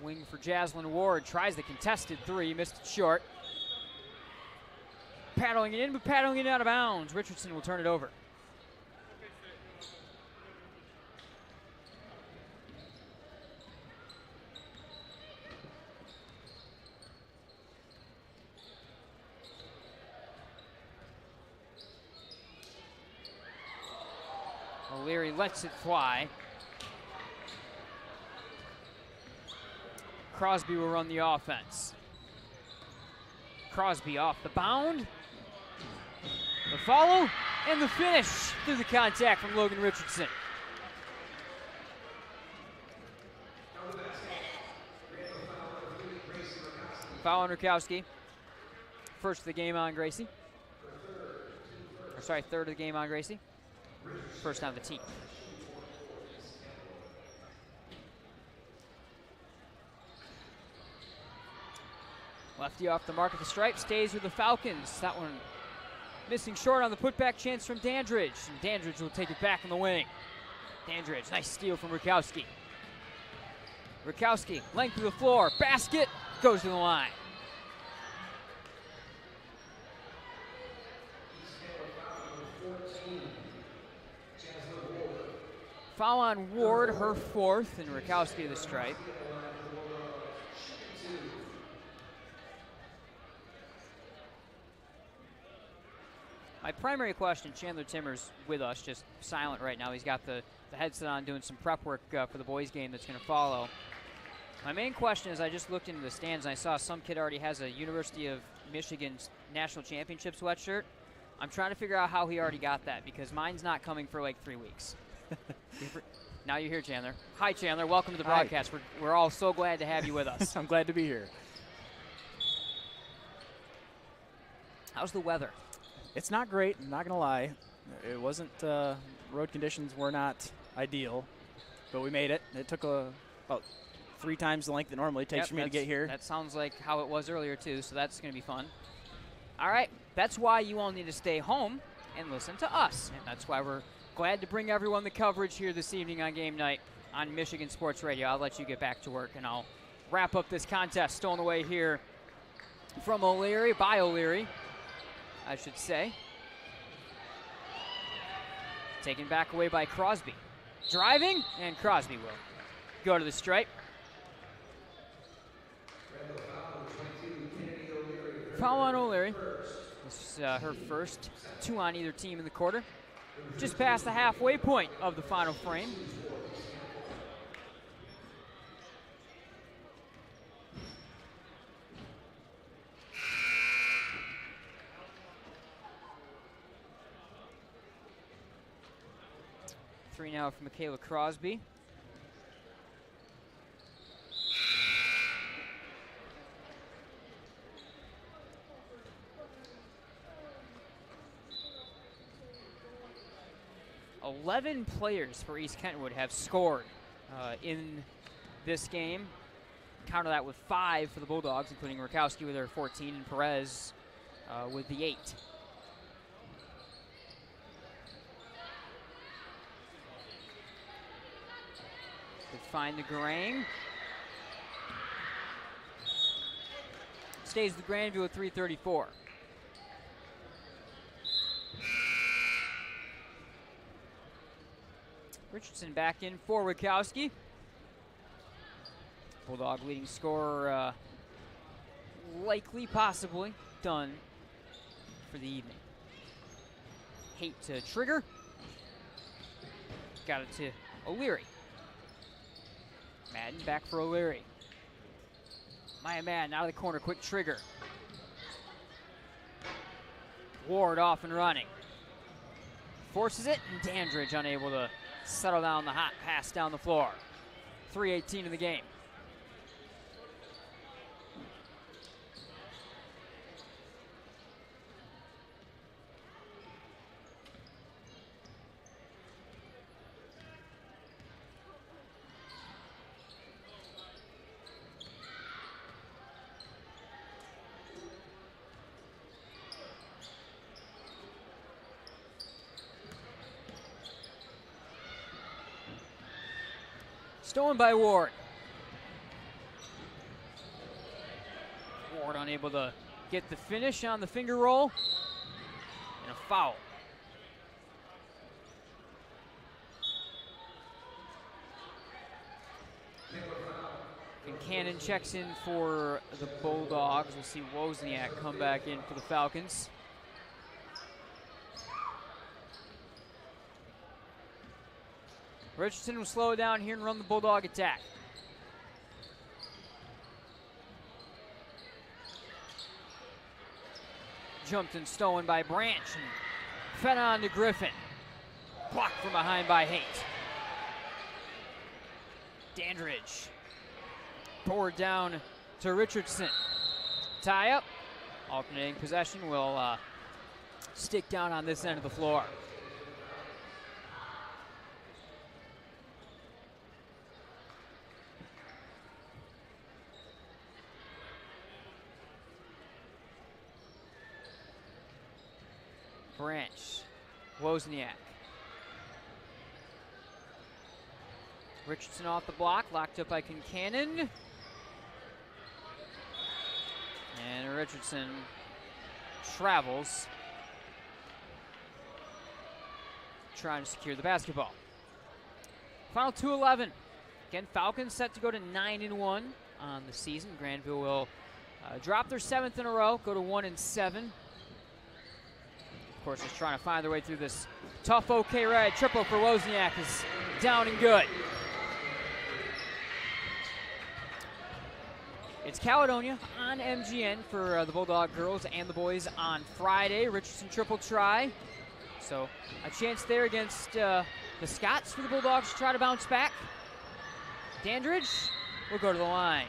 Wing for Jaslyn Ward. Tries the contested 3. Missed it short. Paddling it in, but paddling it out of bounds. Richardson will turn it over. O'Leary lets it fly. Crosby will run the offense. Crosby off the bound. The follow and the finish through the contact from Logan Richardson. Foul on Rakowski. First of the game on Gracie. Or sorry, third of the game on Gracie. First on the team. Lefty off the mark at the stripe, stays with the Falcons. That one missing short on the putback chance from Dandridge. And Dandridge will take it back on the wing. Dandridge, nice steal from Rakowski. Rakowski, length of the floor, basket, goes to the line. Foul on Ward, her fourth, and Rakowski to the stripe. My primary question, Chandler Timmers with us, just silent right now. He's got the headset on doing some prep work for the boys game that's going to follow. My main question is I just looked into the stands and I saw some kid already has a University of Michigan National Championship sweatshirt. I'm trying to figure out how he already got that because mine's not coming for like 3 weeks. Now you're here, Chandler. Hi, Chandler. Welcome to the broadcast. We're all so glad to have you with us. I'm glad to be here. How's the weather? It's not great, I'm not going to lie. It wasn't, road conditions were not ideal, but we made it. It took about 3 times the length it normally takes for me to get here. That sounds like how it was earlier, too, so that's going to be fun. All right, that's why you all need to stay home and listen to us, and that's why we're glad to bring everyone the coverage here this evening on game night on Michigan Sports Radio. I'll let you get back to work, and I'll wrap up this contest stolen away here from O'Leary, by O'Leary, I should say. Taken back away by Crosby. Driving, and Crosby will go to the stripe. Foul on O'Leary. This is her first, 2 on either team in the quarter. Just past the halfway point of the final frame. Three now for Michaela Crosby. $11 players for East Kentwood have scored in this game. Counter that with 5 for the Bulldogs, including Rakowski with her 14 and Perez with the 8. Find the Grang. Stays with Grandville at 3:34. Richardson back in for Rakowski. Bulldog leading scorer likely, possibly, done for the evening. Hate to trigger. Got it to O'Leary. Madden back for O'Leary. Maya Madden out of the corner, quick trigger. Ward off and running. Forces it, and Dandridge unable to settle down the hot pass down the floor. 3:18 in the game. Stolen by Ward. Ward unable to get the finish on the finger roll. And a foul. Cannon checks in for the Bulldogs. We'll see Wozniak come back in for the Falcons. Richardson will slow it down here and run the Bulldog attack. Jumped and stolen by Branch and fed on to Griffin. Blocked from behind by Haight. Dandridge. Forward down to Richardson. Tie up. Alternating possession will stick down on this end of the floor. Branch. Wozniak. Richardson off the block, locked up by Kincannon. And Richardson travels, trying to secure the basketball. Final 2:11. Again, Falcons set to go to 9-1 on the season. Grandville will drop their 7th in a row, go to 1-7. Of course, just trying to find their way through this tough OK ride. Triple for Wozniak is down and good. It's Caledonia on MGN for the Bulldog girls and the boys on Friday. Richardson triple try. So a chance there against the Scots for the Bulldogs to try to bounce back. Dandridge will go to the line.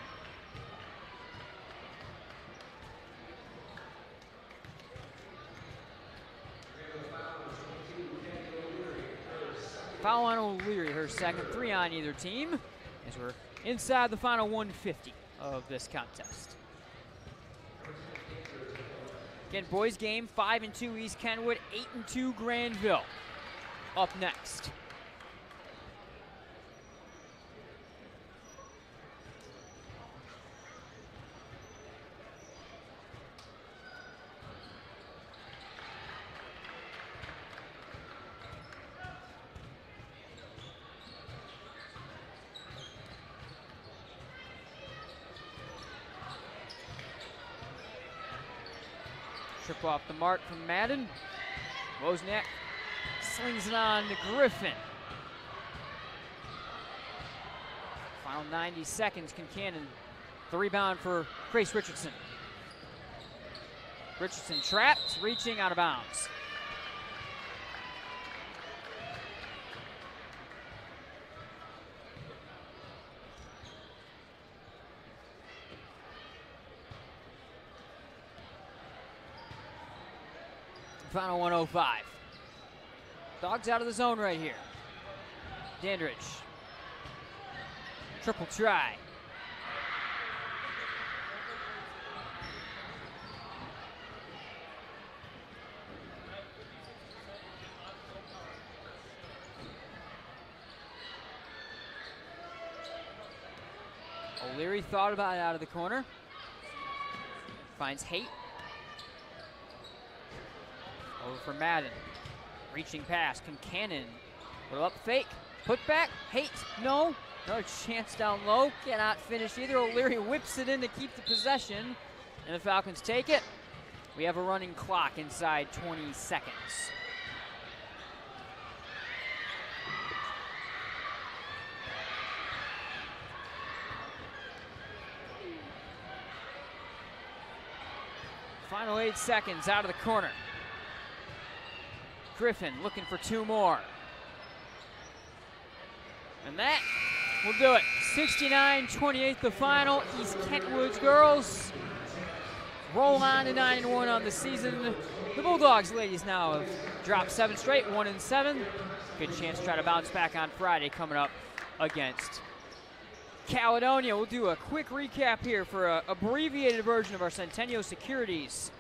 Foul on O'Leary, her second, 3 on either team, as we're inside the final 150 of this contest. Again, boys game, 5-2 East Kentwood, 8-2 Grandville. Up next. Trip off the mark from Madden. Wozniak slings it on to Griffin. Final 90 seconds. Kincannon, the rebound for Grace Richardson. Richardson trapped, reaching out of bounds. Final 105. Dogs out of the zone right here. Dandridge. Triple try. O'Leary thought about it out of the corner. Finds Haight. Over for Madden. Reaching pass. Kincannon. Little up fake. Put back. Haight. No. Another chance down low. Cannot finish either. O'Leary whips it in to keep the possession. And the Falcons take it. We have a running clock inside 20 seconds. Final 8 seconds out of the corner. Griffin looking for 2 more. And that will do it. 69-28 the final. East Kentwood's girls roll on to 9-1 on the season. The Bulldogs ladies now have dropped 7 straight, 1-7. Good chance to try to bounce back on Friday coming up against Caledonia. We'll do a quick recap here for an abbreviated version of our Centennial Securities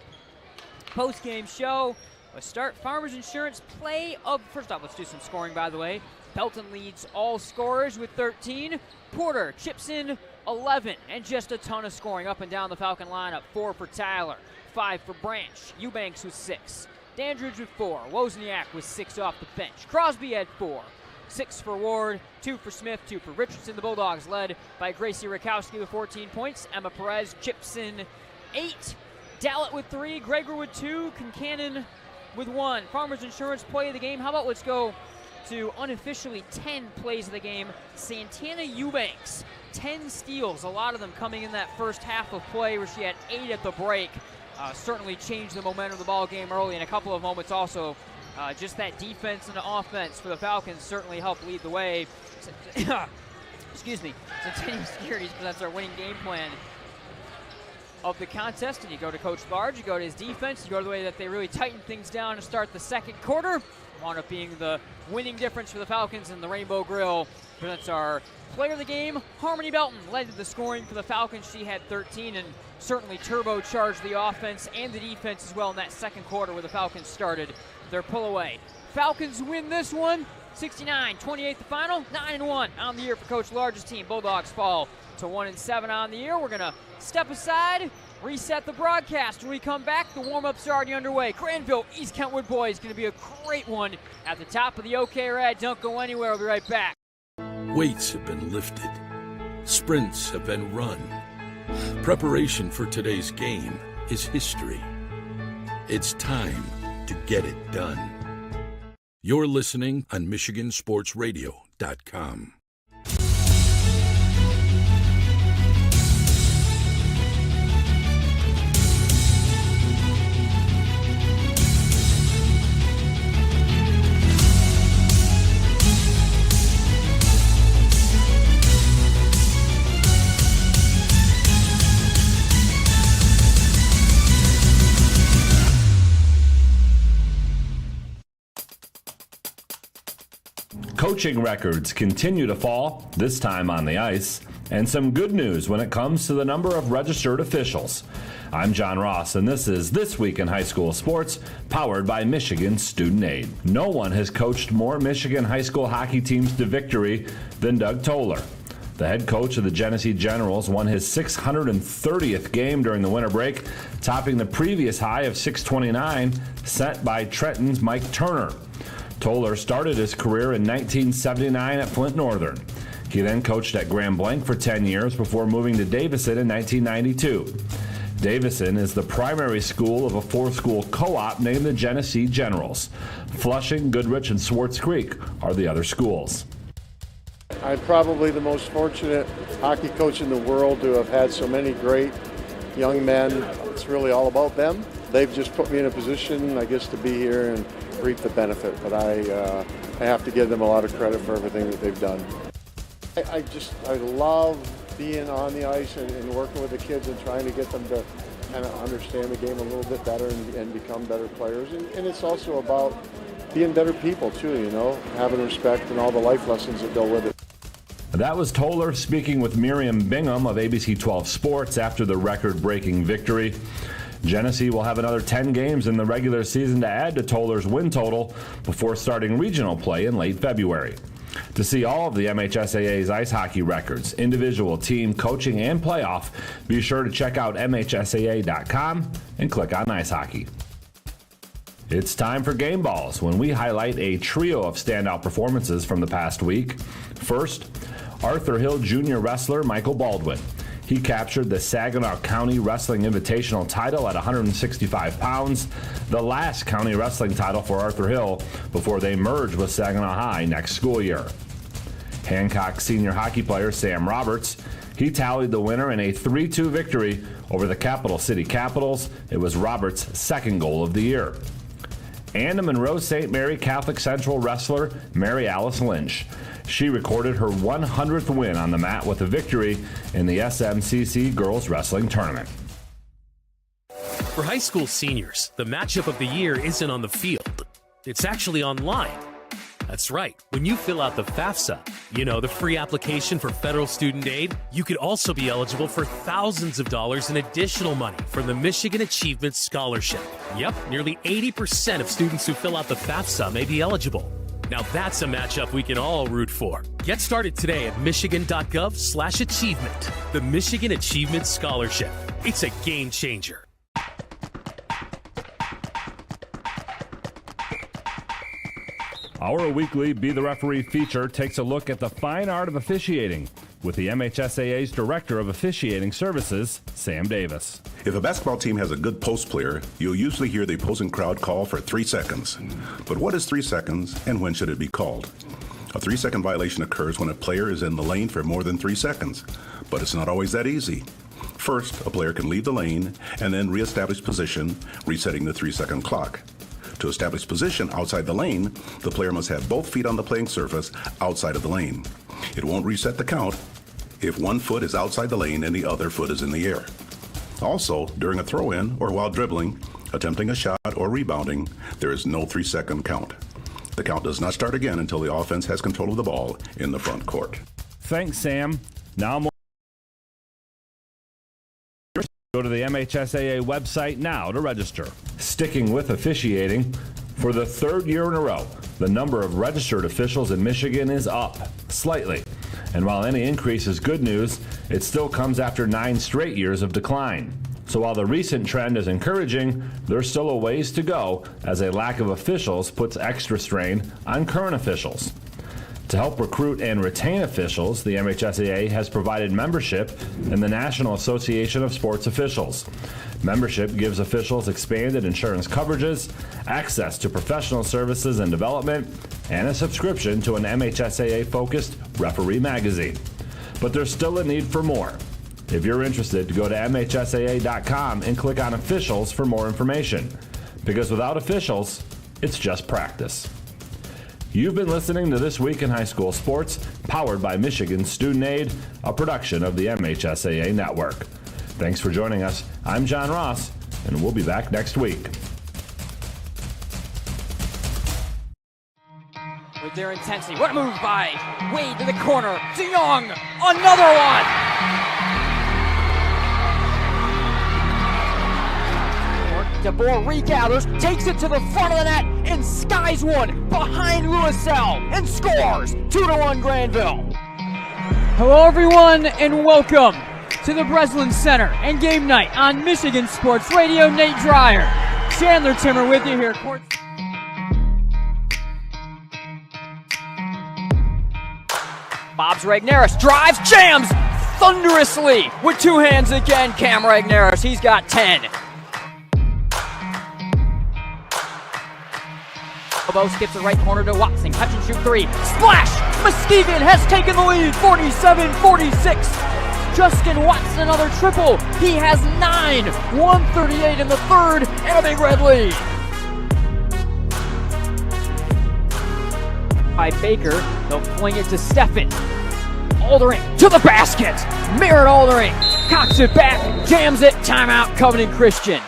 post-game show. Let's start Farmers Insurance play of, first off, let's do some scoring, by the way. Belton leads all scorers with 13. Porter chips in 11, and just a ton of scoring up and down the Falcon lineup. 4 for Tyler, 5 for Branch. Eubanks with 6. Dandridge with 4. Wozniak with 6 off the bench. Crosby had 4. 6 for Ward, 2 for Smith, 2 for Richardson. The Bulldogs led by Gracie Rakowski with 14 points. Emma Perez chips in 8. Dallett with 3. Greger with 2. Concannon with 1. Farmers Insurance play of the game. How about let's go to unofficially 10 plays of the game. Santana Eubanks, 10 steals, a lot of them coming in that first half of play where she had 8 at the break. Certainly changed the momentum of the ball game early. In a couple of moments also, just that defense and the offense for the Falcons certainly helped lead the way. Excuse me. Centennial Securities presents our winning game plan of the contest, and you go to Coach Large, you go to his defense, you go to the way that they really tighten things down to start the second quarter. Wound up being the winning difference for the Falcons, and the Rainbow Grill presents our player of the game. Harmony Belton led to the scoring for the Falcons. She had 13 and certainly turbocharged the offense and the defense as well in that second quarter where the Falcons started their pull away. Falcons win this one, 69-28 the final, 9-1 on the year for Coach Large's team. Bulldogs fall to 1-7 on the year. We're going to step aside, reset the broadcast. When we come back, the warm-ups are already underway. Grandville, East Kentwood boys, going to be a great one at the top of the OK Rad. Don't go anywhere. We'll be right back. Weights have been lifted. Sprints have been run. Preparation for today's game is history. It's time to get it done. You're listening on MichiganSportsRadio.com. Coaching records continue to fall, this time on the ice, and some good news when it comes to the number of registered officials. I'm John Ross, and this is This Week in High School Sports, powered by Michigan Student Aid. No one has coached more Michigan high school hockey teams to victory than Doug Toller. The head coach of the Genesee Generals won his 630th game during the winter break, topping the previous high of 629 set by Trenton's Mike Turner. Toller started his career in 1979 at Flint Northern. He then coached at Grand Blanc for 10 years before moving to Davison in 1992. Davison is the primary school of a 4-school co-op named the Genesee Generals. Flushing, Goodrich, and Swartz Creek are the other schools. I'm probably the most fortunate hockey coach in the world to have had so many great young men. It's really all about them. They've just put me in a position, I guess, to be here and reap the benefit, but I have to give them a lot of credit for everything that they've done. I love being on the ice and working with the kids and trying to get them to kind of understand the game a little bit better and become better players. And it's also about being better people too, you know, having respect and all the life lessons that go with it. That was Toller speaking with Miriam Bingham of ABC 12 Sports after the record-breaking victory. Genesee will have another 10 games in the regular season to add to Toller's win total before starting regional play in late February. To see all of the MHSAA's ice hockey records, individual, team, coaching, and playoff, be sure to check out MHSAA.com and click on Ice Hockey. It's time for Game Balls, when we highlight a trio of standout performances from the past week. First, Arthur Hill Jr. wrestler Michael Baldwin. He captured the Saginaw County Wrestling Invitational title at 165 pounds, the last county wrestling title for Arthur Hill before they merge with Saginaw High next school year. Hancock senior hockey player Sam Roberts, he tallied the winner in a 3-2 victory over the Capital City Capitals. It was Roberts' second goal of the year. And a Monroe St. Mary Catholic Central wrestler, Mary Alice Lynch. She recorded her 100th win on the mat with a victory in the SMCC Girls Wrestling Tournament. For high school seniors, the matchup of the year isn't on the field. It's actually online. That's right. When you fill out the FAFSA, you know, the free application for federal student aid, you could also be eligible for thousands of dollars in additional money from the Michigan Achievement Scholarship. Yep, nearly 80% of students who fill out the FAFSA may be eligible. Now that's a matchup we can all root for. Get started today at michigan.gov/achievement. The Michigan Achievement Scholarship. It's a game changer. Our weekly Be the Referee feature takes a look at the fine art of officiating with the MHSAA's Director of Officiating Services, Sam Davis. If a basketball team has a good post player, you'll usually hear the opposing crowd call for 3 seconds. But what is 3 seconds and when should it be called? A 3-second violation occurs when a player is in the lane for more than 3 seconds, but it's not always that easy. First, a player can leave the lane and then reestablish position, resetting the 3-second clock. To establish position outside the lane, the player must have both feet on the playing surface outside of the lane. It won't reset the count if one foot is outside the lane and the other foot is in the air. Also, during a throw-in or while dribbling, attempting a shot, or rebounding, there is no 3-second count. The count does not start again until the offense has control of the ball in the front court. Thanks, Sam. Now go to the MHSAA website now to register. Sticking with officiating, for the 3rd year in a row, the number of registered officials in Michigan is up slightly. And while any increase is good news, it still comes after 9 straight years of decline. So while the recent trend is encouraging, there's still a ways to go as a lack of officials puts extra strain on current officials. To help recruit and retain officials, the MHSAA has provided membership in the National Association of Sports Officials. Membership gives officials expanded insurance coverages, access to professional services and development, and a subscription to an MHSAA-focused referee magazine. But there's still a need for more. If you're interested, go to MHSAA.com and click on Officials for more information. Because without officials, it's just practice. You've been listening to This Week in High School Sports, powered by Michigan Student Aid, a production of the MHSAA Network. Thanks for joining us. I'm John Ross, and we'll be back next week. With their intensity, what a move by Wade to the corner. DeYoung, another one! DeBoer regathers, takes it to the front of the net, and skies one behind Louiselle, and scores 2-1 Grandville. Hello everyone, and welcome to the Breslin Center and game night on Michigan Sports Radio. Nate Dreyer, Chandler Timmer with you here. Bob's Ragnaris drives, jams thunderously with 2 hands again. Cam Ragnaris, he's got 10. Bobo skips the right corner to Watson. Catch and shoot 3. Splash! Muskegon has taken the lead, 47-46. Justin Watson, another triple. He has 9. 138 in the 3rd, and a big red lead. By Baker, they'll fling it to Steffen. Aldering to the basket. Merritt Aldering cocks it back, jams it. Timeout, Covenant Christian.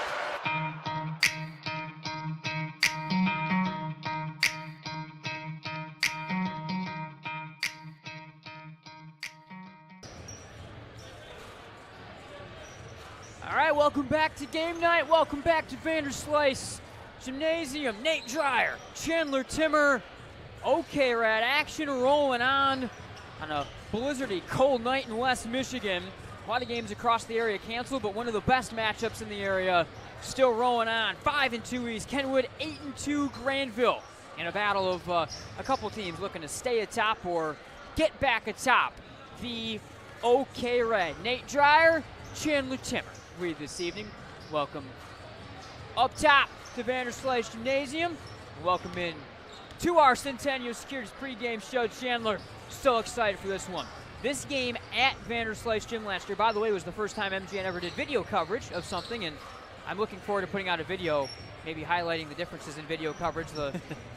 Welcome back to game night. Welcome back to Vanderslice Gymnasium. Nate Dreyer, Chandler Timmer. Okay, Rad, action rolling on a blizzardy cold night in West Michigan. A lot of games across the area canceled, but one of the best matchups in the area still rolling on. 5-2 East Kentwood, 8-2 Grandville. In a battle of a couple teams looking to stay atop or get back atop the OK Red. Nate Dreyer, Chandler Timmer with this evening. Welcome up top to Vanderslice Gymnasium. Welcome in to our Centennial Securities pregame show. Chandler, still excited for this one. This game at Vanderslice Gym last year, by the way, was the first time MGN ever did video coverage of something, and I'm looking forward to putting out a video, maybe highlighting the differences in video coverage,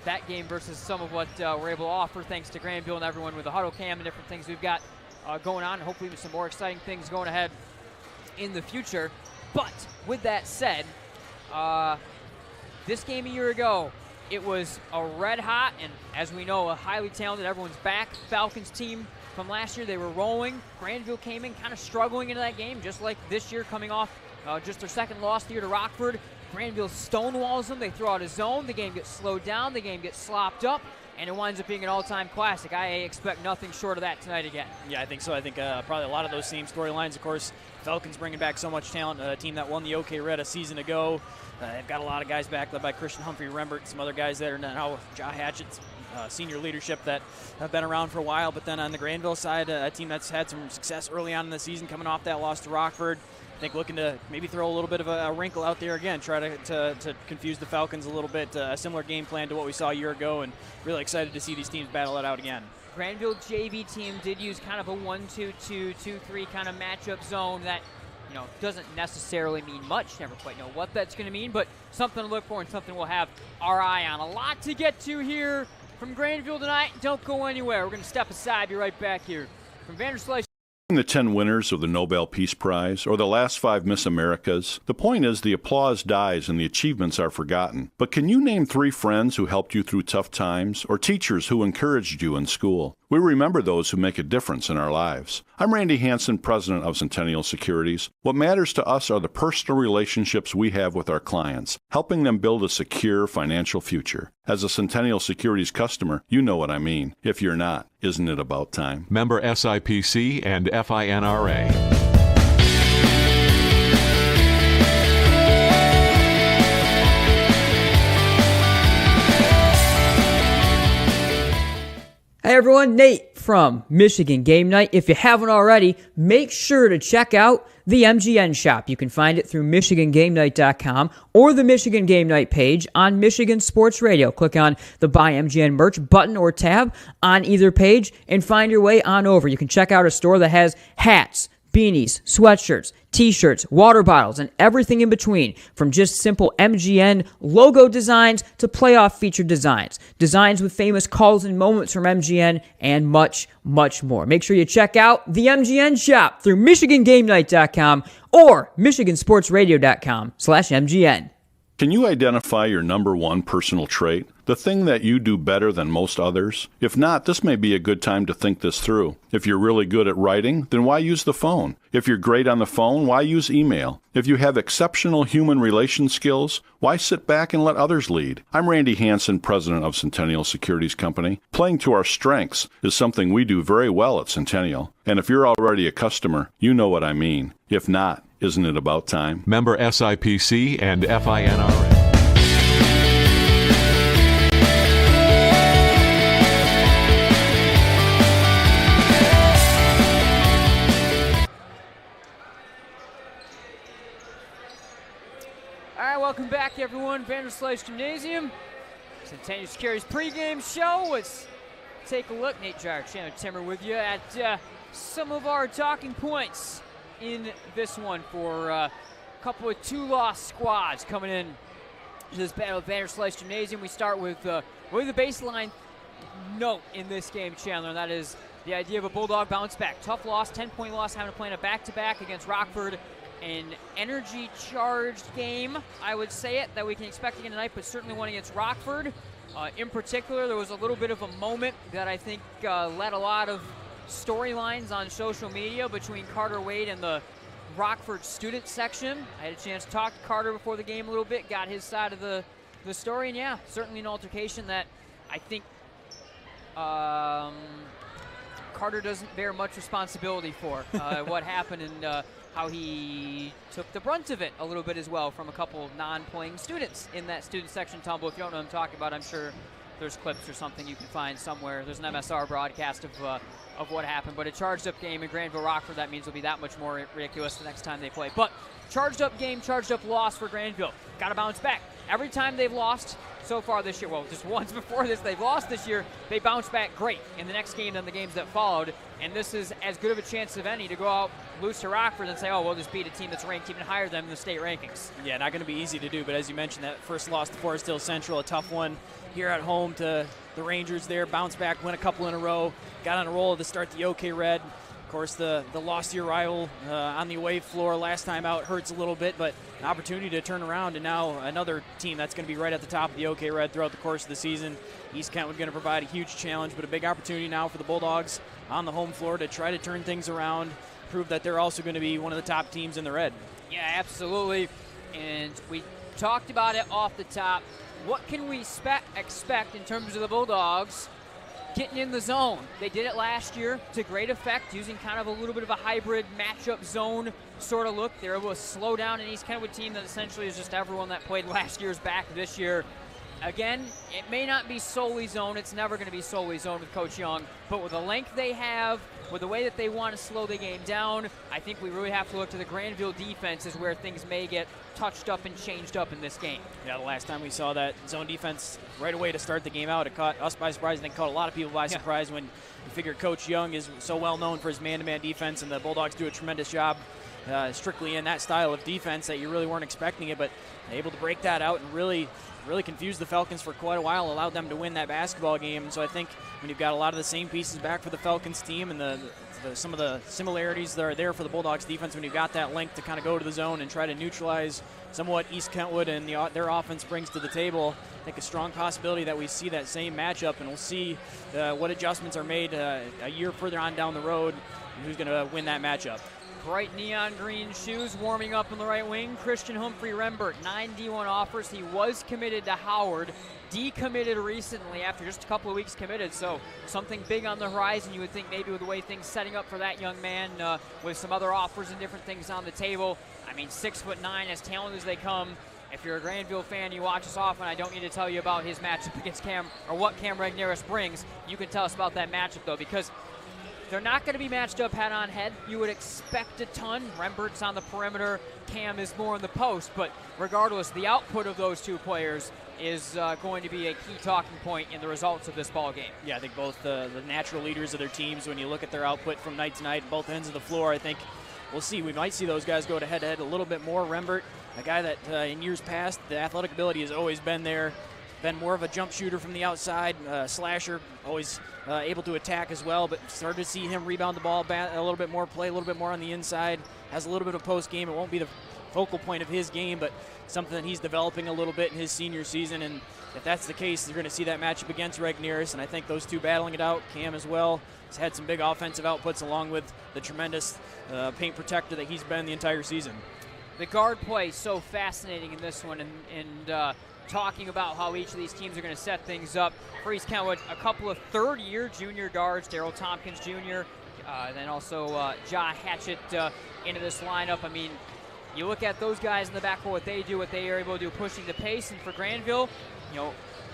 that game versus some of what we're able to offer thanks to Grandville and everyone with the huddle cam and different things we've got going on, and hopefully with some more exciting things going ahead in the future. But with that said, this game a year ago, it was a red hot, and as we know, a highly talented, everyone's back Falcons team from last year. They were rolling. Grandville came in kind of struggling into that game, just like this year, coming off just their second loss here to Rockford. Granville stonewalls them. They throw out a zone. The game gets slowed down. The game gets slopped up, and it winds up being an all-time classic. I expect nothing short of that tonight again. Yeah, I think so. I think probably a lot of those same storylines. Of course, Falcons bringing back so much talent. A team that won the OK Red a season ago. They've got a lot of guys back, led by Christian Humphrey Rembert, some other guys that are now Ja Hatchett's senior leadership that have been around for a while. But then on the Grandville side, a team that's had some success early on in the season, coming off that loss to Rockford. I think looking to maybe throw a little bit of a wrinkle out there again, try to confuse the Falcons a little bit. A similar game plan to what we saw a year ago, and really excited to see these teams battle it out again. Grandville JV team did use kind of a 1-2-2, 2-3 kind of matchup zone that, you know, doesn't necessarily mean much. Never quite know what that's going to mean, but something to look for and something we'll have our eye on. A lot to get to here from Grandville tonight. Don't go anywhere. We're going to step aside. Be right back here from Vanderslice. The 10 winners of the Nobel Peace Prize or the last 5 Miss Americas, the point is the applause dies and the achievements are forgotten. But can you name 3 friends who helped you through tough times or teachers who encouraged you in school? We remember those who make a difference in our lives. I'm Randy Hansen, president of Centennial Securities. What matters to us are the personal relationships we have with our clients, helping them build a secure financial future. As a Centennial Securities customer, you know what I mean. If you're not, isn't it about time? Member SIPC and FINRA. Hey everyone, Nate from Michigan Game Night. If you haven't already, make sure to check out the MGN shop. You can find it through MichiganGameNight.com or the Michigan Game Night page on Michigan Sports Radio. Click on the Buy MGN Merch button or tab on either page and find your way on over. You can check out a store that has hats, beanies, sweatshirts, t-shirts, water bottles, and everything in between, from just simple MGN logo designs to playoff featured designs, designs with famous calls and moments from MGN, and much, much more. Make sure you check out the MGN shop through MichiganGameNight.com or MichiganSportsRadio.com/MGN. Can you identify your number 1 personal trait? The thing that you do better than most others? If not, this may be a good time to think this through. If you're really good at writing, then why use the phone? If you're great on the phone, why use email? If you have exceptional human relation skills, why sit back and let others lead? I'm Randy Hansen, president of Centennial Securities Company. Playing to our strengths is something we do very well at Centennial. And if you're already a customer, you know what I mean. If not, isn't it about time? Member SIPC and FINRA. Welcome back, everyone. Vanderslice Gymnasium, Centennial Securities pregame show. Let's take a look. Nate Jar, Chandler Timmer with you at some of our talking points in this one for a couple of 2-loss squads coming in to this battle of Vanderslice Gymnasium. We start with really the baseline note in this game, Chandler, and that is the idea of a Bulldog bounce back. Tough loss, 10-point loss, having to play in a back-to-back against Rockford. An energy-charged game, I would say it, that we can expect again tonight, but certainly one against Rockford. In particular, there was a little bit of a moment that I think led a lot of storylines on social media between Carter Wade and the Rockford student section. I had a chance to talk to Carter before the game a little bit, got his side of the story, and yeah, certainly an altercation that I think Carter doesn't bear much responsibility for what happened and how he took the brunt of it a little bit as well from a couple of non-playing students in that student section tumble. If you don't know what I'm talking about, I'm sure there's clips or something you can find somewhere. There's an MSR broadcast of what happened, but a charged up game in Grandville Rockford, that means it'll be that much more ridiculous the next time they play. But charged up game, charged up loss for Grandville. Got to bounce back. Every time they've lost so far this year, well, just once before this, they've lost this year, they bounce back great in the next game than the games that followed. And this is as good of a chance of any to go out, lose to Rockford, and say, oh, we'll just beat a team that's ranked even higher than the state rankings. Yeah, not going to be easy to do, but as you mentioned, that first loss to Forest Hill Central, a tough one here at home to the Rangers there, bounce back, win a couple in a row, got on a roll to start the OK Red. Of course, the loss to your rival on the away floor last time out hurts a little bit, but an opportunity to turn around, and now another team that's going to be right at the top of the OK Red throughout the course of the season. East Kentwood going to provide a huge challenge, but a big opportunity now for the Bulldogs on the home floor to try to turn things around, prove that they're also going to be one of the top teams in the red. Yeah, absolutely. And we talked about it off the top. What can we expect in terms of the Bulldogs getting in the zone? They did it last year to great effect, using kind of a little bit of a hybrid matchup zone sort of look. They were able to slow down an East Kentwood team that essentially is just everyone that played last year's back this year. Again, it may not be solely zone. It's never going to be solely zone with Coach Young. But with the length they have, with the way that they want to slow the game down, I think we really have to look to the Grandville defense is where things may get touched up and changed up in this game. Yeah, the last time we saw that zone defense right away to start the game out, it caught us by surprise. I think it caught a lot of people by surprise when you figure Coach Young is so well known for his man-to-man defense, and the Bulldogs do a tremendous job strictly in that style of defense that you really weren't expecting it, but able to break that out and really confused the Falcons for quite a while, allowed them to win that basketball game. And so I think when you've got a lot of the same pieces back for the Falcons team and some of the similarities that are there for the Bulldogs defense, when you've got that length to kind of go to the zone and try to neutralize somewhat East Kentwood and their offense brings to the table, I think a strong possibility that we see that same matchup, and we'll see what adjustments are made a year further on down the road and who's going to win that matchup. Bright neon green shoes warming up on the right wing. Christian Humphrey Rembert, 9 D1 offers. He was committed to Howard, decommitted recently after just a couple of weeks committed, so something big on the horizon. You would think maybe with the way things setting up for that young man with some other offers and different things on the table. I mean, 6'9", as talented as they come. If you're a Grandville fan, you watch us often. I don't need to tell you about his matchup against Cam, or what Cam Regneris brings. You can tell us about that matchup, though, because they're not going to be matched up head-on-head. You would expect a ton. Rembert's on the perimeter. Cam is more in the post. But regardless, the output of those two players is going to be a key talking point in the results of this ball game. Yeah, I think both the natural leaders of their teams, when you look at their output from night to night, both ends of the floor, I think we'll see. We might see those guys go to head-to-head a little bit more. Rembert, a guy that in years past, the athletic ability has always been there. Been more of a jump shooter from the outside, slasher, always able to attack as well, but started to see him rebound the ball a little bit more, play a little bit more on the inside, has a little bit of post game. It won't be the focal point of his game, but something that he's developing a little bit in his senior season, and if that's the case, you're going to see that matchup against Regneris, and I think those two battling it out. Cam as well has had some big offensive outputs along with the tremendous paint protector that he's been the entire season. The guard play so fascinating in this one, and talking about how each of these teams are going to set things up. For East Kentwood, a couple of third-year junior guards, Daryl Tompkins Jr., then also Ja Hatchett into this lineup. I mean, you look at those guys in the backcourt, what they do, what they are able to do, pushing the pace. And for Grandville, you know,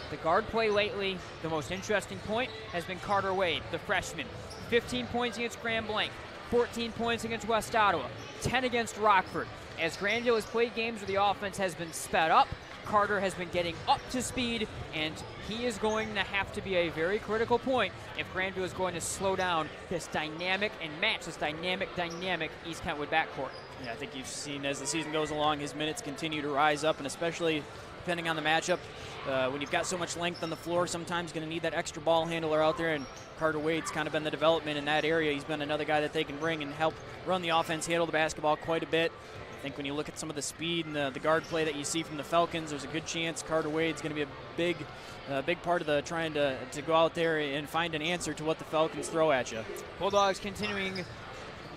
the guard play lately, the most interesting point has been Carter Wade, the freshman. 15 points against Grand Blanc, 14 points against West Ottawa, 10 against Rockford. As Grandville has played games where the offense has been sped up, Carter has been getting up to speed, and he is going to have to be a very critical point if Grandville is going to slow down this dynamic and match this dynamic East Kentwood backcourt. Yeah, I think you've seen as the season goes along, his minutes continue to rise up, and especially depending on the matchup, when you've got so much length on the floor, sometimes going to need that extra ball handler out there, and Carter Wade's kind of been the development in that area. He's been another guy that they can bring and help run the offense, handle the basketball quite a bit. I think when you look at some of the speed and the guard play that you see from the Falcons, there's a good chance Carter Wade's going to be a big part of the trying to go out there and find an answer to what the Falcons throw at you. Bulldogs continuing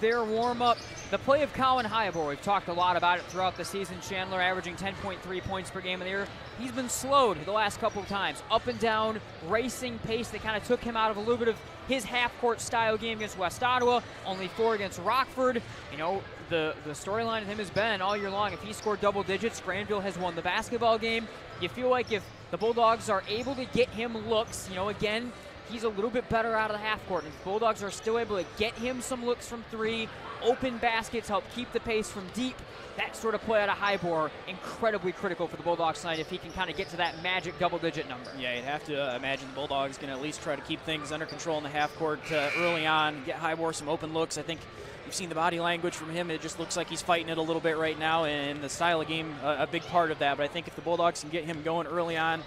their warm-up. The play of Colin Highbor, we've talked a lot about it throughout the season. Chandler averaging 10.3 points per game of the year. He's been slowed the last couple of times. Up and down, racing pace that kind of took him out of a little bit of his half-court style game against West Ottawa. Only 4 against Rockford. You know, the storyline of him has been all year long, if he scored double digits, Grandville has won the basketball game. You feel like if the Bulldogs are able to get him looks, you know, again, he's a little bit better out of the half court. And if the Bulldogs are still able to get him some looks from 3, open baskets, help keep the pace from deep, that sort of play out of Highbor, incredibly critical for the Bulldogs tonight if he can kind of get to that magic double-digit number. Yeah, you'd have to imagine the Bulldogs going to at least try to keep things under control in the half court early on, get Highbor some open looks. I think you've seen the body language from him. It just looks like he's fighting it a little bit right now, and the style of game, a big part of that. But I think if the Bulldogs can get him going early on,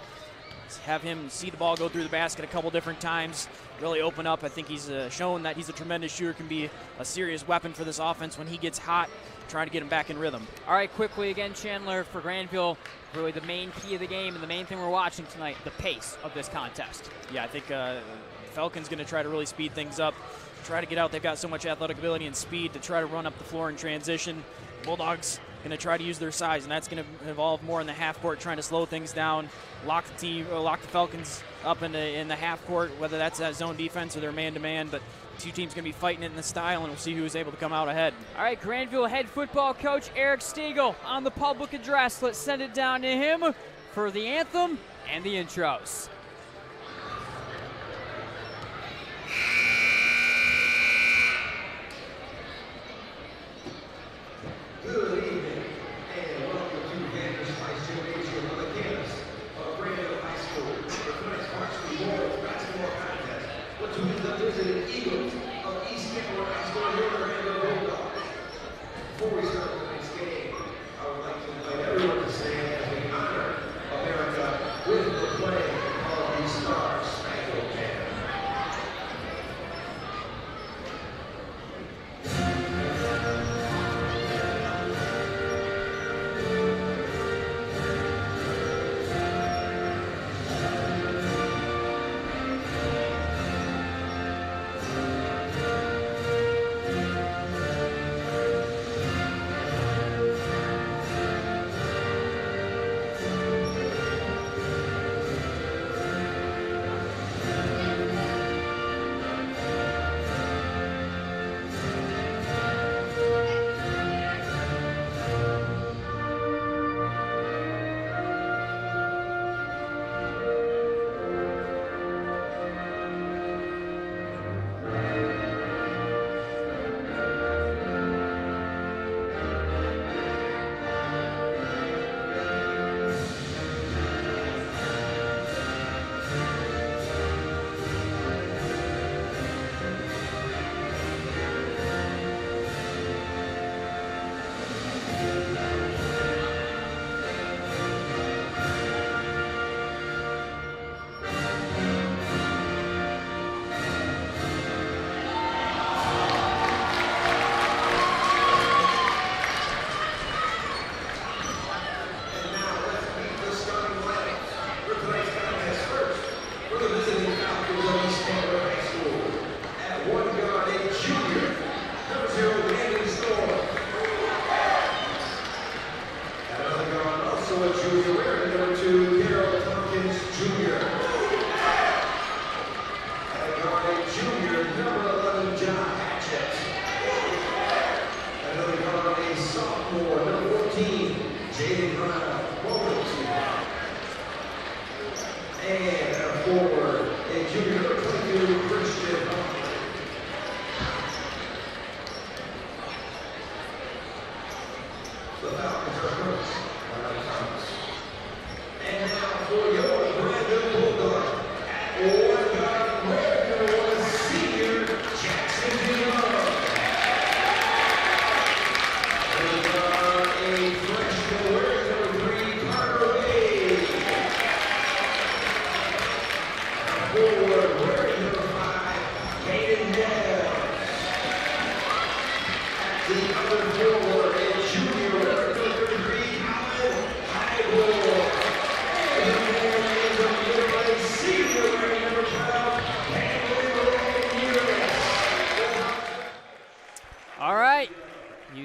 have him see the ball go through the basket a couple different times, really open up. I think he's shown that he's a tremendous shooter, can be a serious weapon for this offense when he gets hot, trying to get him back in rhythm. All right, quickly again, Chandler, for Grandville, really the main key of the game and the main thing we're watching tonight, the pace of this contest. Yeah, I think Falcons going to try to really speed things up, try to get out. They've got so much athletic ability and speed to try to run up the floor in transition. Bulldogs going to try to use their size, and that's going to involve more in the half court, trying to slow things down, lock the Falcons up in the half court, whether that's that zone defense or their man-to-man. But two teams going to be fighting it in the style, and we'll see who's able to come out ahead. All right, Grandville head football coach Eric Stiegel on the public address. Let's send it down to him for the anthem and the intros. Good evening, and welcome to Vanderslice Gymnasium on the campus of Grandville High School. For tonight's varsity boys basketball contest, between the visiting Eagles of East Kentwood High School and the Grandville Bulldogs. Before we start tonight's game, I would like to invite everyone to stand as we honor America with the playing of the Star Spangled Banner.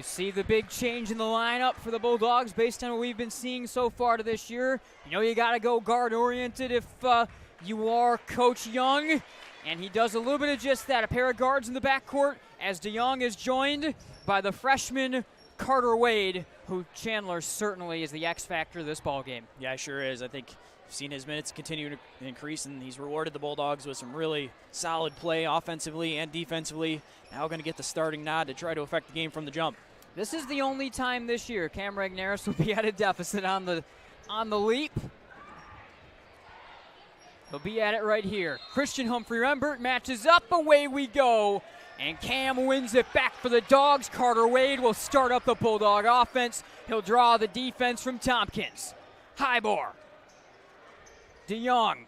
See the big change in the lineup for the Bulldogs based on what we've been seeing so far to this year. You know you got to go guard-oriented if you are Coach Young, and he does a little bit of just that. A pair of guards in the backcourt as DeYoung is joined by the freshman Carter Wade, who Chandler certainly is the X factor of this ball game. Yeah, sure is. I think you've seen his minutes continue to increase, and he's rewarded the Bulldogs with some really solid play offensively and defensively. Now going to get the starting nod to try to affect the game from the jump. This is the only time this year Cam Regnaris will be at a deficit on the leap. He'll be at it right here. Christian Humphrey Rembert matches up. Away we go. And Cam wins it back for the Dogs. Carter Wade will start up the Bulldog offense. He'll draw the defense from Tompkins. High bar. DeYoung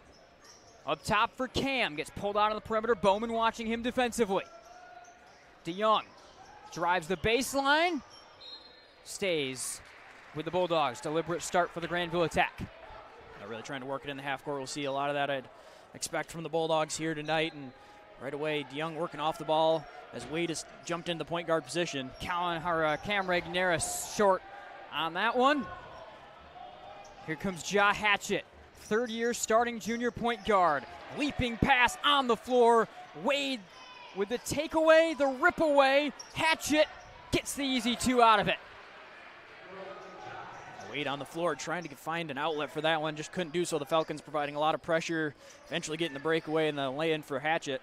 up top for Cam. Gets pulled out on the perimeter. Bowman watching him defensively. DeYoung drives the baseline. Stays with the Bulldogs. Deliberate start for the Grandville attack. They're really trying to work it in the half court. We'll see a lot of that I'd expect from the Bulldogs here tonight. And right away, DeYoung working off the ball as Wade has jumped into the point guard position. Cam Regneris short on that one. Here comes Ja Hatchett, third-year starting junior point guard. Leaping pass on the floor. Wade with the takeaway, the rip away. Hatchett gets the easy two out of it. Wade on the floor trying to find an outlet for that one. Just couldn't do so. The Falcons providing a lot of pressure. Eventually getting the breakaway and the lay-in for Hatchett.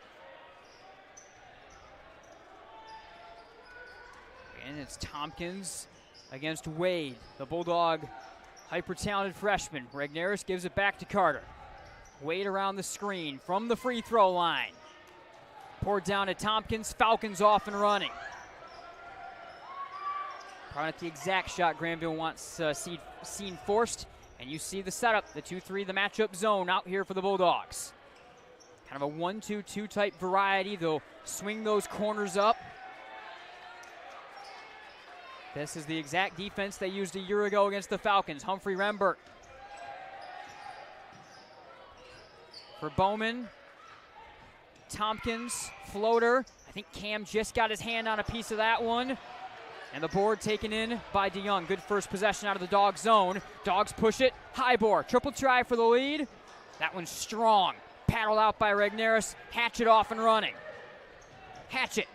And it's Tompkins against Wade. The Bulldog, hyper-talented freshman. Regneris gives it back to Carter. Wade around the screen from the free throw line. Poured down to Tompkins. Falcons off and running. Probably not the exact shot Grandville wants seen forced. And you see the setup, the 2-3, the matchup zone out here for the Bulldogs. Kind of a 1-2-2 type variety. They'll swing those corners up. This is the exact defense they used a year ago against the Falcons. Humphrey Rembert for Bowman. Tompkins, floater. I think Cam just got his hand on a piece of that one. And the board taken in by DeYoung. Good first possession out of the dog zone. Dogs push it. Highbore, triple try for the lead. That one's strong. Paddled out by Regneris. Hatchett off and running. Hatchett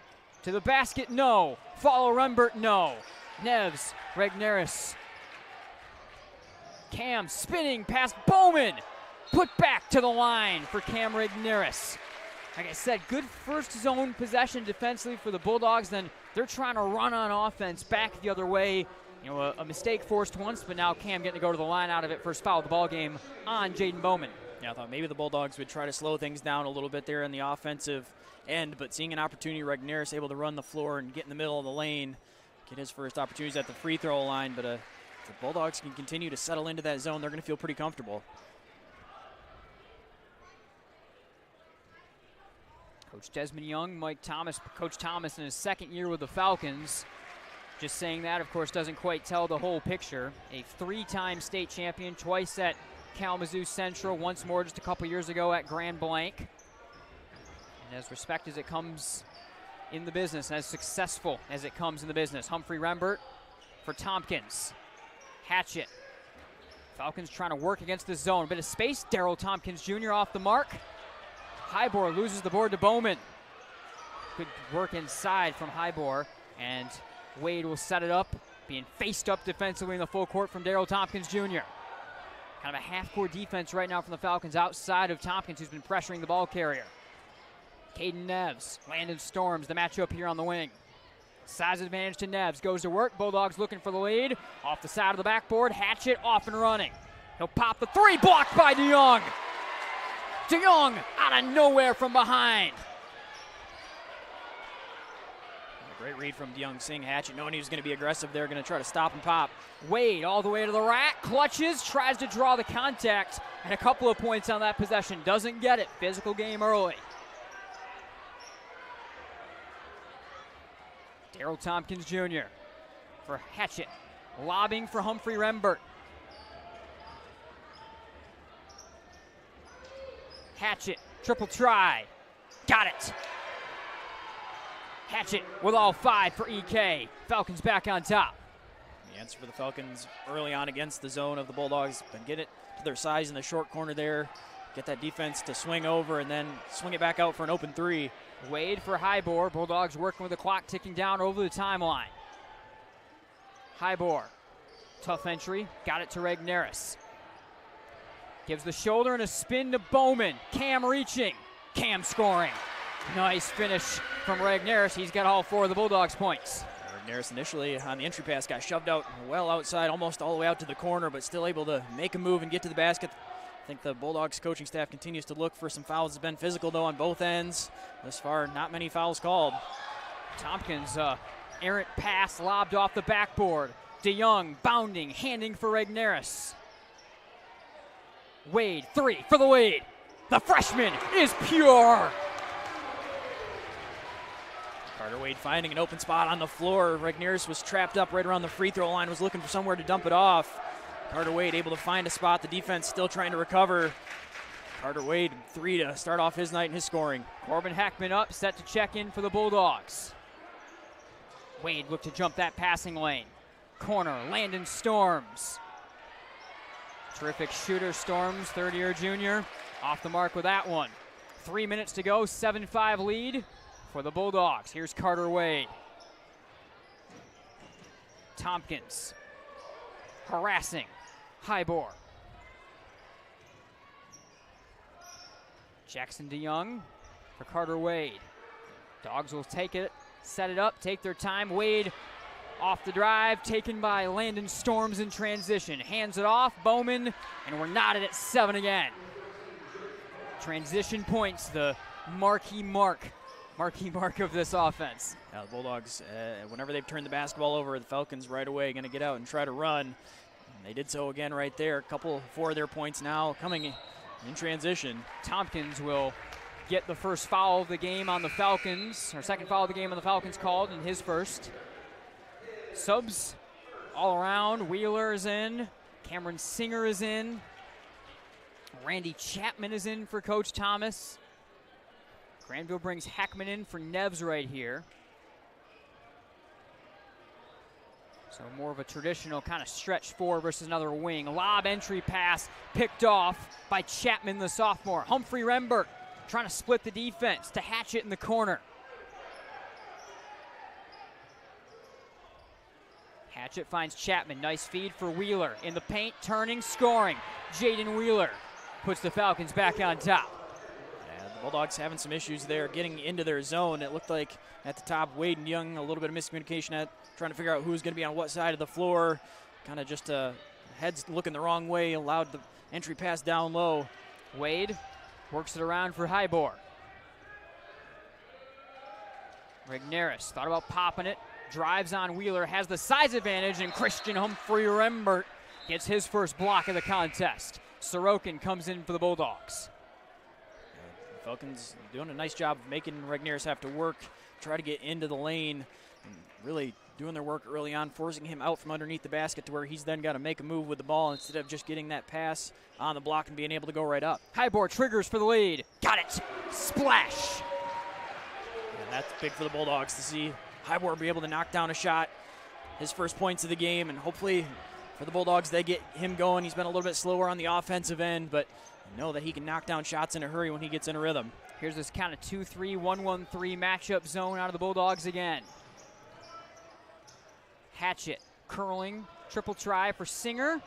to the basket, no. Follow Rembert, no. Neves, Regneris. Cam spinning past Bowman. Put back to the line for Cam Regneris. Like I said, good first zone possession defensively for the Bulldogs. Then they're trying to run on offense back the other way. You know, a mistake forced once, but now Cam getting to go to the line out of it. First foul of the ball game on Jaden Bowman. Yeah, I thought maybe the Bulldogs would try to slow things down a little bit there in the offensive end, but seeing an opportunity, Regneris able to run the floor and get in the middle of the lane, get his first opportunities at the free throw line. But if the Bulldogs can continue to settle into that zone, they're going to feel pretty comfortable. Coach Desmond Young, Coach Thomas in his second year with the Falcons. Just saying that, of course, doesn't quite tell the whole picture. A three-time state champion, twice at Kalamazoo Central, once more just a couple years ago at Grand Blanc. And as respect as it comes in the business, as successful as it comes in the business. Humphrey Rembert for Tompkins. Hatchett. Falcons trying to work against the zone. Bit of space. Darrell Tompkins Jr. off the mark. Highbore loses the board to Bowman. Good work inside from Highbore. And Wade will set it up, being faced up defensively in the full court from Darrell Tompkins Jr. Kind of a half-court defense right now from the Falcons outside of Tompkins, who's been pressuring the ball carrier. Caden Neves, Landon Storms, the matchup here on the wing. Size advantage to Neves, goes to work. Bulldogs looking for the lead. Off the side of the backboard, Hatchett off and running. He'll pop the three, blocked by DeYoung. DeYoung out of nowhere from behind. A great read from DeYoung, seeing Hatchett, knowing he was going to be aggressive there, going to try to stop and pop. Wade all the way to the rack, clutches, tries to draw the contact, and a couple of points on that possession. Doesn't get it. Physical game early. Darrell Tompkins Jr. for Hatchett. Lobbing for Humphrey Rembert. Hatchett, triple try. Got it. Hatchett with all five for EK. Falcons back on top. The answer for the Falcons early on against the zone of the Bulldogs, but get it to their size in the short corner there. Get that defense to swing over and then swing it back out for an open three. Wade for Highbore. Bulldogs working with the clock ticking down over the timeline. Highbore, tough entry, got it to Regneris. Gives the shoulder and a spin to Bowman. Cam reaching, Cam scoring. Nice finish from Regneris. He's got all four of the Bulldogs' points. Regneris initially on the entry pass got shoved out well outside, almost all the way out to the corner, but still able to make a move and get to the basket. I think the Bulldogs coaching staff continues to look for some fouls. It's been physical, though, on both ends. Thus far, not many fouls called. Tompkins, errant pass lobbed off the backboard. DeYoung bounding, handing for Regneris. Wade, 3 for the lead. The freshman is pure. Carter Wade finding an open spot on the floor. Regnerus was trapped up right around the free throw line, was looking for somewhere to dump it off. Carter Wade able to find a spot. The defense still trying to recover. Carter Wade, 3 to start off his night and his scoring. Corbin Heckman up, set to check in for the Bulldogs. Wade looked to jump that passing lane. Corner, Landon Storms. Terrific shooter, Storms, third-year junior. Off the mark with that one. 3 minutes to go, 7-5 lead for the Bulldogs. Here's Carter Wade. Tompkins harassing Hybor. Jackson DeYoung for Carter Wade. Dogs will take it, set it up, take their time. Wade off the drive, taken by Landon Storms in transition. Hands it off, Bowman, and we're knotted at 7 again. Transition points, the marquee mark of this offense. Now the Bulldogs, whenever they've turned the basketball over, the Falcons right away going to get out and try to run. And they did so again right there. 4 of their points now coming in transition. Tompkins will get the first foul of the game on the Falcons, or second foul of the game on the Falcons called, and his first. Subs all around. Wheeler is in. Cameron Singer is in. Randy Chapman is in for Coach Thomas. Grandville brings Heckman in for Neves right here. So more of a traditional kind of stretch 4 versus another wing. Lob entry pass picked off by Chapman, the sophomore. Humphrey Rembert trying to split the defense to Hatchett in the corner. Hatchett finds Chapman. Nice feed for Wheeler. In the paint, turning, scoring. Jaden Wheeler puts the Falcons back on top. Yeah, the Bulldogs having some issues there getting into their zone. It looked like at the top, Wade and Young, a little bit of miscommunication at trying to figure out who's going to be on what side of the floor. Kind of just heads looking the wrong way, allowed the entry pass down low. Wade works it around for Hybor. Regnerus thought about popping it. Drives on Wheeler, has the size advantage, and Christian Humphrey Rembert gets his first block of the contest. Sorokin comes in for the Bulldogs. The Falcons doing a nice job of making Regnerus have to work, try to get into the lane, and really doing their work early on, forcing him out from underneath the basket to where he's then got to make a move with the ball instead of just getting that pass on the block and being able to go right up. Hybor triggers for the lead. Got it. Splash. And that's big for the Bulldogs to see Hybor be able to knock down a shot, his first points of the game, and hopefully for the Bulldogs they get him going. He's been a little bit slower on the offensive end, but know that he can knock down shots in a hurry when he gets in a rhythm. Here's this kind of 2-3, 1-1-3 matchup zone out of the Bulldogs again. Hatchett curling, triple try for Singer.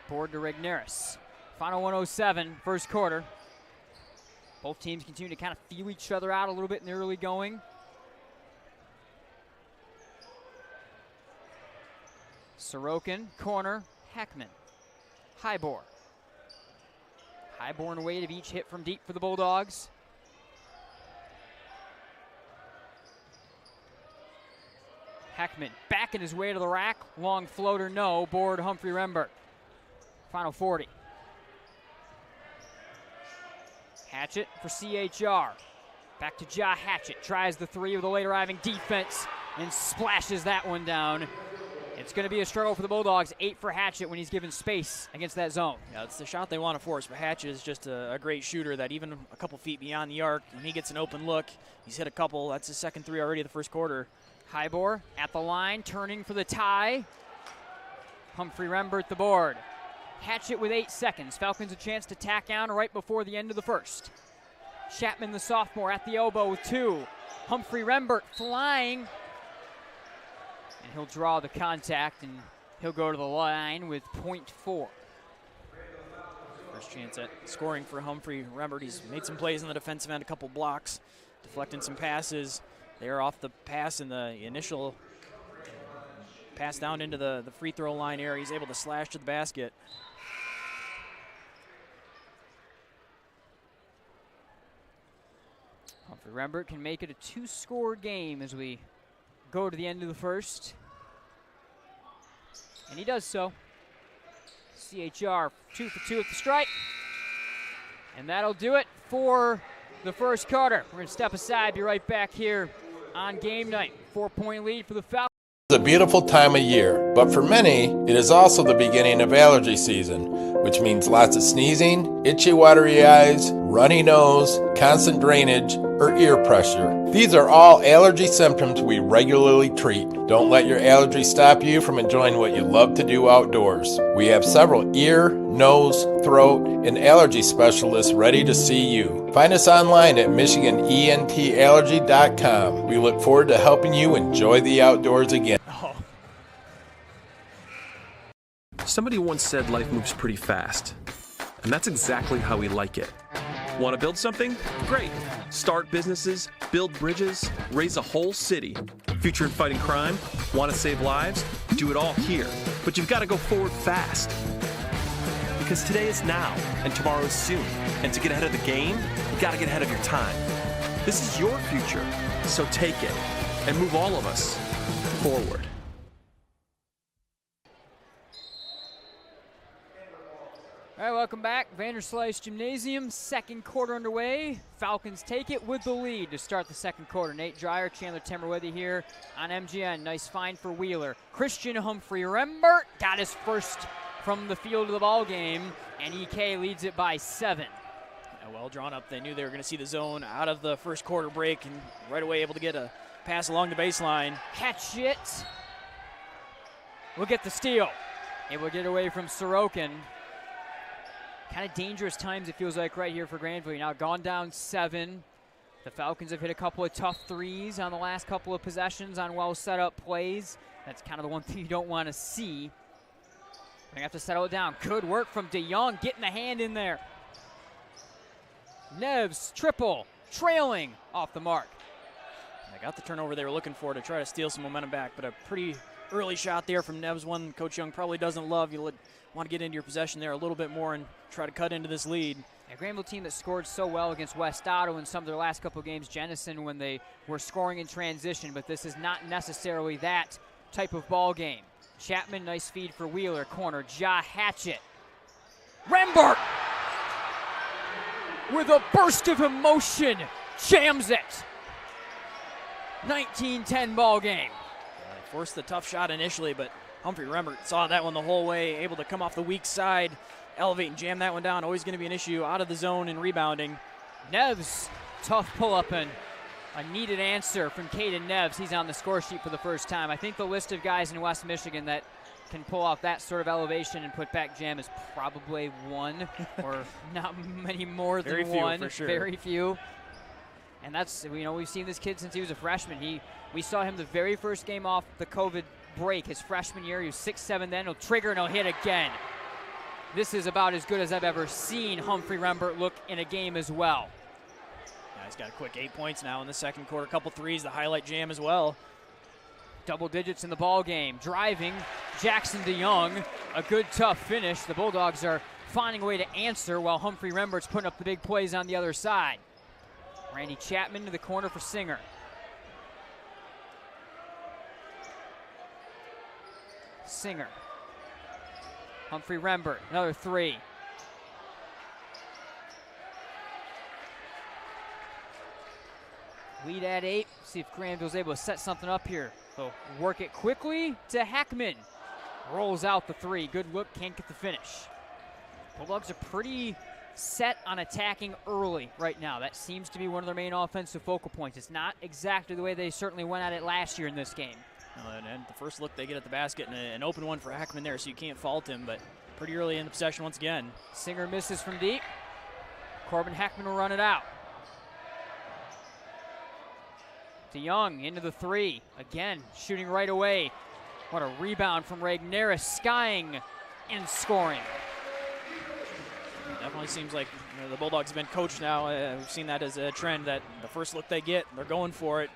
Board to Regnerus. Final 107, first quarter. Both teams continue to kind of feel each other out a little bit in the early going. Sorokin, corner, Heckman. Hybor. Hybor and Wade have each hit from deep for the Bulldogs. Heckman backing his way to the rack. Long floater, no. Board, Humphrey Rembert. Final 40. Hatchett for CHR. Back to Ja Hatchett. Tries the 3 with the late arriving defense and splashes that one down. It's going to be a struggle for the Bulldogs. 8 for Hatchett when he's given space against that zone. Yeah, it's the shot they want to force, but Hatchett is just a great shooter that even a couple feet beyond the arc, when he gets an open look, he's hit a couple. That's his second 3 already of the first quarter. Hybor at the line, turning for the tie. Humphrey Rembert the board. Hatchett with 8 seconds. Falcons a chance to tack on right before the end of the first. Chapman, the sophomore, at the elbow with 2. Humphrey Rembert flying. And he'll draw the contact, and he'll go to the line with .4. First chance at scoring for Humphrey Rembert. He's made some plays on the defensive end, a couple blocks, deflecting some passes. They're off the pass in the initial pass down into the free throw line area. He's able to slash to the basket. Humphrey Rembert can make it a 2-score game as we go to the end of the first. And he does so. CHR 2 for 2 at the stripe. And that'll do it for the first quarter. We're going to step aside, be right back here on game night. 4-point lead for the Falcons. It's a beautiful time of year, but for many, it is also the beginning of allergy season, which means lots of sneezing, itchy, watery eyes, runny nose, constant drainage, or ear pressure. These are all allergy symptoms we regularly treat. Don't let your allergy stop you from enjoying what you love to do outdoors. We have several ear, nose, throat, and allergy specialists ready to see you. Find us online at MichiganENTallergy.com. We look forward to helping you enjoy the outdoors again. Somebody once said life moves pretty fast, and that's exactly how we like it. Want to build something? Great. Start businesses, build bridges, raise a whole city. Future in fighting crime? Want to save lives? Do it all here. But you've got to go forward fast. Because today is now, and tomorrow is soon. And to get ahead of the game, you got to get ahead of your time. This is your future, so take it, and move all of us forward. All right, welcome back. Vanderslice Gymnasium, second quarter underway. Falcons take it with the lead to start the second quarter. Nate Dreyer, Chandler Timmer with you here on MGN. Nice find for Wheeler. Christian Humphrey Rembert got his first from the field of the ball game, and EK leads it by 7. Well drawn up. They knew they were going to see the zone out of the first quarter break, and right away able to get a pass along the baseline. Hatchet will get the steal. It will get away from Sorokin. Kind of dangerous times, it feels like, right here for Grandville. Now gone down 7. The Falcons have hit a couple of tough threes on the last couple of possessions on well set up plays. That's kind of the one thing you don't want to see. They have to settle it down. Good work from DeYoung, getting the hand in there. Neves, triple, trailing off the mark. They got the turnover they were looking for to try to steal some momentum back, but a pretty early shot there from Neves, one Coach Young probably doesn't love. You want to get into your possession there a little bit more and try to cut into this lead. A Grandville team that scored so well against West Otto in some of their last couple of games, Jennison, when they were scoring in transition, but this is not necessarily that type of ball game. Chapman, nice feed for Wheeler, corner, Ja Hatchet. Rembert with a burst of emotion, jams it. 19-10 ball game. They forced the tough shot initially, but Humphrey Rembert saw that one the whole way, able to come off the weak side, elevate and jam that one down. Always going to be an issue out of the zone and rebounding. Neves, tough pull-up and a needed answer from Caden Neves. He's on the score sheet for the first time. I think the list of guys in West Michigan that can pull off that sort of elevation and put back jam is probably one, or not many more than one. For sure. Very few. And that's, we've seen this kid since he was a freshman. We saw him the very first game off the COVID break, his freshman year. He was 6'7" then. He'll trigger and he'll hit again. This is about as good as I've ever seen Humphrey Rembert look in a game as well. Yeah, he's got a quick 8 points now in the second quarter. A couple threes, the highlight jam as well. Double digits in the ball game. Driving, Jackson DeYoung. A good, tough finish. The Bulldogs are finding a way to answer while Humphrey Rembert's putting up the big plays on the other side. Randy Chapman to the corner for Singer. Singer. Humphrey Rembert, another 3. Lead at 8. See if Grandville's able to set something up here. They'll work it quickly to Heckman. Rolls out the 3. Good look, can't get the finish. Bulldogs are pretty set on attacking early right now. That seems to be one of their main offensive focal points. It's not exactly the way they certainly went at it last year in this game. And the first look they get at the basket, and an open one for Heckman there, so you can't fault him, but pretty early in the possession once again. Singer misses from deep. Corbin Heckman will run it out. DeYoung into the 3. Again, shooting right away. What a rebound from Regnerus, skying and scoring. Definitely seems like the Bulldogs have been coached now. We've seen that as a trend, that the first look they get, they're going for it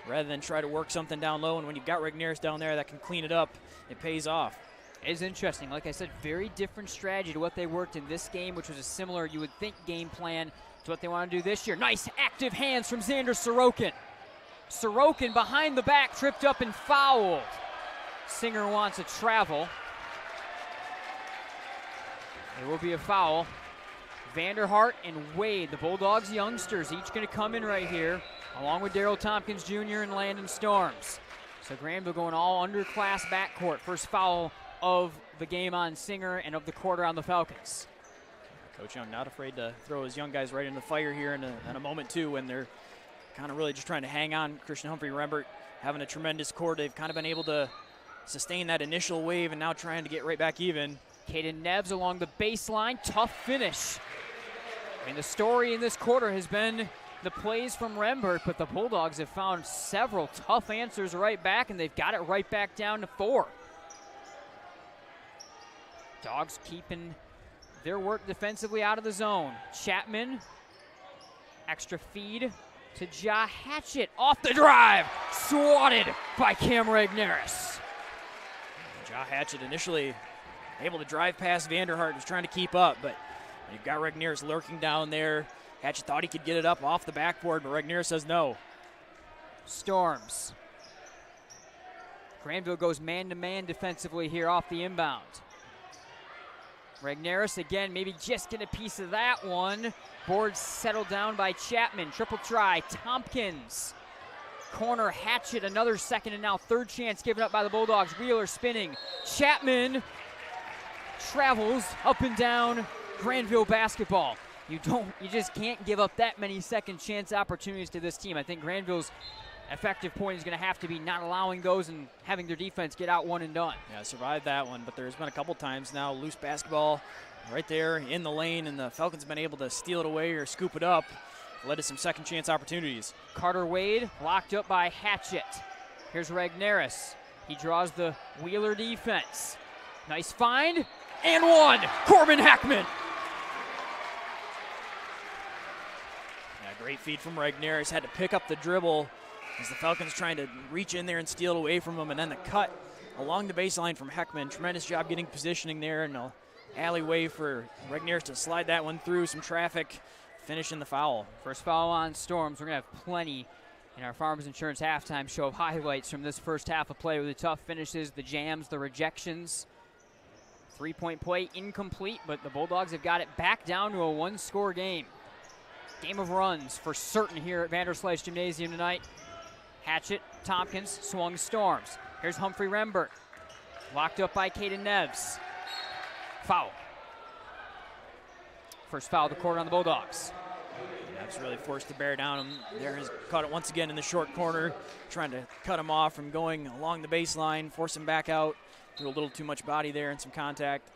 rather than try to work something down low. And when you've got Regnerus down there that can clean it up, it pays off. It is interesting. Like I said, very different strategy to what they worked in this game, which was a similar, you would think, game plan to what they want to do this year. Nice active hands from Xander Sorokin. Sorokin behind the back, tripped up and fouled. Singer wants a travel. It will be a foul. Vanderhart and Wade, the Bulldogs youngsters, each going to come in right here, along with Daryl Tompkins Jr. and Landon Storms. So Grandville going all underclass backcourt. First foul of the game on Singer and of the quarter on the Falcons. Coach Young not afraid to throw his young guys right into the fire here in a moment, too, when they're kind of really just trying to hang on. Christian Humphrey-Rembert having a tremendous quarter. They've kind of been able to sustain that initial wave and now trying to get right back even. Caden Neves along the baseline. Tough finish. And the story in this quarter has been the plays from Rembert, but the Bulldogs have found several tough answers right back, and they've got it right back down to 4. Dogs keeping their work defensively out of the zone. Chapman, extra feed to Ja Hatchett. Off the drive, swatted by Cam Regneris. Ja Hatchett initially able to drive past Vanderhart, was trying to keep up, but you've got Regneris lurking down there. Hatchett thought he could get it up off the backboard, but Regneris says no. Storms. Grandville goes man-to-man defensively here off the inbound. Regneris again, maybe just get a piece of that one. Boards settled down by Chapman. Triple try, Tompkins. Corner, Hatchett, another second and now third chance given up by the Bulldogs. Wheeler spinning. Chapman travels up and down Grandville basketball. You just can't give up that many second chance opportunities to this team. I think Grandville's effective point is going to have to be not allowing those and having their defense get out one and done. Yeah, survived that one, but there's been a couple times now, loose basketball right there in the lane, and the Falcons have been able to steal it away or scoop it up. Led to some second chance opportunities. Carter Wade locked up by Hatchett. Here's Regneris. He draws the Wheeler defense. Nice find, and one. Corbin Heckman. Yeah, great feed from Regneris. Had to pick up the dribble as the Falcons trying to reach in there and steal it away from him, and then the cut along the baseline from Heckman. Tremendous job getting positioning there in the alleyway for Regneris to slide that one through some traffic, finishing the foul. First foul on Storms. We're going to have plenty in our Farmers Insurance halftime show of highlights from this first half of play with the tough finishes, the jams, the rejections. 3-point play incomplete, but the Bulldogs have got it back down to a one-score game. Game of runs for certain here at Vanderslice Gymnasium tonight. Hatchett, Tompkins, swung Storms. Here's Humphrey-Rembert. Locked up by Caden Neves. Foul. First foul of the quarter on the Bulldogs. Neves really forced to bear down him. There has caught it once again in the short corner, trying to cut him off from going along the baseline, force him back out. Threw a little too much body there and some contact.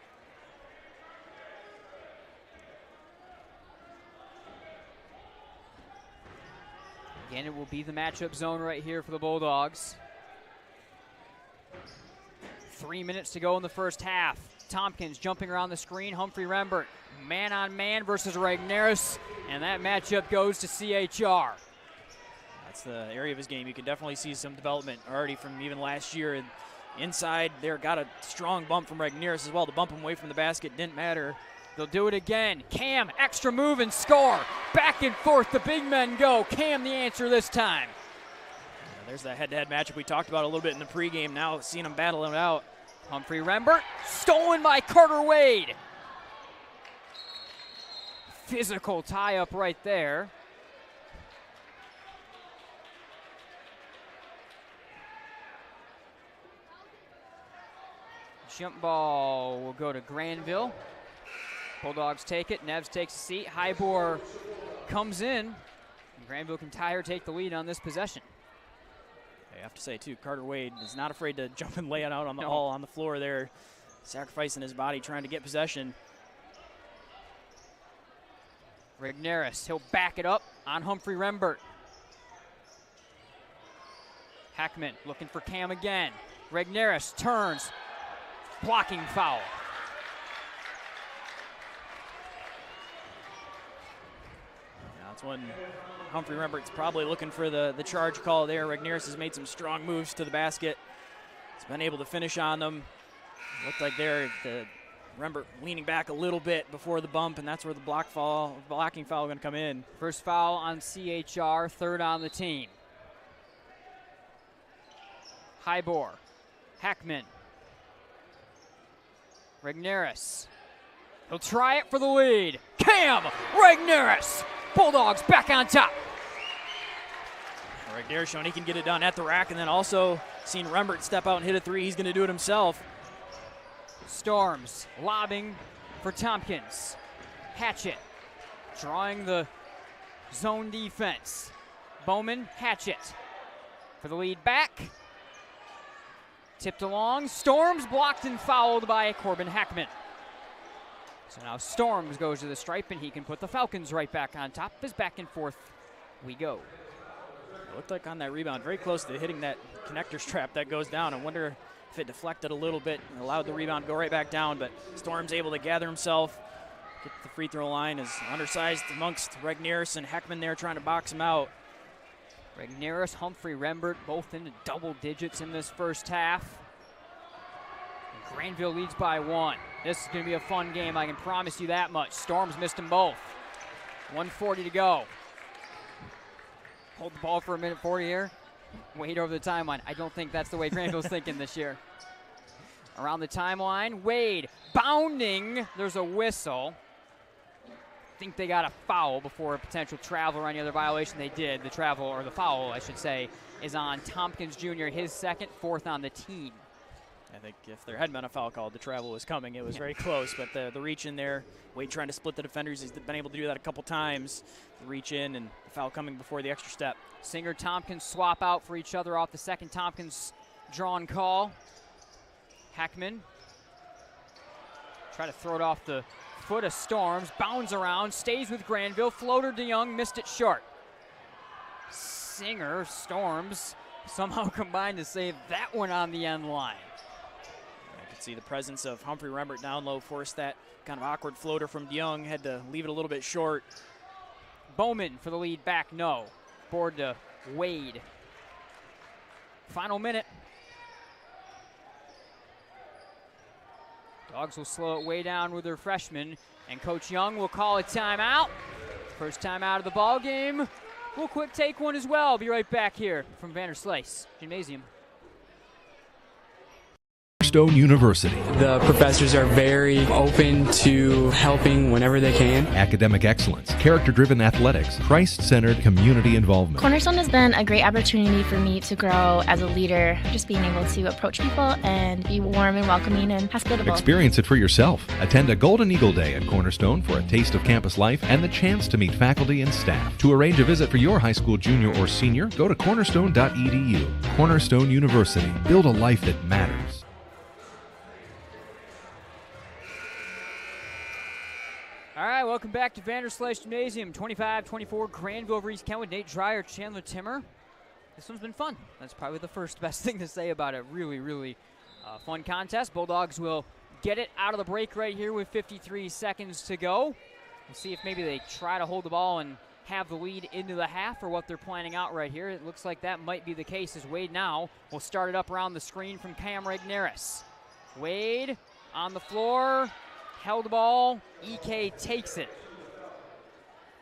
Again, it will be the matchup zone right here for the Bulldogs. 3 minutes to go in the first half. Tompkins jumping around the screen. Humphrey-Rembert, man-on-man versus Regneris, and that matchup goes to CHR. That's the area of his game. You can definitely see some development already from even last year. And inside there, got a strong bump from Regneris as well to bump him away from the basket. Didn't matter. They'll do it again. Cam, extra move and score. Back and forth, the big men go. Cam the answer this time. Yeah, there's that head-to-head matchup we talked about a little bit in the pregame. Now seeing them battle it out. Humphrey-Rembert, stolen by Carter Wade. Physical tie-up right there. Jump ball will go to Grandville. Bulldogs take it. Neves takes a seat. Highbore comes in. And Grandville can tie or take the lead on this possession. I have to say, too, Carter Wade is not afraid to jump and lay it out on the all on the floor there, sacrificing his body, trying to get possession. Regneris, he'll back it up on Humphrey-Rembert. Heckman looking for Cam again. Regneris turns. Blocking foul. That's when Humphrey-Rembert's probably looking for the charge call there. Regneris has made some strong moves to the basket. He's been able to finish on them. Looked like there, the Rembert leaning back a little bit before the bump, and that's where the blocking foul going to come in. First foul on CHR, third on the team. Highbore, Heckman, Regneris, He'll try it for the lead. Cam Regneris. Bulldogs back on top. Regneris showing he can get it done at the rack, and then also seeing Rembert step out and hit a three. He's going to do it himself. Storms lobbing for Tompkins. Hatchet drawing the zone defense. Bowman, Hatchet for the lead back. Tipped along. Storms blocked and fouled by Corbin Hackman. So now Storms goes to the stripe, and he can put the Falcons right back on top. As back and forth we go. It looked like on that rebound, very close to hitting that connector strap that goes down. I wonder if it deflected a little bit and allowed the rebound to go right back down, but Storm's able to gather himself, get to the free throw line, is undersized amongst Regneris and Heckman there trying to box him out. Regneris, Humphrey, Rembert, both into double digits in this first half. And Grandville leads by 1. This is going to be a fun game, I can promise you that much. Storms missed them both. 1:40 to go. Hold the ball for a minute 40 here. Wade over the timeline. I don't think that's the way Grandville's thinking this year. Around the timeline, Wade bounding. There's a whistle. I think they got a foul before a potential travel or any other violation. They did. The travel, or the foul, I should say, is on Tompkins Jr., his second, 4th on the team. I think if there had been a foul called, the travel was coming. It was very close, but the reach in there, Wade trying to split the defenders. He's been able to do that a couple times. The reach in and the foul coming before the extra step. Singer, Tompkins swap out for each other off the second Tompkins drawn call. Hackman try to throw it off the foot of Storms. Bounds around, stays with Grandville. Floater to Young, missed it short. Singer, Storms somehow combined to save that one on the end line. See the presence of Humphrey Rembert down low, forced that kind of awkward floater from DeYoung, had to leave it a little bit short. Bowman for the lead back, no. Board to Wade. Final minute. Dogs will slow it way down with their freshman, and Coach Young will call a timeout. First time out of the ball game. We'll quick take one as well. Be right back here from Vanderslice Gymnasium. Stone University. The professors are very open to helping whenever they can. Academic excellence, character-driven athletics, Christ-centered community involvement. Cornerstone has been a great opportunity for me to grow as a leader, just being able to approach people and be warm and welcoming and hospitable. Experience it for yourself. Attend a Golden Eagle Day at Cornerstone for a taste of campus life and the chance to meet faculty and staff. To arrange a visit for your high school junior or senior, go to cornerstone.edu. Cornerstone University. Build a life that matters. All right, welcome back to Vanderslice Gymnasium. 25-24, Grandville over East Kentwood. Nate Dreyer, Chandler Timmer. This one's been fun. That's probably the first best thing to say about it. Really fun contest. Bulldogs will get it out of the break right here with 53 seconds to go. We'll see if maybe they try to hold the ball and have the lead into the half, or what they're planning out right here. It looks like that might be the case, as Wade now will start it up around the screen from Cam Regneris. Wade on the floor. Held the ball, EK takes it.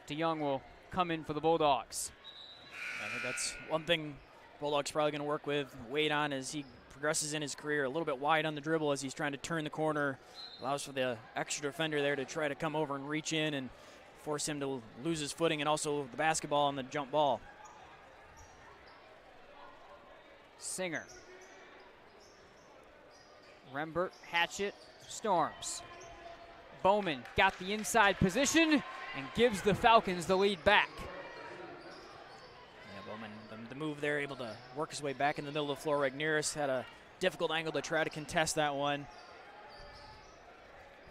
DeYoung will come in for the Bulldogs. I think that's one thing Bulldogs probably going to work with Wade on as he progresses in his career. A little bit wide on the dribble as he's trying to turn the corner. Allows for the extra defender there to try to come over and reach in and force him to lose his footing, and also the basketball on the jump ball. Singer. Rembert, Hatchet, Storms. Bowman got the inside position and gives the Falcons the lead back. Yeah, Bowman, the move there, able to work his way back in the middle of the floor. Regneris had a difficult angle to try to contest that one.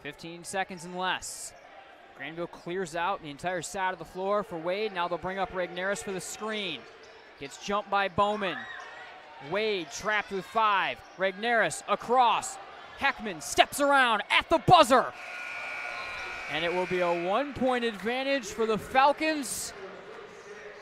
15 seconds and less. Grandville clears out the entire side of the floor for Wade. Now they'll bring up Regneris for the screen. Gets jumped by Bowman. Wade trapped with 5. Regneris across. Heckman steps around at the buzzer. And it will be a 1-point advantage for the Falcons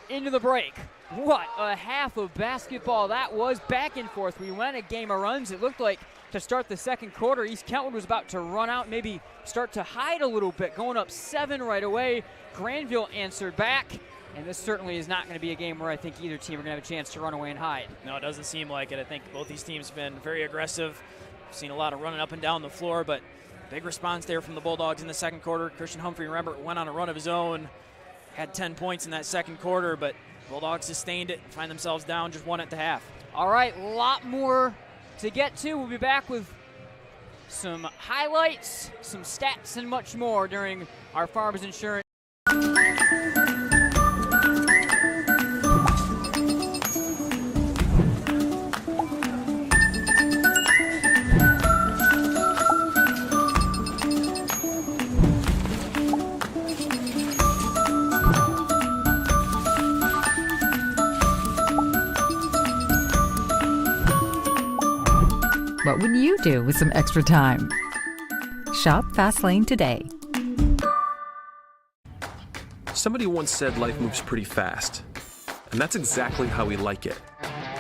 into the break. What a half of basketball that was. Back and forth. We went a game of runs. It looked like to start the second quarter, East Kentwood was about to run out, maybe start to hide a little bit, going up 7 right away. Grandville answered back. And this certainly is not going to be a game where I think either team are going to have a chance to run away and hide. No, it doesn't seem like it. I think both these teams have been very aggressive. We've seen a lot of running up and down the floor, but Big response there from the Bulldogs in the second quarter. Christian Humphrey Rembert went on a run of his own, had 10 points in that second quarter, but Bulldogs sustained it and find themselves down just 1 at the half. All right, a lot more to get to. We'll be back with some highlights, some stats, and much more during our Farmers Insurance. What would you do with some extra time? Shop Fastlane today. Somebody once said life moves pretty fast, and that's exactly how we like it.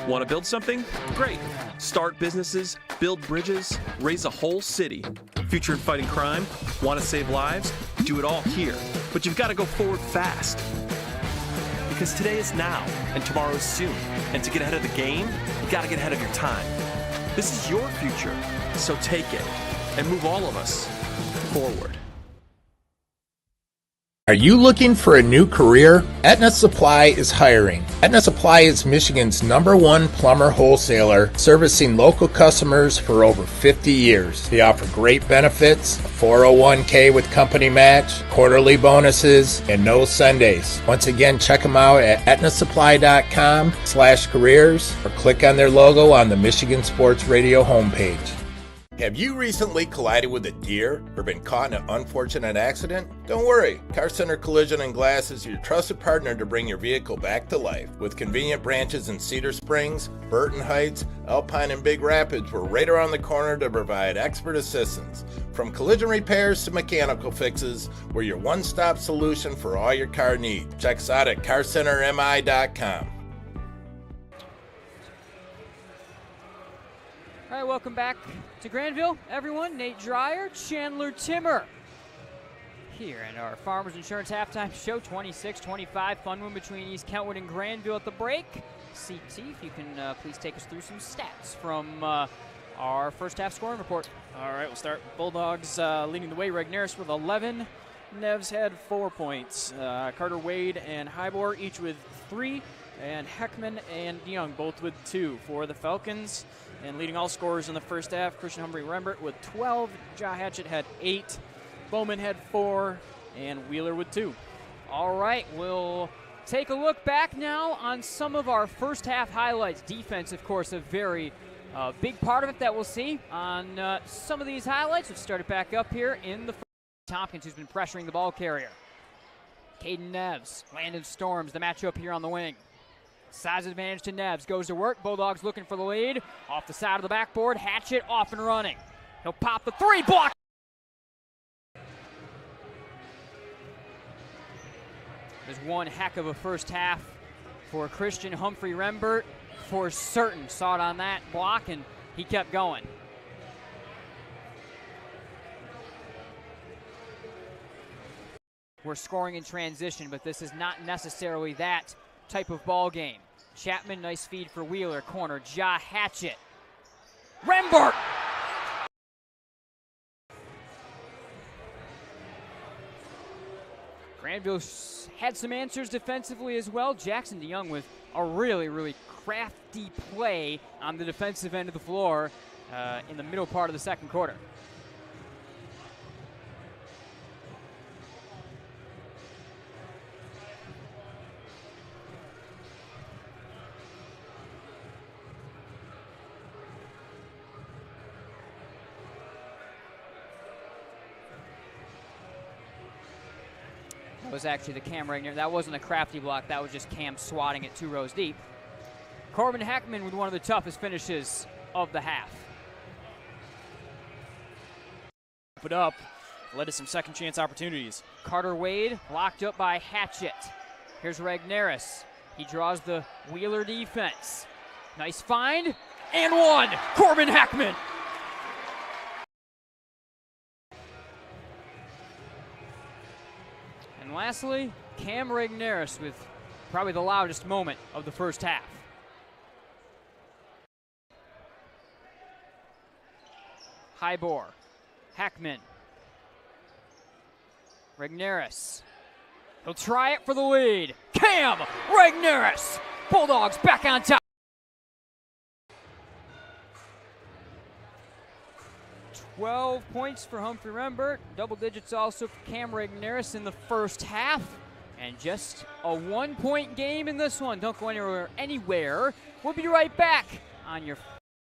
Want to build something? Great. Start businesses, build bridges, raise a whole city. Future in fighting crime? Want to save lives? Do it all here. But you've got to go forward fast. Because today is now, and tomorrow is soon. And to get ahead of the game, you got to get ahead of your time. This is your future, so take it and move all of us forward. Are you looking for a new career? Aetna Supply is hiring. Aetna Supply is Michigan's #1 plumber wholesaler, servicing local customers for over 50 years. They offer great benefits, a 401k with company match, quarterly bonuses, and no Sundays. Once again, check them out at aetnasupply.com/careers or click on their logo on the Michigan Sports Radio homepage. Have you recently collided with a deer or been caught in an unfortunate accident? Don't worry, Car Center Collision and Glass is your trusted partner to bring your vehicle back to life. With convenient branches in Cedar Springs, Burton Heights, Alpine, and Big Rapids, we're right around the corner to provide expert assistance. From collision repairs to mechanical fixes, we're your one-stop solution for all your car needs. Check us out at carcentermi.com. All right, welcome back to Grandville, everyone. Nate Dreyer, Chandler Timmer here in our Farmers Insurance Halftime Show, 26-25. Fun one between East Kentwood and Grandville at the break. CT, if you can please take us through some stats from our first half scoring report. All right, we'll start Bulldogs leading the way. Regneris with 11. Neves had 4 points. Carter Wade and Hybor each with 3. And Heckman and Young both with 2 for the Falcons. And leading all scorers in the first half, Christian Humphrey Rembert with 12. Ja Hatchett had 8. Bowman had 4. And Wheeler with 2. All right, we'll take a look back now on some of our first half highlights. Defense, of course, a very big part of it that we'll see on some of these highlights. Let's start it back up here in the first. Tompkins, who's been pressuring the ball carrier. Caden Neves, Landon Storms, the matchup here on the wing. Size advantage to Neves, goes to work. Bulldogs looking for the lead. Off the side of the backboard, Hatchett off and running. He'll pop the 3, block. There's one heck of a first half for Christian Humphrey Rembert. For certain, saw it on that block, and he kept going. We're scoring in transition, but this is not necessarily that type of ball game. Chapman, nice feed for Wheeler, corner, Ja Hatchett. Rembert! Grandville had some answers defensively as well. Jackson DeYoung with a really, really crafty play on the defensive end of the floor in the middle part of the second quarter. That was actually the Cam Regner. That wasn't a crafty block. That was just Cam swatting it 2 rows deep. Corbin Heckman with one of the toughest finishes of the half. Put up, led to some second chance opportunities. Carter Wade locked up by Hatchett. Here's Regneris. He draws the Wheeler defense. Nice find, and one. Corbin Heckman. And lastly, Cam Regneris with probably the loudest moment of the first half. Hybor, Heckman, Regnerus. He'll try it for the lead. Cam Regnerus. Bulldogs back on top. 12 points for Humphrey Rembert. Double digits also for Cam Regnerus in the first half. And just a 1-point game in this one. Don't go anywhere. We'll be right back on your...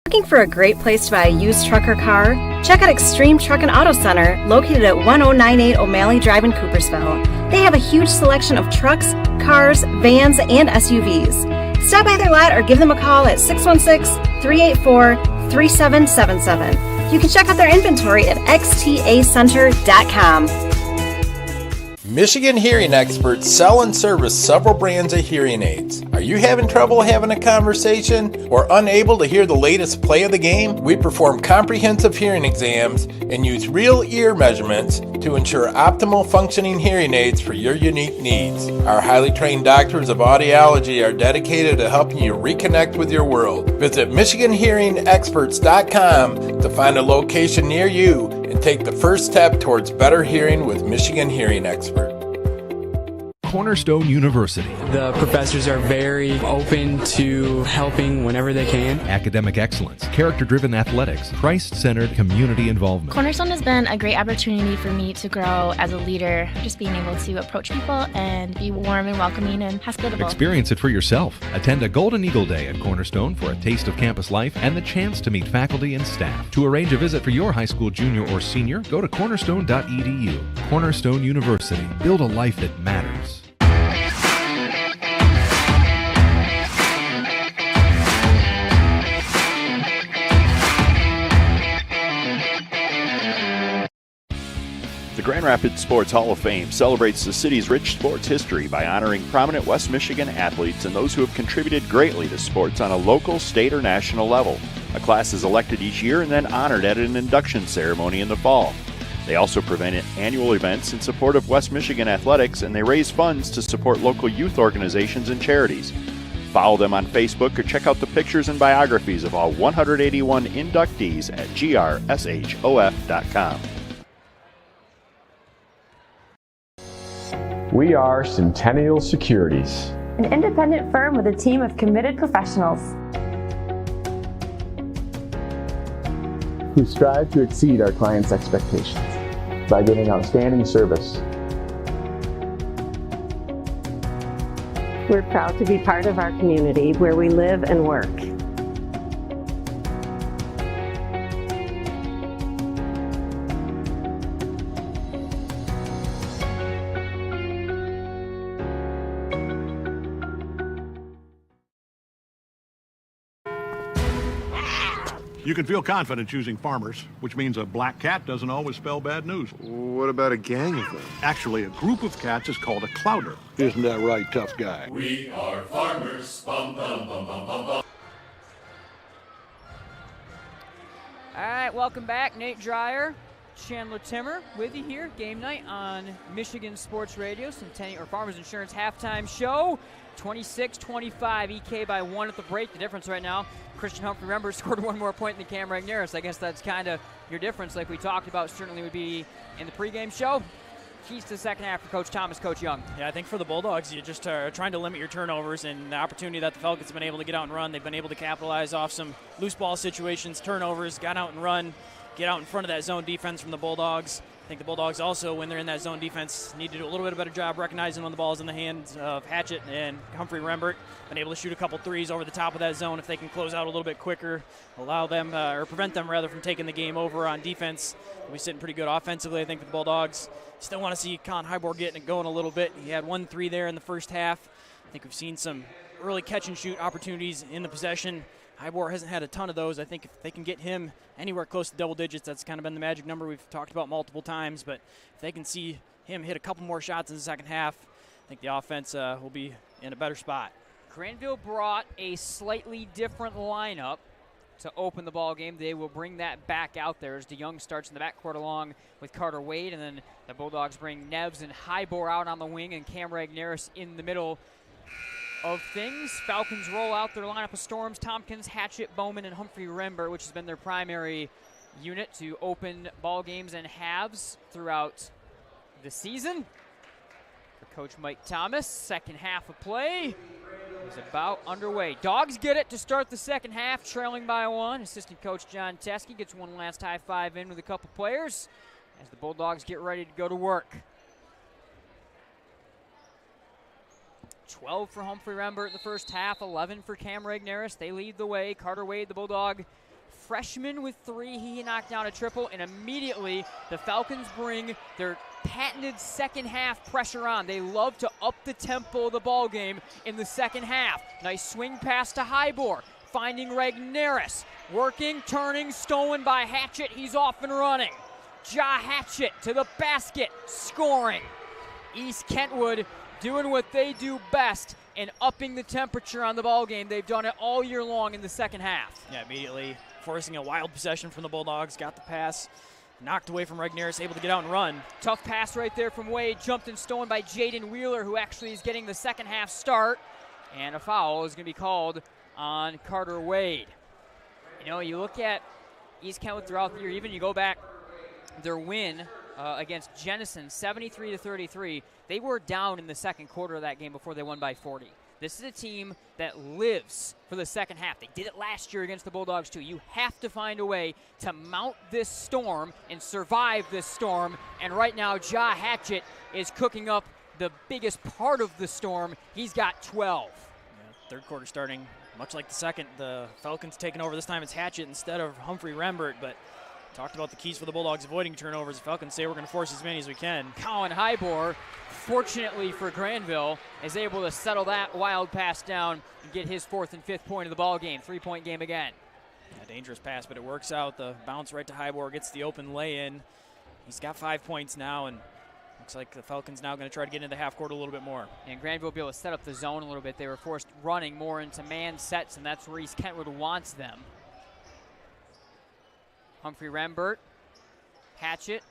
Looking for a great place to buy a used truck or car? Check out Extreme Truck and Auto Center, located at 1098 O'Malley Drive in Coopersville. They have a huge selection of trucks, cars, vans, and SUVs. Stop by their lot or give them a call at 616-384-3777. You can check out their inventory at xtacenter.com. Michigan hearing experts sell and service several brands of hearing aids. Are you having trouble having a conversation or unable to hear the latest play of the game? We perform comprehensive hearing exams and use real ear measurements to ensure optimal functioning hearing aids for your unique needs. Our highly trained doctors of audiology are dedicated to helping you reconnect with your world. Visit MichiganHearingExperts.com to find a location near you and take the first step towards better hearing with Michigan Hearing Expert. Cornerstone University. The professors are very open to helping whenever they can. Academic excellence, character-driven athletics, Christ-centered community involvement. Cornerstone has been a great opportunity for me to grow as a leader, just being able to approach people and be warm and welcoming and hospitable. Experience it for yourself. Attend a Golden Eagle Day at Cornerstone for a taste of campus life and the chance to meet faculty and staff. To arrange a visit for your high school junior or senior, go to cornerstone.edu. Cornerstone University. Build a life that matters. The Grand Rapids Sports Hall of Fame celebrates the city's rich sports history by honoring prominent West Michigan athletes and those who have contributed greatly to sports on a local, state, or national level. A class is elected each year and then honored at an induction ceremony in the fall. They also prevent annual events in support of West Michigan athletics, and they raise funds to support local youth organizations and charities. Follow them on Facebook or check out the pictures and biographies of all 181 inductees at grshof.com. We are Centennial Securities, an independent firm with a team of committed professionals who strive to exceed our clients' expectations by giving outstanding service. We're proud to be part of our community where we live and work. You can feel confident choosing Farmers, which means a black cat doesn't always spell bad news. What about a gang of them? Actually, a group of cats is called a clouder. Isn't that right, tough guy? We are farmers. Bum, bum, bum, bum, bum, bum. All right, welcome back. Nate Dreyer, Chandler Timmer with you here. Game night on Michigan Sports Radio, Centennial or Farmers Insurance halftime show. 26-25, EK by 1 at the break. The difference right now, Christian Humphrey Rembert scored 1 more point than Cam Regnerus. I guess that's kind of your difference, like we talked about, certainly would be in the pregame show. Keys to the second half for Coach Thomas, Coach Young. Yeah, I think for the Bulldogs, you just are trying to limit your turnovers, and the opportunity that the Falcons have been able to get out and run, they've been able to capitalize off some loose ball situations, turnovers, got out and run, get out in front of that zone defense from the Bulldogs. I think the Bulldogs also, when they're in that zone defense, need to do a little bit better job recognizing when the ball is in the hands of Hatchett and Humphrey Rembert. Been able to shoot a couple threes over the top of that zone if they can close out a little bit quicker, allow them, or prevent them rather from taking the game over on defense. We'll be sitting pretty good offensively, I think, for the Bulldogs. Still want to see Colin Hybor getting it going a little bit. He had 1 3 there in the first half. I think we've seen some early catch and shoot opportunities in the possession. Hybor hasn't had a ton of those. I think if they can get him anywhere close to double digits, that's kind of been the magic number we've talked about multiple times. But if they can see him hit a couple more shots in the second half, I think the offense will be in a better spot. Grandville brought a slightly different lineup to open the ball game. They will bring that back out there as DeYoung starts in the backcourt along with Carter Wade, and then the Bulldogs bring Neves and Hybor out on the wing and Cam Regnerus in the middle of things. Falcons roll out their lineup of Storms, Tompkins, Hatchett, Bowman, and Humphrey Rembert, which has been their primary unit to open ball games and halves throughout the season for Coach Mike Thomas. Second half of play is about underway. Dogs get it to start the second half, trailing by 1. Assistant coach John Teske gets one last high five in with a couple players as the Bulldogs get ready to go to work. 12 for Humphrey Rembert in the first half, 11 for Cam Regneris. They lead the way. Carter Wade, the Bulldog freshman, with 3. He knocked down a triple, and immediately the Falcons bring their patented second half pressure on. They love to up the tempo of the ball game in the second half. Nice swing pass to Hybor, finding Regneris, working, turning, stolen by Hatchett. He's off and running. Ja Hatchett to the basket, scoring. East Kentwood doing what they do best and upping the temperature on the ball game. They've done it all year long in the second half. Yeah, immediately forcing a wild possession from the Bulldogs. Got the pass, knocked away from Regneris, able to get out and run. Tough pass right there from Wade, jumped and stolen by Jaden Wheeler, who actually is getting the second half start. And a foul is going to be called on Carter Wade. You know, you look at East Kentwood throughout the year, even you go back, their win against Jenison, 73-33. They were down in the second quarter of that game before they won by 40. This is a team that lives for the second half. They did it last year against the Bulldogs too. You have to find a way to mount this storm and survive this storm. And right now, Ja Hatchett is cooking up the biggest part of the storm. He's got 12. Yeah, third quarter starting much like the second. The Falcons taking over. This time it's Hatchett instead of Humphrey Rembert, but talked about the keys for the Bulldogs avoiding turnovers. The Falcons say we're going to force as many as we can. Colin Hybor, fortunately for Grandville, is able to settle that wild pass down and get his 4th and 5th point of the ball game. 3-point game again. A dangerous pass, but it works out. The bounce right to Hybor, gets the open lay-in. He's got 5 points now, and looks like the Falcons now going to try to get into the half court a little bit more. And Grandville will be able to set up the zone a little bit. They were forced running more into man sets, and that's where East Kentwood wants them. Humphrey Rembert, Hatchett,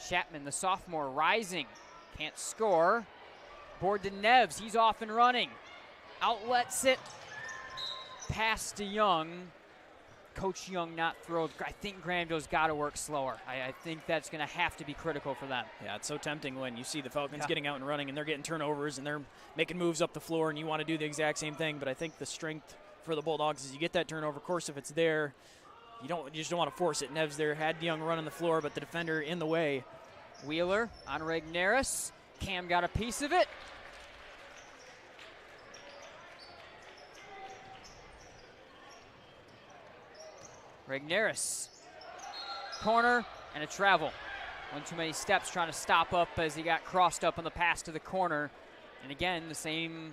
Chapman, the sophomore, rising, can't score. Board to Neves, he's off and running. Outlets it, pass to Young. Coach Young not thrilled. I think Grandville's got to work slower. I think that's going to have to be critical for them. Yeah, it's so tempting when you see the Falcons getting out and running and they're getting turnovers and they're making moves up the floor and you want to do the exact same thing. But I think the strength for the Bulldogs is you get that turnover. Of course, if it's there, you just don't want to force it. Neves there had Young run on the floor, but the defender in the way. Wheeler on Regneris. Cam got a piece of it. Regneris. Corner and a travel. One too many steps trying to stop up as he got crossed up on the pass to the corner. And again, the same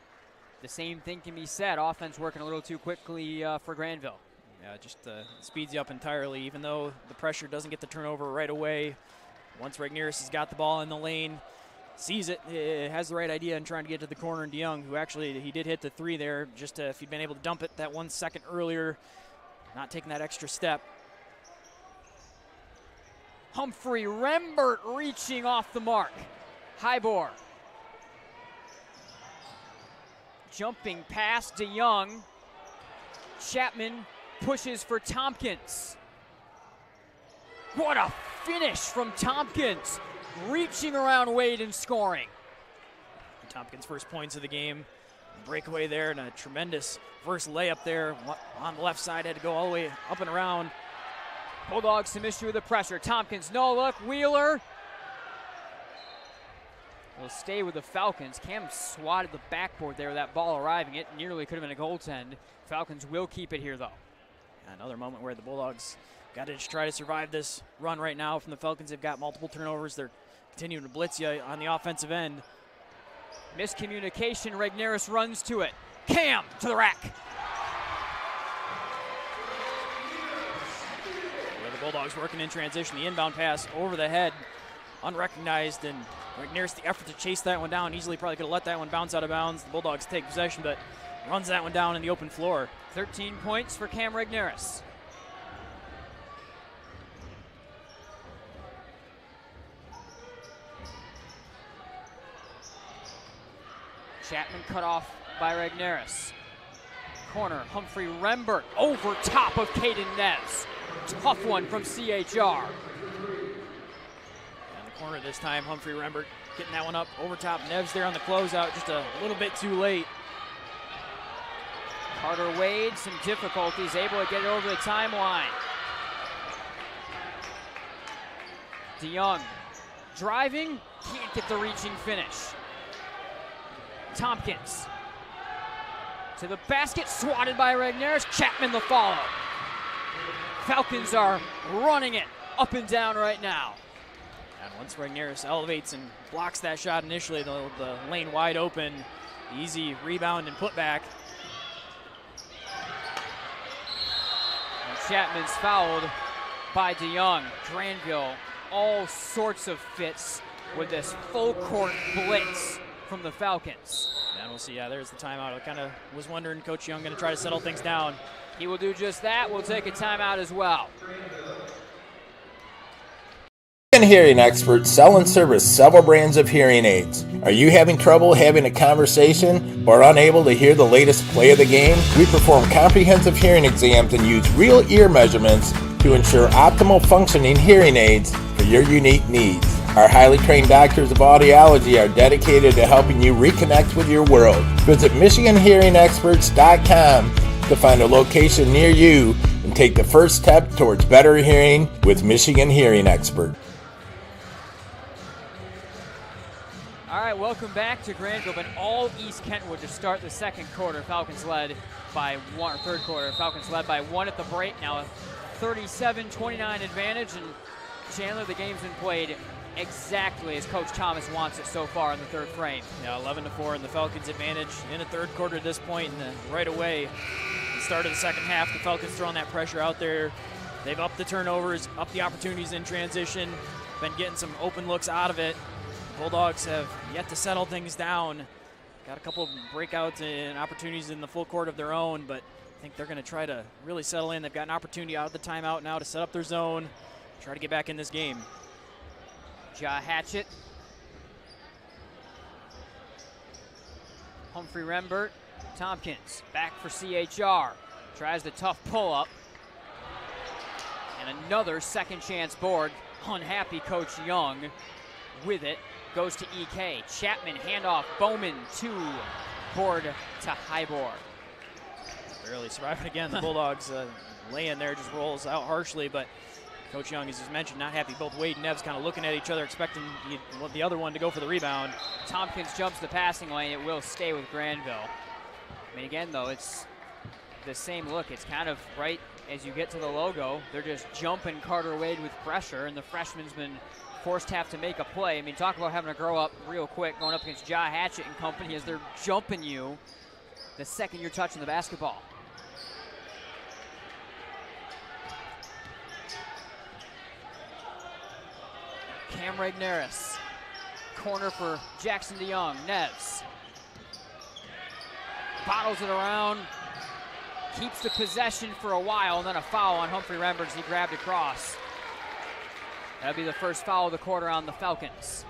thing can be said. Offense working a little too quickly for Grandville. Yeah, just speeds you up entirely, even though the pressure doesn't get the turnover right away. Once Regneris has got the ball in the lane, sees it, has the right idea and trying to get to the corner, and DeYoung, who actually, he did hit the 3 there, just if he'd been able to dump it that 1 second earlier, not taking that extra step. Humphrey Rembert reaching off the mark. Hybor. Jumping past DeYoung. Chapman pushes for Tompkins. What a finish from Tompkins, reaching around Wade and scoring. Tompkins' first points of the game. Breakaway there and a tremendous first layup there on the left side. Had to go all the way up and around. Bulldogs some issue with the pressure. Tompkins, no look. Wheeler will stay with the Falcons. Cam swatted the backboard there with that ball arriving. It nearly could have been a goaltend. Falcons will keep it here, though. Another moment where the Bulldogs got to just try to survive this run right now from the Falcons. They've got multiple turnovers. They're continuing to blitz you on the offensive end. Miscommunication. Regneris runs to it. Cam to the rack. Where the Bulldogs working in transition. The inbound pass over the head, unrecognized, and Regneris, the effort to chase that one down, easily probably could have let that one bounce out of bounds. The Bulldogs take possession, but runs that one down in the open floor. 13 points for Cam Regneris. Chapman cut off by Regneris. Corner, Humphrey Rembert over top of Caden Neves. Tough one from CHR. And the Corner this time, Humphrey Rembert getting that one up over top. Neves there on the closeout, just a little bit too late. Carter Wade, some difficulties, able to get it over the timeline. DeYoung driving, can't get the reaching finish. Tompkins to the basket, swatted by Regnerus. Chapman the follow. Falcons are running it up and down right now. And once Regnerus elevates and blocks that shot initially, the lane wide open, easy rebound and putback. And Chapman's fouled by DeYoung. Grandville, all sorts of fits with this full court blitz from the Falcons. And we'll see, there's the timeout. I kind of was wondering, Coach Young going to try to settle things down. He will do just that. We'll take a timeout as well. Hearing experts sell and service several brands of hearing aids. Are you having trouble having a conversation or unable to hear the latest play of the game? We perform comprehensive hearing exams and use real ear measurements to ensure optimal functioning hearing aids for your unique needs. Our highly trained doctors of audiology are dedicated to helping you reconnect with your world. Visit MichiganHearingExperts.com to find a location near you and take the first step towards better hearing with Michigan Hearing Expert. All right, welcome back to Grandville, but all East Kentwood to start the second quarter. Falcons led by one, or third quarter. Falcons led by one at the break. Now a 37-29 advantage, and Chandler, the game's been played exactly as Coach Thomas wants it so far in the third frame. Yeah, 11-4 and the Falcons advantage in the third quarter at this point, and then right away, the start of the second half, the Falcons throwing that pressure out there. They've upped the turnovers, upped the opportunities in transition, been getting some open looks out of it. Bulldogs have yet to settle things down. Got a couple of breakouts and opportunities in the full court of their own, but I think they're going to try to really settle in. They've got an opportunity out of the timeout now to set up their zone, try to get back in this game. Ja Hatchett. Humphrey Rembert. Tompkins back for CHR. Tries the tough pull-up. And another second chance board. Unhappy Coach Young with it. Goes to EK. Chapman handoff. Bowman to board to Hybor. Barely surviving again. The Bulldogs laying there, just rolls out harshly, but Coach Young, as he's mentioned, not happy. Both Wade and Neves kind of looking at each other, expecting the other one to go for the rebound. Tompkins jumps the passing lane. It will stay with Grandville. I mean, again, though, it's the same look. It's kind of right as you get to the logo. They're just jumping Carter Wade with pressure, and the freshman's been forced to have to make a play. I mean, talk about having to grow up real quick, going up against Ja Hatchett and company as they're jumping you the second you're touching the basketball. Cam Regnerus. Corner for Jackson DeYoung. Neves. Bottles it around. Keeps the possession for a while, and then a foul on Humphrey Rembert as he grabbed across. That'll be the first foul of the quarter on the Falcons.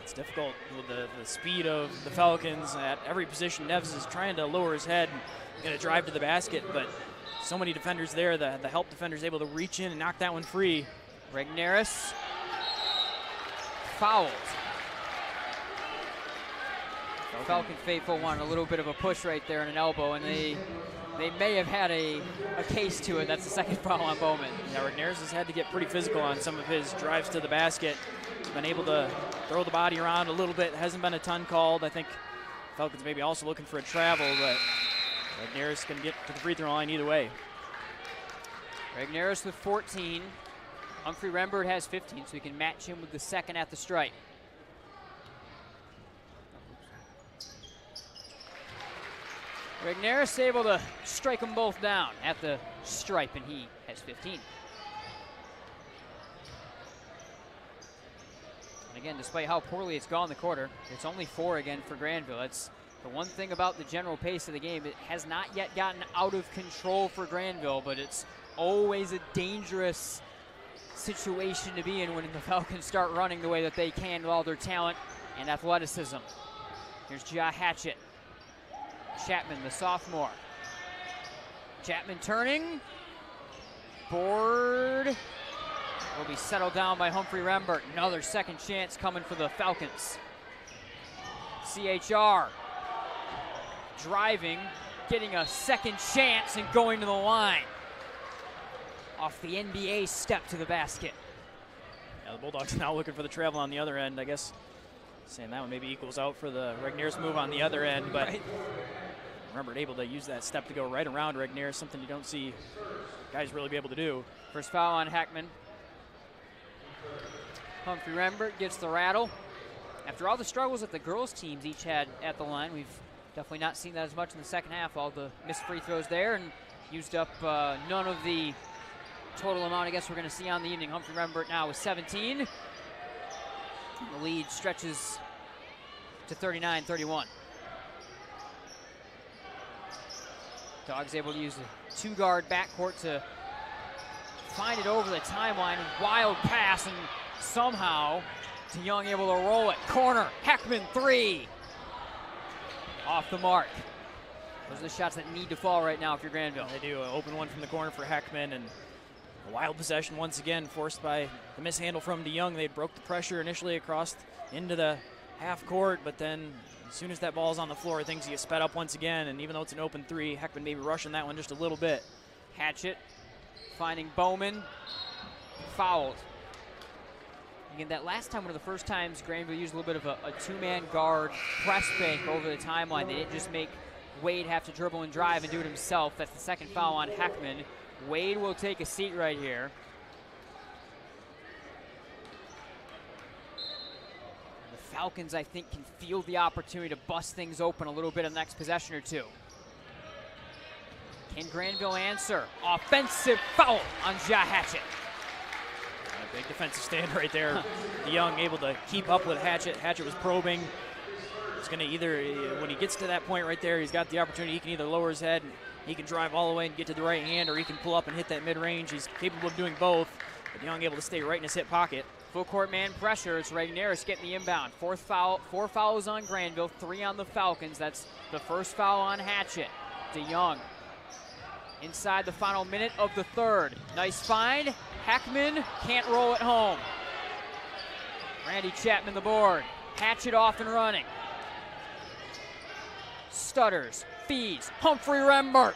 It's difficult with the speed of the Falcons at every position. Neves is trying to lower his head and going to drive to the basket, but so many defenders there. The help defender's able to reach in and knock that one free. Regnerus fouled. Falcon faithful wanted a little bit of a push right there and an elbow, and they may have had a case to it. That's the second foul on Bowman. Yeah, Regnerus has had to get pretty physical on some of his drives to the basket. Been able to throw the body around a little bit. Hasn't been a ton called. I think Falcons maybe also looking for a travel, but Regnerus can get to the free throw line either way. Regnerus with 14. Humphrey Rembert has 15, so he can match him with the second at the stripe. Regnerus able to strike them both down at the stripe, and he has 15. And again, despite how poorly it's gone the quarter, it's only 4 again for Grandville. That's the one thing about the general pace of the game. It has not yet gotten out of control for Grandville, but it's always a dangerous situation to be in when the Falcons start running the way that they can with all their talent and athleticism. Here's Ja Hatchett. Chapman, the sophomore. Chapman turning. Board. will be settled down by Humphrey Rembert. Another second chance coming for the Falcons. CHR driving, getting a second chance and going to the line. Off the NBA step to the basket. Yeah, the Bulldogs now looking for the travel on the other end. I guess saying that one maybe equals out for the Regniers move on the other end, but Rembert able to use that step to go right around Regnier, something you don't see guys really be able to do. First foul on Heckman. Humphrey Rembert gets the rattle. After all the struggles that the girls' teams each had at the line, we've definitely not seen that as much in the second half. All the missed free throws there and used up none of the total amount I guess we're going to see on the evening. Humphrey Rembert now with 17. The lead stretches to 39-31. Dogs able to use the two-guard backcourt to find it over the timeline. Wild pass, and somehow DeYoung able to roll it. Corner, Heckman, three. Off the mark. Those are the shots that need to fall right now if you're Grandville. They do. An open one from the corner for Heckman, and a wild possession once again forced by the mishandle from DeYoung. They broke the pressure initially across into the half court, but then as soon as that ball's on the floor, things get sped up once again, and even though it's an open three, Heckman maybe rushing that one just a little bit. Hatchett finding Bowman, fouled. Again, that last time, one of the first times Grandville used a little bit of a two-man guard press fake over the timeline. They didn't just make Wade have to dribble and drive and do it himself. That's the second foul on Heckman. Wade will take a seat right here. The Falcons, I think, can feel the opportunity to bust things open a little bit in the next possession or two. Can Grandville answer? Offensive foul on Ja Hatchett. A big defensive stand right there. DeYoung able to keep up with Hatchett. Hatchett was probing. It's going to either, when he gets to that point right there, he's got the opportunity. He can either lower his head, and he can drive all the way and get to the right hand, or he can pull up and hit that mid-range. He's capable of doing both, but DeYoung able to stay right in his hip pocket. Full court man pressure. It's Regneris getting the inbound. Four fouls on Grandville, 3 on the Falcons. That's the first foul on Hatchett. DeYoung inside the final minute of the third. Nice find. Heckman can't roll it home. Randy Chapman the board. Hatchett off and running. Stutters, feeds, Humphrey Rembert.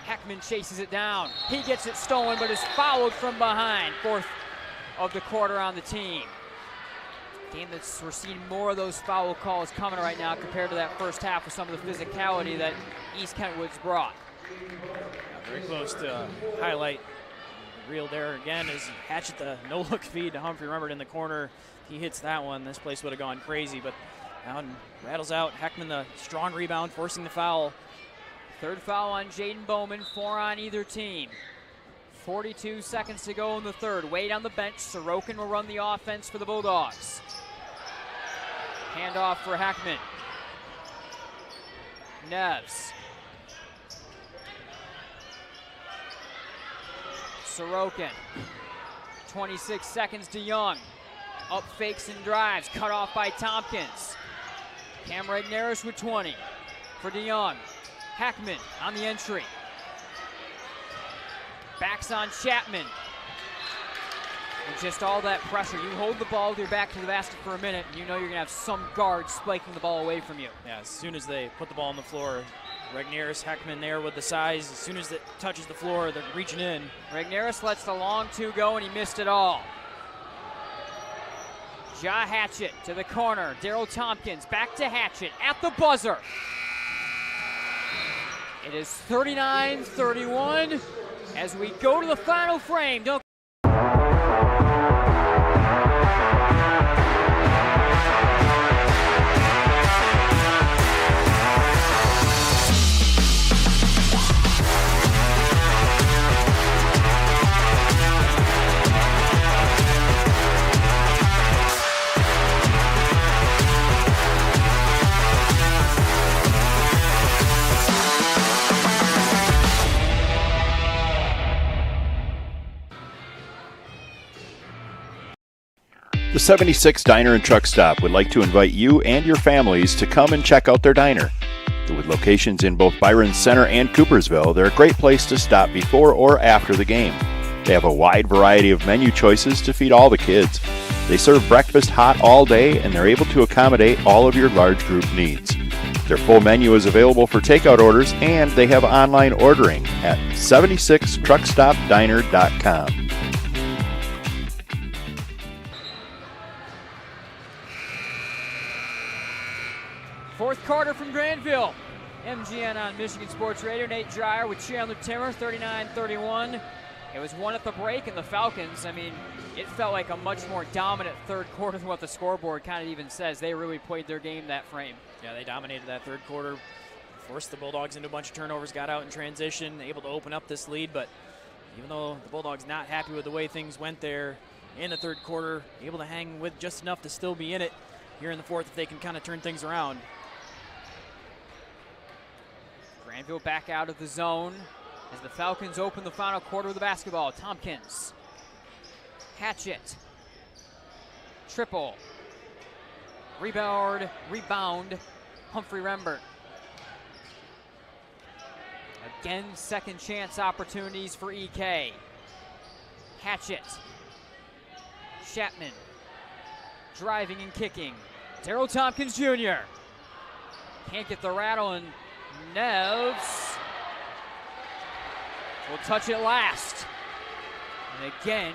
Heckman chases it down. He gets it stolen, but is fouled from behind. Fourth of the quarter on the team. Game that's, we're seeing more of those foul calls coming right now compared to that first half with some of the physicality that East Kentwood's brought. Very close to highlight reel there again as Hatchett the no-look feed to Humphrey Rembert in the corner. He hits that one. This place would have gone crazy, but now rattles out. Heckman the strong rebound, forcing the foul. Third foul on Jaden Bowman, 4 on either team. 42 seconds to go in the third. Wade on the bench. Sorokin will run the offense for the Bulldogs. Handoff for Heckman. Neves. Sorokin. 26 seconds to Young. Up fakes and drives. Cut off by Tompkins. Cam Regneris with 20 for DeYoung. Heckman on the entry. Backs on Chapman. And just all that pressure. You hold the ball with your back to the basket for a minute, and you know you're going to have some guard spiking the ball away from you. Yeah, as soon as they put the ball on the floor, Regneris, Heckman there with the size. As soon as it touches the floor, they're reaching in. Regneris lets the long two go, and he missed it all. Ja Hatchett to the corner. Daryl Tompkins back to Hatchett at the buzzer. It is 39-31 as we go to the final frame. Don't The 76 Diner and Truck Stop would like to invite you and your families to come and check out their diner. With locations in both Byron Center and Coopersville, they're a great place to stop before or after the game. They have a wide variety of menu choices to feed all the kids. They serve breakfast hot all day, and they're able to accommodate all of your large group needs. Their full menu is available for takeout orders, and they have online ordering at 76truckstopdiner.com. Fourth quarter from Grandville. MGN on Michigan Sports Radio. Nate Dreyer with Chandler Timmer, 39-31. It was one at the break, and the Falcons, I mean, it felt like a much more dominant third quarter than what the scoreboard kind of even says. They really played their game that frame. Yeah, they dominated that third quarter, forced the Bulldogs into a bunch of turnovers, got out in transition, able to open up this lead. But even though the Bulldogs not happy with the way things went there in the third quarter, able to hang with just enough to still be in it here in the fourth if they can kind of turn things around. Grandville back out of the zone as the Falcons open the final quarter of the basketball. Tompkins, Hatchet, triple, rebound, Humphrey Rembert. Again, second chance opportunities for EK. Hatchet, Chapman, driving and kicking. Darryl Tompkins Jr. Can't get the rattle, and Neves will touch it last. And again,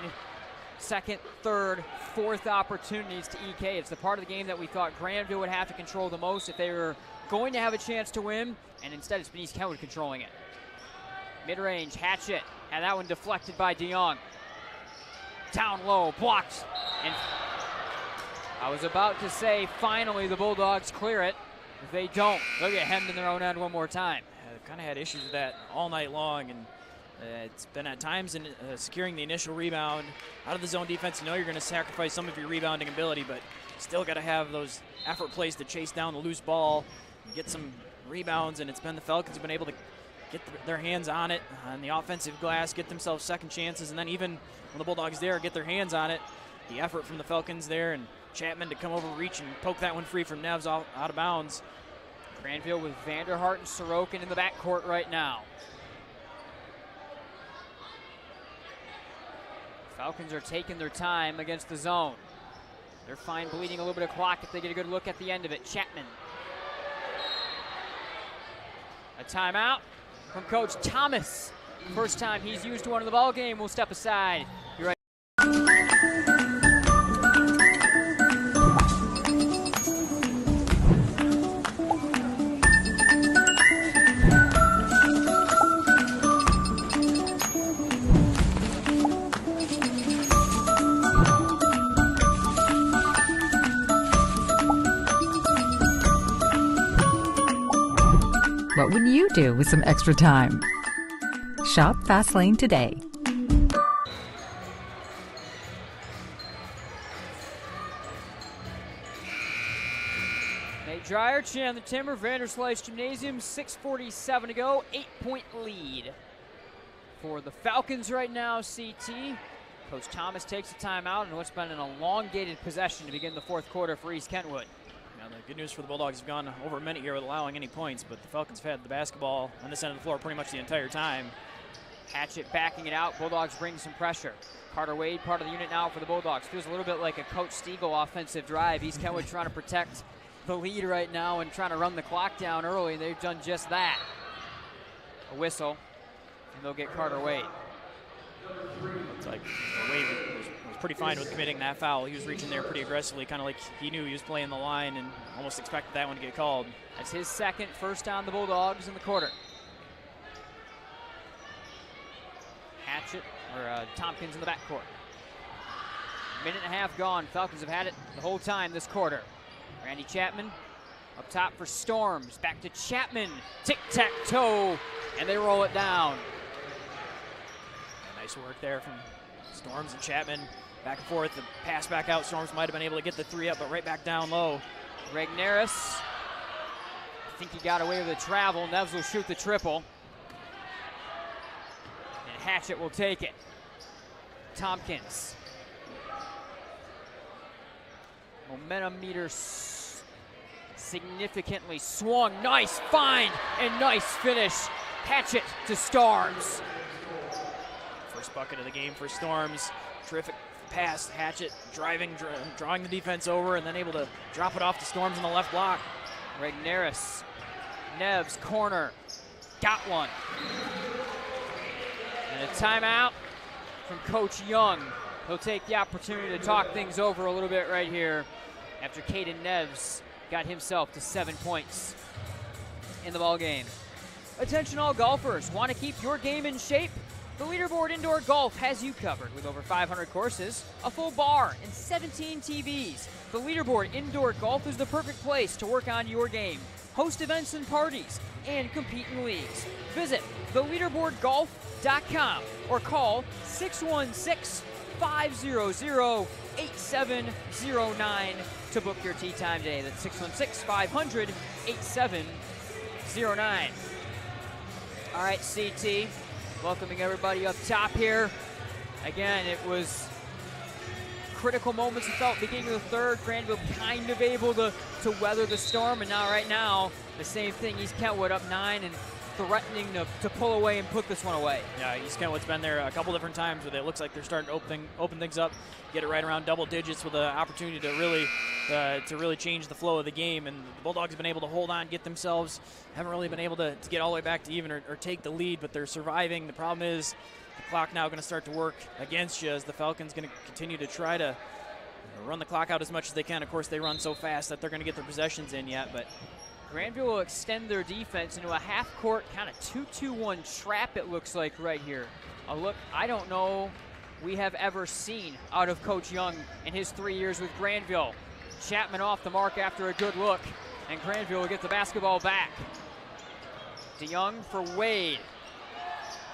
second, third, fourth opportunities to EK. It's the part of the game that we thought Grandville would have to control the most if they were going to have a chance to win, and instead it's been East Kentwood controlling it. Mid-range, Hatchet, and that one deflected by DeYoung. Down low, blocked, and I was about to say finally the Bulldogs clear it. If they don't, they'll get hemmed in their own end one more time. They've kind of had issues with that all night long, and it's been at times in securing the initial rebound. Out of the zone defense, you know you're going to sacrifice some of your rebounding ability, but still got to have those effort plays to chase down the loose ball and get some rebounds, and it's been the Falcons who've been able to get their hands on it on the offensive glass, get themselves second chances, and then even when the Bulldogs there get their hands on it, the effort from the Falcons there, and Chapman to come over, reach, and poke that one free from Neves out of bounds. Grandville with Vanderhart and Sorokin in the backcourt right now. Falcons are taking their time against the zone. They're fine bleeding a little bit of clock if they get a good look at the end of it. Chapman. A timeout from Coach Thomas. First time he's used one in the ball game. We'll step aside. You're right. What would you do with some extra time? Shop Fastlane today. Nate Dreyer, Chandler Timmer, Vanderslice Gymnasium, 6:47 to go, 8-point lead for the Falcons right now. CT. Coach Thomas takes a timeout in what's been an elongated possession to begin the fourth quarter for East Kentwood. Now, the good news for the Bulldogs have gone over a minute here without allowing any points, but the Falcons have had the basketball on this end of the floor pretty much the entire time. Hatchet backing it out. Bulldogs bring some pressure. Carter Wade, part of the unit now for the Bulldogs. Feels a little bit like a Coach Stiegel offensive drive. East Kentwood trying to protect the lead right now and trying to run the clock down early, and they've done just that. A whistle, and they'll get Carter Wade. It's like Wade was pretty fine with committing that foul. He was reaching there pretty aggressively, kind of like he knew he was playing the line and almost expected that one to get called. That's his second, first on the Bulldogs in the quarter. Hatchet, or Tompkins in the backcourt. Minute and a half gone. Falcons have had it the whole time this quarter. Randy Chapman up top for Storms. Back to Chapman. Tic-tac-toe, and they roll it down. Nice work there from Storms and Chapman. Back and forth, the pass back out. Storms might have been able to get the three up, but right back down low. Regneris, I think he got away with the travel. Neves will shoot the triple. And Hatchet will take it. Tompkins. Momentum meter significantly swung. Nice find and nice finish. Hatchet to Storms. First bucket of the game for Storms. Terrific pass, Hatchett drawing the defense over, and then able to drop it off to Storms in the left block. Regneris, Neves, corner, got one. And a timeout from Coach Young. He'll take the opportunity to talk things over a little bit right here after Caden Neves got himself to 7 points in the ball game. Attention all golfers, want to keep your game in shape? The Leaderboard Indoor Golf has you covered with over 500 courses, a full bar, and 17 TVs. The Leaderboard Indoor Golf is the perfect place to work on your game, host events and parties, and compete in leagues. Visit theleaderboardgolf.com or call 616-500-8709 to book your tee time today. That's 616-500-8709. All right, CT, welcoming everybody up top here. Again, it was critical moments it felt beginning of the third. Grandville kind of able to weather the storm, and now right now, the same thing. East Kentwood up 9 and threatening to pull away and put this one away. Yeah, East Kentwood's been there a couple different times where it looks like they're starting to open things up, get it right around double digits with an opportunity to really change the flow of the game. And the Bulldogs have been able to hold on, get themselves, haven't really been able to get all the way back to even or take the lead, but they're surviving. The problem is the clock now going to start to work against you as the Falcons going to continue to try to run the clock out as much as they can. Of course, they run so fast that they're going to get their possessions in yet, but Grandville will extend their defense into a half-court kind of 2-2-1 trap, it looks like right here. A look I don't know we have ever seen out of Coach Young in his 3 years with Grandville. Chapman off the mark after a good look, and Grandville will get the basketball back. DeYoung for Wade.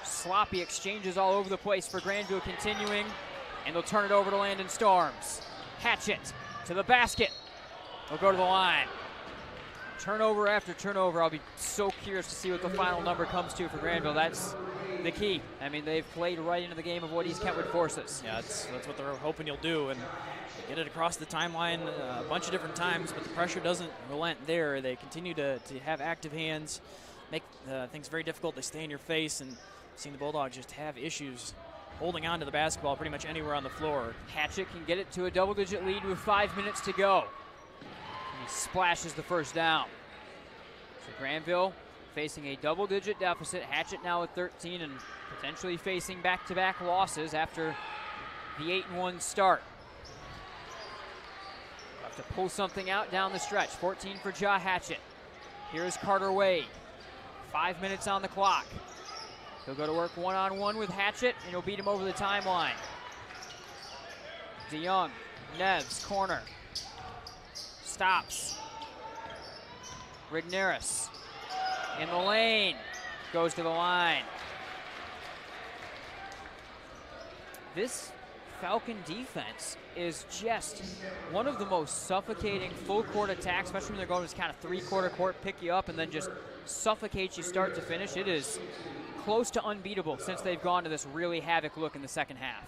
Sloppy exchanges all over the place for Grandville continuing, and they'll turn it over to Landon Storms. Hatchett to the basket. They'll go to the line. Turnover after turnover. I'll be so curious to see what the final number comes to for Grandville. That's the key. I mean, they've played right into the game of what East Kentwood forces. Yeah, that's what they're hoping you'll do, and get it across the timeline a bunch of different times, but the pressure doesn't relent there. They continue to have active hands, make things very difficult. They stay in your face, and seeing the Bulldogs just have issues holding on to the basketball pretty much anywhere on the floor. Hatchett can get it to a double-digit lead with 5 minutes to go. He splashes the first down. So Grandville facing a double-digit deficit. Hatchett now at 13 and potentially facing back-to-back losses after the 8-1 start. Have to pull something out down the stretch. 14 for Ja Hatchett. Here's Carter Wade. 5 minutes on the clock. He'll go to work one-on-one with Hatchett, and he'll beat him over the timeline. DeYoung, Neves, corner. Stops. Rigneris in the lane, goes to the line. This Falcon defense is just one of the most suffocating full court attacks, especially when they're going to kind of three-quarter court, pick you up and then just suffocate you start to finish. It is close to unbeatable since they've gone to this really havoc look in the second half.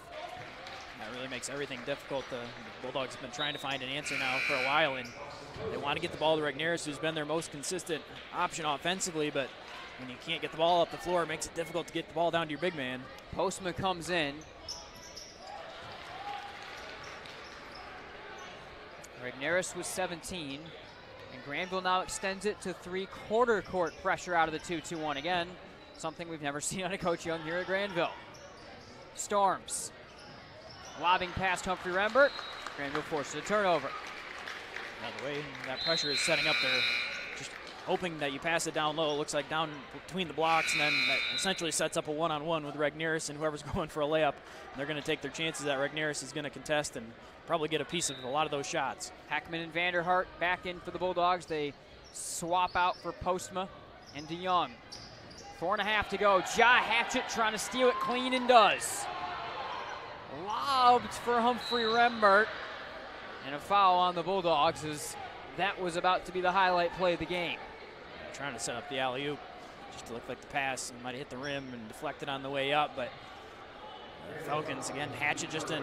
That really makes everything difficult. The Bulldogs have been trying to find an answer now for a while, and they want to get the ball to Regneris, who's been their most consistent option offensively, but when you can't get the ball up the floor, it makes it difficult to get the ball down to your big man. Postman comes in. Regneris was 17, and Grandville now extends it to three-quarter court pressure out of the 2-2-1 again, something we've never seen on a Coach Young here at Grandville. Storms. Lobbing past Humphrey Rembert. Grandville forces a turnover. Now the way that pressure is setting up there, just hoping that you pass it down low. It looks like down between the blocks, and then that essentially sets up a one-on-one with Regneris and whoever's going for a layup. They're going to take their chances that Regneris is going to contest and probably get a piece of a lot of those shots. Hackman and Vanderhart back in for the Bulldogs. They swap out for Postma and DeYoung. 4.5 to go. Ja Hatchett trying to steal it clean and does. Lobbed for Humphrey Rembert. And a foul on the Bulldogs as that was about to be the highlight play of the game. Trying to set up the alley-oop just to look like the pass and might have hit the rim and deflected on the way up, but Falcons, again, Hatchett just an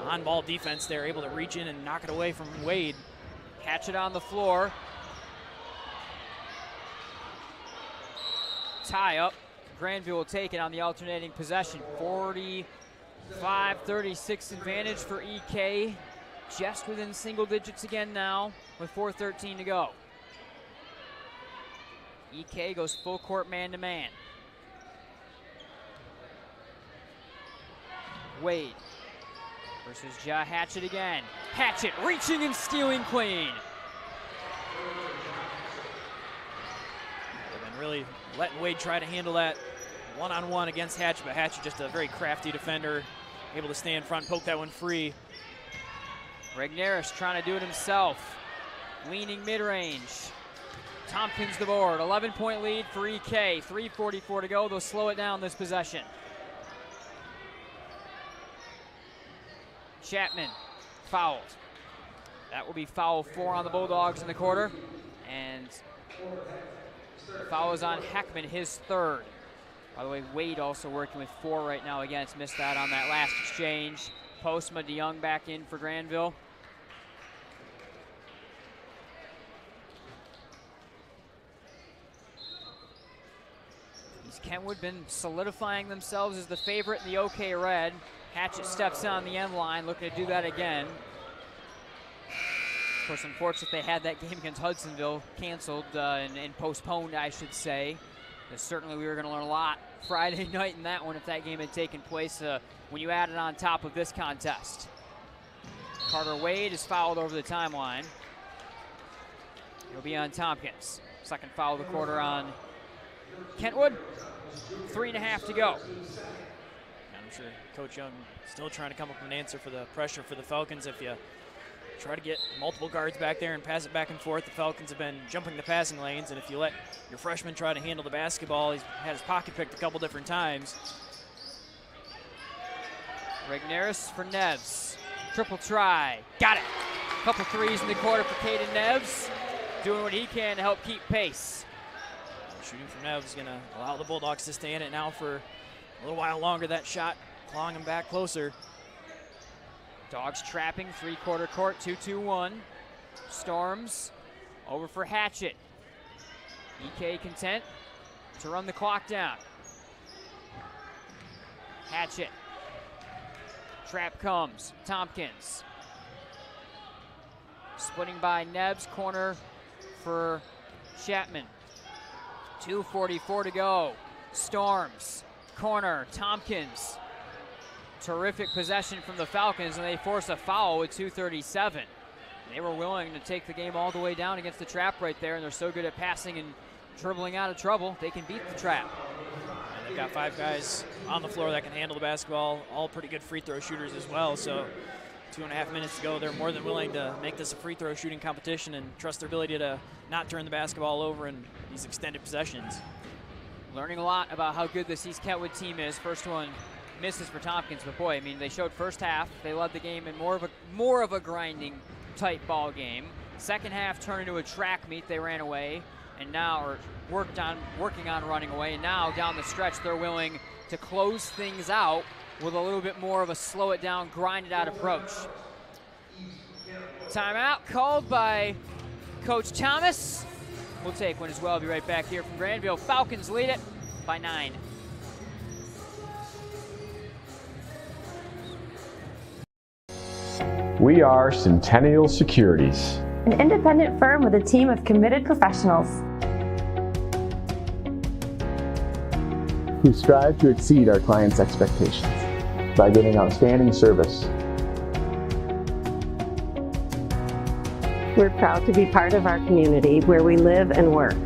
on-ball defense there, able to reach in and knock it away from Wade. Hatchett on the floor. Tie up. Grandville will take it on the alternating possession. 40 5:36 advantage for EK. Just within single digits again now with 4:13 to go. EK goes full court man-to-man. Wade versus Ja Hatchett again. Hatchett reaching and stealing clean. They've been really letting Wade try to handle that one-on-one against Hatchett, but Hatchett just a very crafty defender, able to stay in front, poke that one free. Regneris trying to do it himself. Leaning mid-range. Tompkins the board. 11-point lead for EK. 3:44 to go. They'll slow it down this possession. Chapman fouled. That will be foul 4 on the Bulldogs in the quarter. And the foul is on Heckman, his 3rd. By the way, Wade also working with 4 right now against. Missed that on that last exchange. Postma DeYoung back in for Grandville. Kentwood been solidifying themselves as the favorite in the OK Red. Hatchett steps on the end line, looking to do that again. Of course, unfortunate they had that game against Hudsonville canceled and postponed, I should say. Because certainly we were going to learn a lot Friday night in that one if that game had taken place when you add it on top of this contest. Carter Wade is fouled over the timeline. It'll be on Tompkins. Second foul of the quarter on Kentwood. 3.5 to go. I'm sure Coach Young still trying to come up with an answer for the pressure for the Falcons. If you try to get multiple guards back there and pass it back and forth, the Falcons have been jumping the passing lanes, and if you let your freshman try to handle the basketball, he's had his pocket picked a couple different times. Regneris for Neves. Triple try. Got it. Couple threes in the quarter for Caden Neves. Doing what he can to help keep pace. Shooting from Neves is going to allow the Bulldogs to stay in it now for a little while longer. That shot clawing him back closer. Dogs trapping, 3-quarter court, 2-2-1. Storms over for Hatchett. EK content to run the clock down. Hatchett. Trap comes. Tompkins. Splitting by Neves, corner for Chapman. 2:44 to go. Storms, corner, Tompkins. Terrific possession from the Falcons, and they force a foul with 2:37. They were willing to take the game all the way down against the trap right there, and they're so good at passing and dribbling out of trouble, they can beat the trap. And they've got 5 guys on the floor that can handle the basketball, all pretty good free throw shooters as well, so 2.5 minutes to go. They're more than willing to make this a free throw shooting competition and trust their ability to not turn the basketball over in these extended possessions. Learning a lot about how good this East Kentwood team is. First one misses for Tompkins, but boy, I mean, they showed first half. They led the game in more of a grinding type ball game. Second half turned into a track meet. They ran away and now are working on running away. And now down the stretch, they're willing to close things out with a little bit more of a slow it down, grind it out approach. Timeout called by Coach Thomas. We'll take one as well. I'll be right back here from Grandville. Falcons lead it by 9. We are Centennial Securities, an independent firm with a team of committed professionals who strive to exceed our clients' expectations by giving outstanding service. We're proud to be part of our community where we live and work.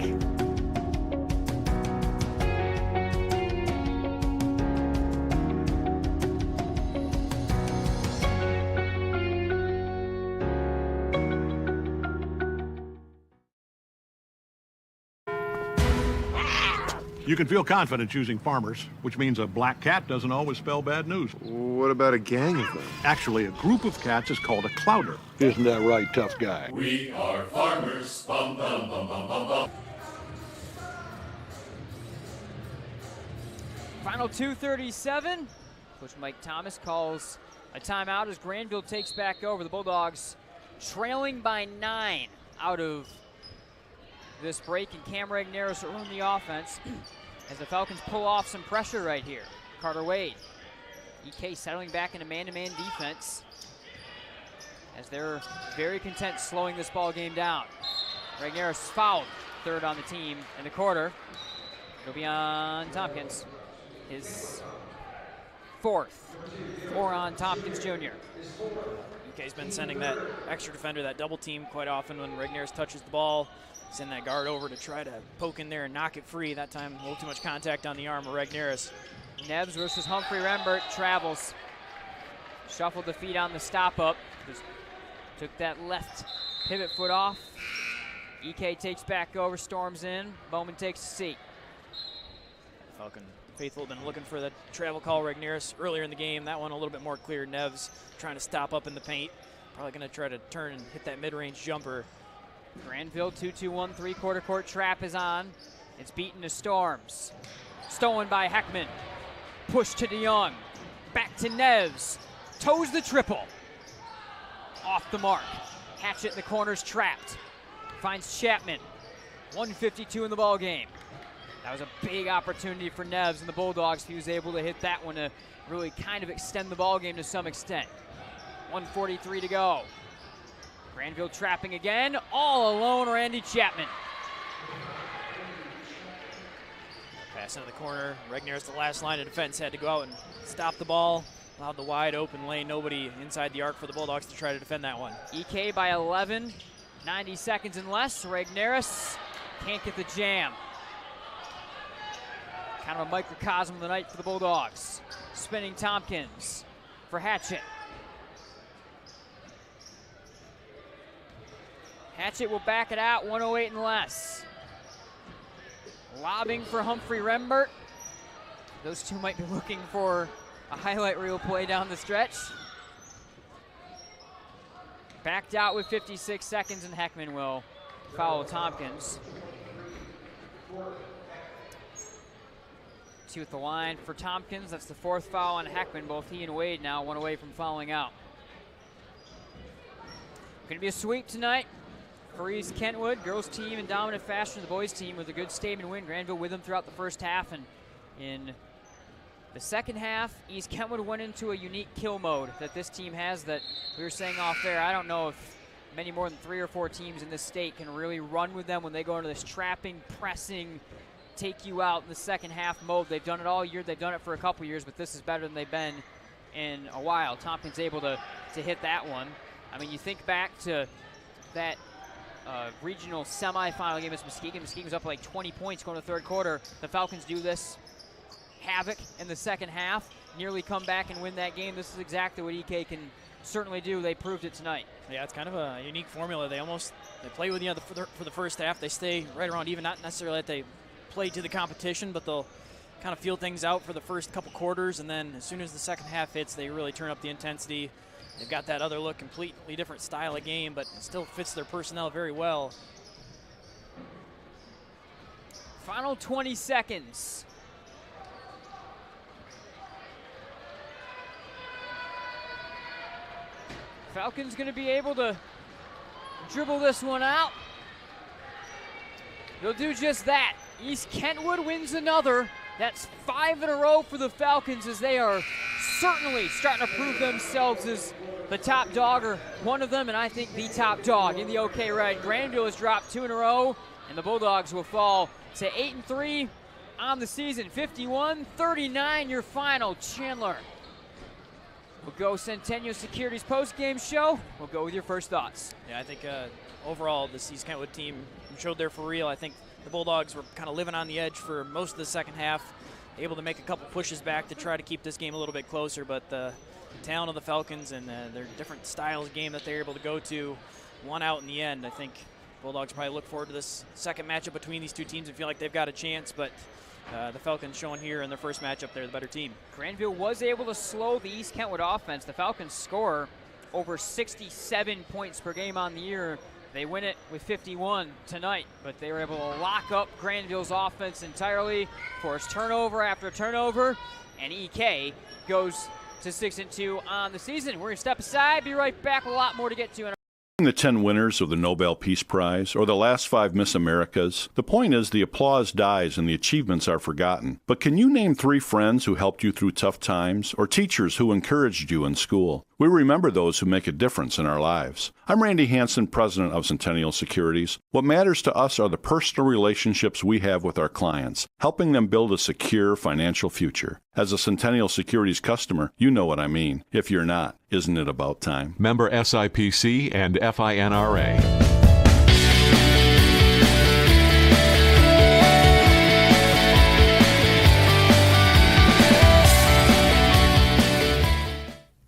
You can feel confident choosing Farmers, which means a black cat doesn't always spell bad news. What about a gang of them? Actually, a group of cats is called a clouder. Isn't that right, tough guy? We are farmers. Bum, bum, bum, bum, bum, bum. Final 2:37. Coach Mike Thomas calls a timeout as Grandville takes back over. The Bulldogs trailing by 9 out of this break, and Cam Regneris will run the offense as the Falcons pull off some pressure right here. Carter Wade EK settling back into man-to-man defense as they're very content slowing this ball game down. Regnerus fouled, third on the team in the quarter. It'll be on Tompkins, his fourth. 4 on Tompkins Jr. EK's been sending that extra defender, that double team, quite often when Regnerus touches the ball. Send that guard over to try to poke in there and knock it free. That time, a little too much contact on the arm of Regnerus. Neves versus Humphrey Rembert travels. Shuffled the feet on the stop up. Just took that left pivot foot off. EK takes back over, storms in. Bowman takes a seat. Falcon faithful been looking for the travel call. Regnerus earlier in the game. That one a little bit more clear. Neves trying to stop up in the paint. Probably going to try to turn and hit that mid-range jumper. Grandville 2-2-1 three-quarter court trap is on. It's beaten to Storms. Stolen by Heckman. Push to DeYoung. Back to Neves. Toes the triple. Off the mark. Hatchet in the corner's trapped. Finds Chapman. 1:52 in the ball game. That was a big opportunity for Neves and the Bulldogs. He was able to hit that one to really kind of extend the ball game to some extent. 1:43 to go. Grandville trapping again. All alone, Randy Chapman. Pass into the corner. Regnerus, the last line of defense, had to go out and stop the ball. Allowed the wide open lane. Nobody inside the arc for the Bulldogs to try to defend that one. EK by 11. 90 seconds and less. Regnerus can't get the jam. Kind of a microcosm of the night for the Bulldogs. Spinning Tompkins for Hatchet. Hatchet will back it out, 1:08 and less. Lobbing for Humphrey Rembert. Those two might be looking for a highlight reel play down the stretch. Backed out with 56 seconds, and Heckman will foul Tompkins. 2 at the line for Tompkins. That's the 4th foul on Heckman. Both he and Wade now 1 away from fouling out. Going to be a sweep tonight for East Kentwood. Girls team in dominant fashion. The boys team with a good statement win. Grandville with them throughout the first half. And in the second half, East Kentwood went into a unique kill mode that this team has that we were saying off there. I don't know if many more than 3 or 4 teams in this state can really run with them when they go into this trapping, pressing, take you out in the second half mode. They've done it all year. They've done it for a couple years, but this is better than they've been in a while. Tompkins able to hit that one. I mean, you think back to that regional semifinal game against Muskegon. Muskegon was up like 20 points going to the third quarter. The Falcons do this. Havoc in the second half. Nearly come back and win that game. This is exactly what EK can certainly do. They proved it tonight. Yeah, it's kind of a unique formula. They play with you for the first half. They stay right around even, not necessarily that they play to the competition, but they'll kind of feel things out for the first couple quarters, and then as soon as the second half hits, they really turn up the intensity. They've got that other look, completely different style of game, but it still fits their personnel very well. Final 20 seconds. Falcons going to be able to dribble this one out. They'll do just that. East Kentwood wins another. That's 5 in a row for the Falcons as they are certainly starting to prove themselves as the top dog, or one of them, and I think the top dog in the OK Red. Grandville has dropped 2 in a row, and the Bulldogs will fall to 8-3 on the season. 51-39 your final. Chandler will go Centennial Securities post-game show. We'll go with your first thoughts. Yeah, I think overall this East Kentwood team showed they're for real. I think the Bulldogs were kind of living on the edge for most of the second half, able to make a couple pushes back to try to keep this game a little bit closer, but the talent of the Falcons and their different styles of game that they're able to go to won out in the end. I think Bulldogs probably look forward to this second matchup between these two teams and feel like they've got a chance, but the Falcons showing here in their first matchup, they're the better team. Grandville was able to slow the East Kentwood offense. The Falcons score over 67 points per game on the year. They win it with 51 tonight, but they were able to lock up Grandville's offense entirely, force turnover after turnover, and EK goes to 6-2 on the season. We're going to step aside, be right back with a lot more to get to. The 10 winners of the Nobel Peace Prize or the last 5 Miss Americas. The point is the applause dies and the achievements are forgotten. But can you name 3 friends who helped you through tough times or teachers who encouraged you in school? We remember those who make a difference in our lives. I'm Randy Hansen, president of Centennial Securities. What matters to us are the personal relationships we have with our clients, helping them build a secure financial future. As a Centennial Securities customer, you know what I mean. If you're not, isn't it about time? Member SIPC and FINRA.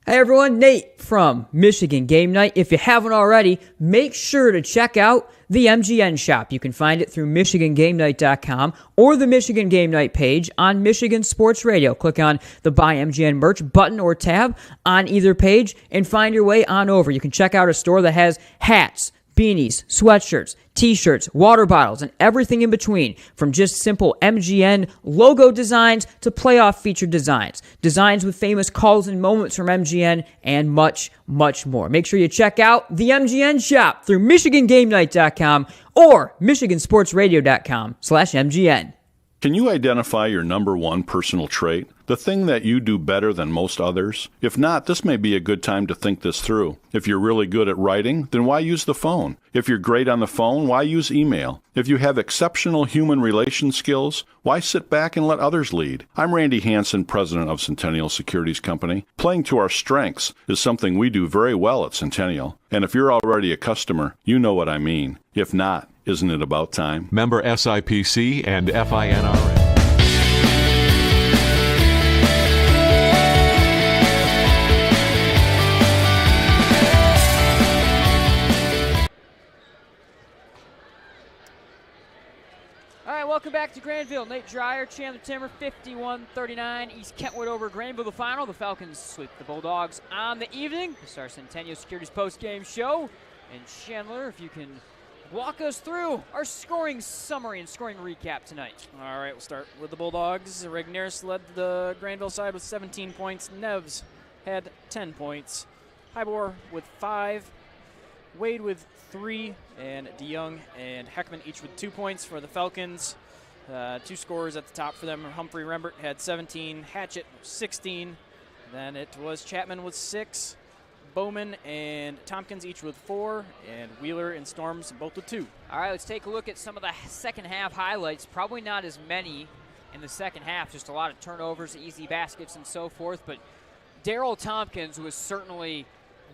Hey everyone, Nate from Michigan Game Night. If you haven't already, make sure to check out the MGN shop. You can find it through MichiganGameNight.com or the Michigan Game Night page on Michigan Sports Radio. Click on the Buy MGN Merch button or tab on either page and find your way on over. You can check out a store that has hats, beanies, sweatshirts, t-shirts, water bottles, and everything in between, from just simple MGN logo designs to playoff featured designs, designs with famous calls and moments from MGN, and much, much more. Make sure you check out the MGN shop through MichiganGameNight.com or MichiganSportsRadio.com/MGN. Can you identify your number one personal trait? The thing that you do better than most others? If not, this may be a good time to think this through. If you're really good at writing, then why use the phone? If you're great on the phone, why use email? If you have exceptional human relation skills, why sit back and let others lead? I'm Randy Hansen, president of Centennial Securities Company. Playing to our strengths is something we do very well at Centennial. And if you're already a customer, you know what I mean. If not, isn't it about time? Member SIPC and FINRA. Welcome back to Grandville. Nate Dreyer, Chandler Timmer, 51-39. East Kentwood over Grandville, the final. The Falcons sweep the Bulldogs on the evening. This is our Centennial Securities post-game show. And Chandler, if you can walk us through our scoring summary and scoring recap tonight. All right, we'll start with the Bulldogs. Regnerus led the Grandville side with 17 points. Neves had 10 points. Hybor with 5. Wade with 3, and DeYoung and Heckman each with 2 points for the Falcons. 2 scorers at the top for them. Humphrey Rembert had 17, Hatchett 16. Then it was Chapman with 6, Bowman and Tompkins each with 4, and Wheeler and Storms both with 2. All right, let's take a look at some of the second half highlights. Probably not as many in the second half, just a lot of turnovers, easy baskets, and so forth. But Daryl Tompkins was certainly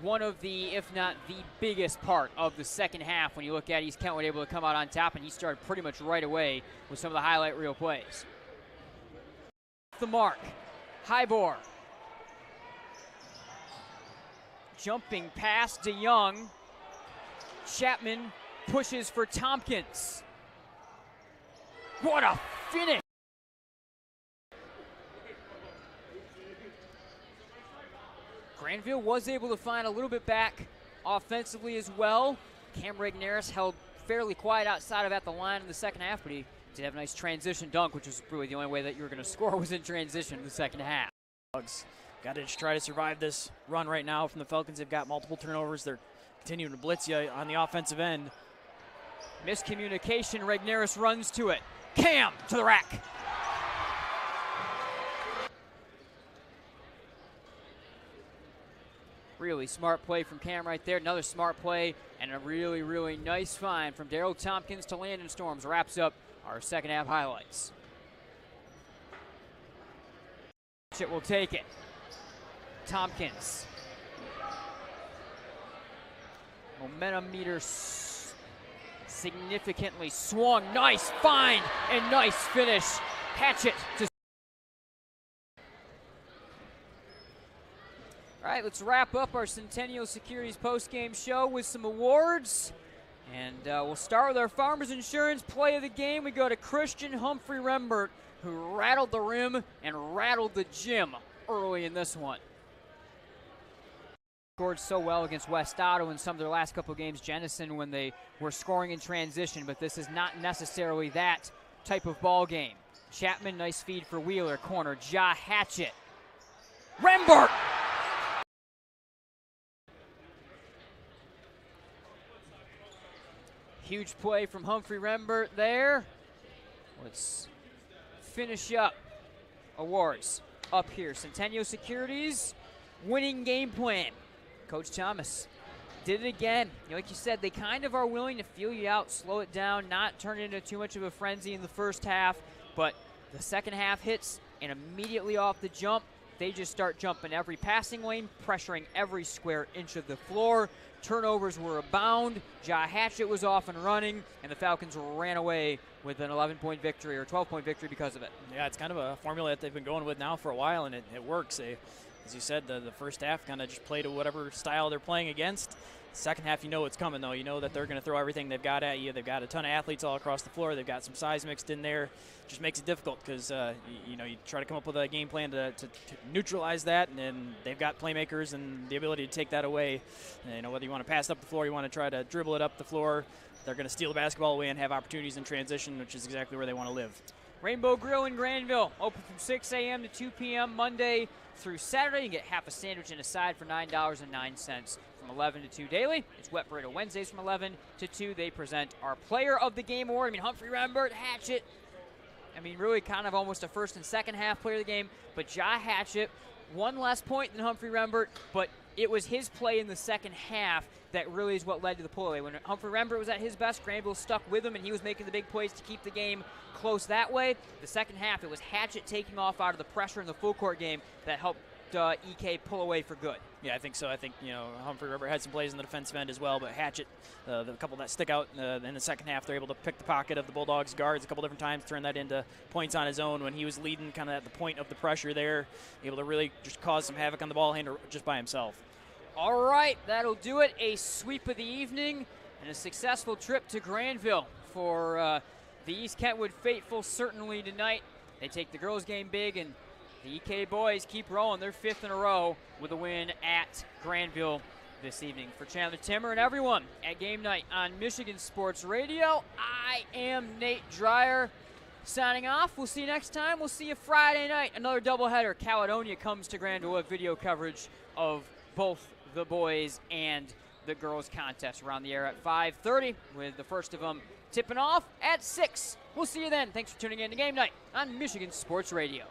one of the, if not the biggest part of the second half when you look at East Kentwood able to come out on top, and he started pretty much right away with some of the highlight reel plays. The mark, Hybor. Jumping past DeYoung. Chapman pushes for Tompkins. What a finish! Grandville was able to find a little bit back offensively as well. Cam Regnerus held fairly quiet outside of at the line in the second half, but he did have a nice transition dunk, which was really the only way that you were going to score was in transition in the second half. Got to try to survive this run right now from the Falcons. They've got multiple turnovers. They're continuing to blitz you on the offensive end. Miscommunication, Regnerus runs to it. Cam to the rack. Really smart play from Cam right there. Another smart play and a really, really nice find from Daryl Tompkins to Landon Storms. Wraps up our second half highlights. It will take it. Tompkins. Momentum meter significantly swung. Nice find and nice finish. Hatchet to. All right, let's wrap up our Centennial Securities postgame show with some awards. And we'll start with our Farmers Insurance play of the game. We go to Christian Humphrey Rembert, who rattled the rim and rattled the gym early in this one. Scored so well against West Otto in some of their last couple of games, Jenison, when they were scoring in transition, but this is not necessarily that type of ball game. Chapman, nice feed for Wheeler, corner, Ja Hatchett. Rembert! huge play from Humphrey Rembert there. Let's finish up awards up here. Centennial Securities, winning game plan. Coach Thomas did it again. Like you said, they kind of are willing to feel you out, slow it down, not turn it into too much of a frenzy in the first half, but the second half hits, and immediately off the jump, they just start jumping every passing lane, pressuring every square inch of the floor. Turnovers were abound. Ja Hatchett was off and running, and the Falcons ran away with an 11-point victory or 12-point victory because of it. Yeah, it's kind of a formula that they've been going with now for a while, and it works. As you said, the first half kind of just played to whatever style they're playing against. Second half, you know it's coming, though. You know that they're going to throw everything they've got at you. They've got a ton of athletes all across the floor. They've got some size mixed in there. Just makes it difficult because, you try to come up with a game plan to neutralize that, and then they've got playmakers and the ability to take that away. And, whether you want to pass it up the floor, you want to try to dribble it up the floor, they're going to steal the basketball away and have opportunities in transition, which is exactly where they want to live. Rainbow Grill in Grandville, open from 6 a.m. to 2 p.m. Monday through Saturday. You can get half a sandwich and a side for $9.09 from 11 to 2 daily. It's Wet Burrito Wednesdays from 11 to 2. They present our Player of the Game award. Humphrey Rembert, Hatchett. Really kind of almost a first and second half player of the game. But Ja Hatchett, one less point than Humphrey Rembert, but it was his play in the second half that really is what led to the pull-away. When Humphrey Rembert was at his best, Grandville stuck with him, and he was making the big plays to keep the game close that way. The second half, it was Hatchett taking off out of the pressure in the full-court game that helped EK pull away for good. Yeah, I think so. I think, Humphrey Rembert had some plays in the defensive end as well, but Hatchett, the couple that stick out in the second half, they're able to pick the pocket of the Bulldogs' guards a couple different times, turn that into points on his own when he was leading kind of at the point of the pressure there, able to really just cause some havoc on the ball handler just by himself. All right, that'll do it. A sweep of the evening and a successful trip to Grandville for the East Kentwood faithful certainly tonight. They take the girls' game big, and the EK boys keep rolling. They're fifth in a row with a win at Grandville this evening. For Chandler Timmer and everyone at Game Night on Michigan Sports Radio, I am Nate Dreyer signing off. We'll see you next time. We'll see you Friday night. Another doubleheader. Caledonia comes to Grandville with video coverage of both the boys and the girls contest. We're on the air at 5:30 with the first of them tipping off at 6. We'll see you then. Thanks for tuning in to Game Night on Michigan Sports Radio.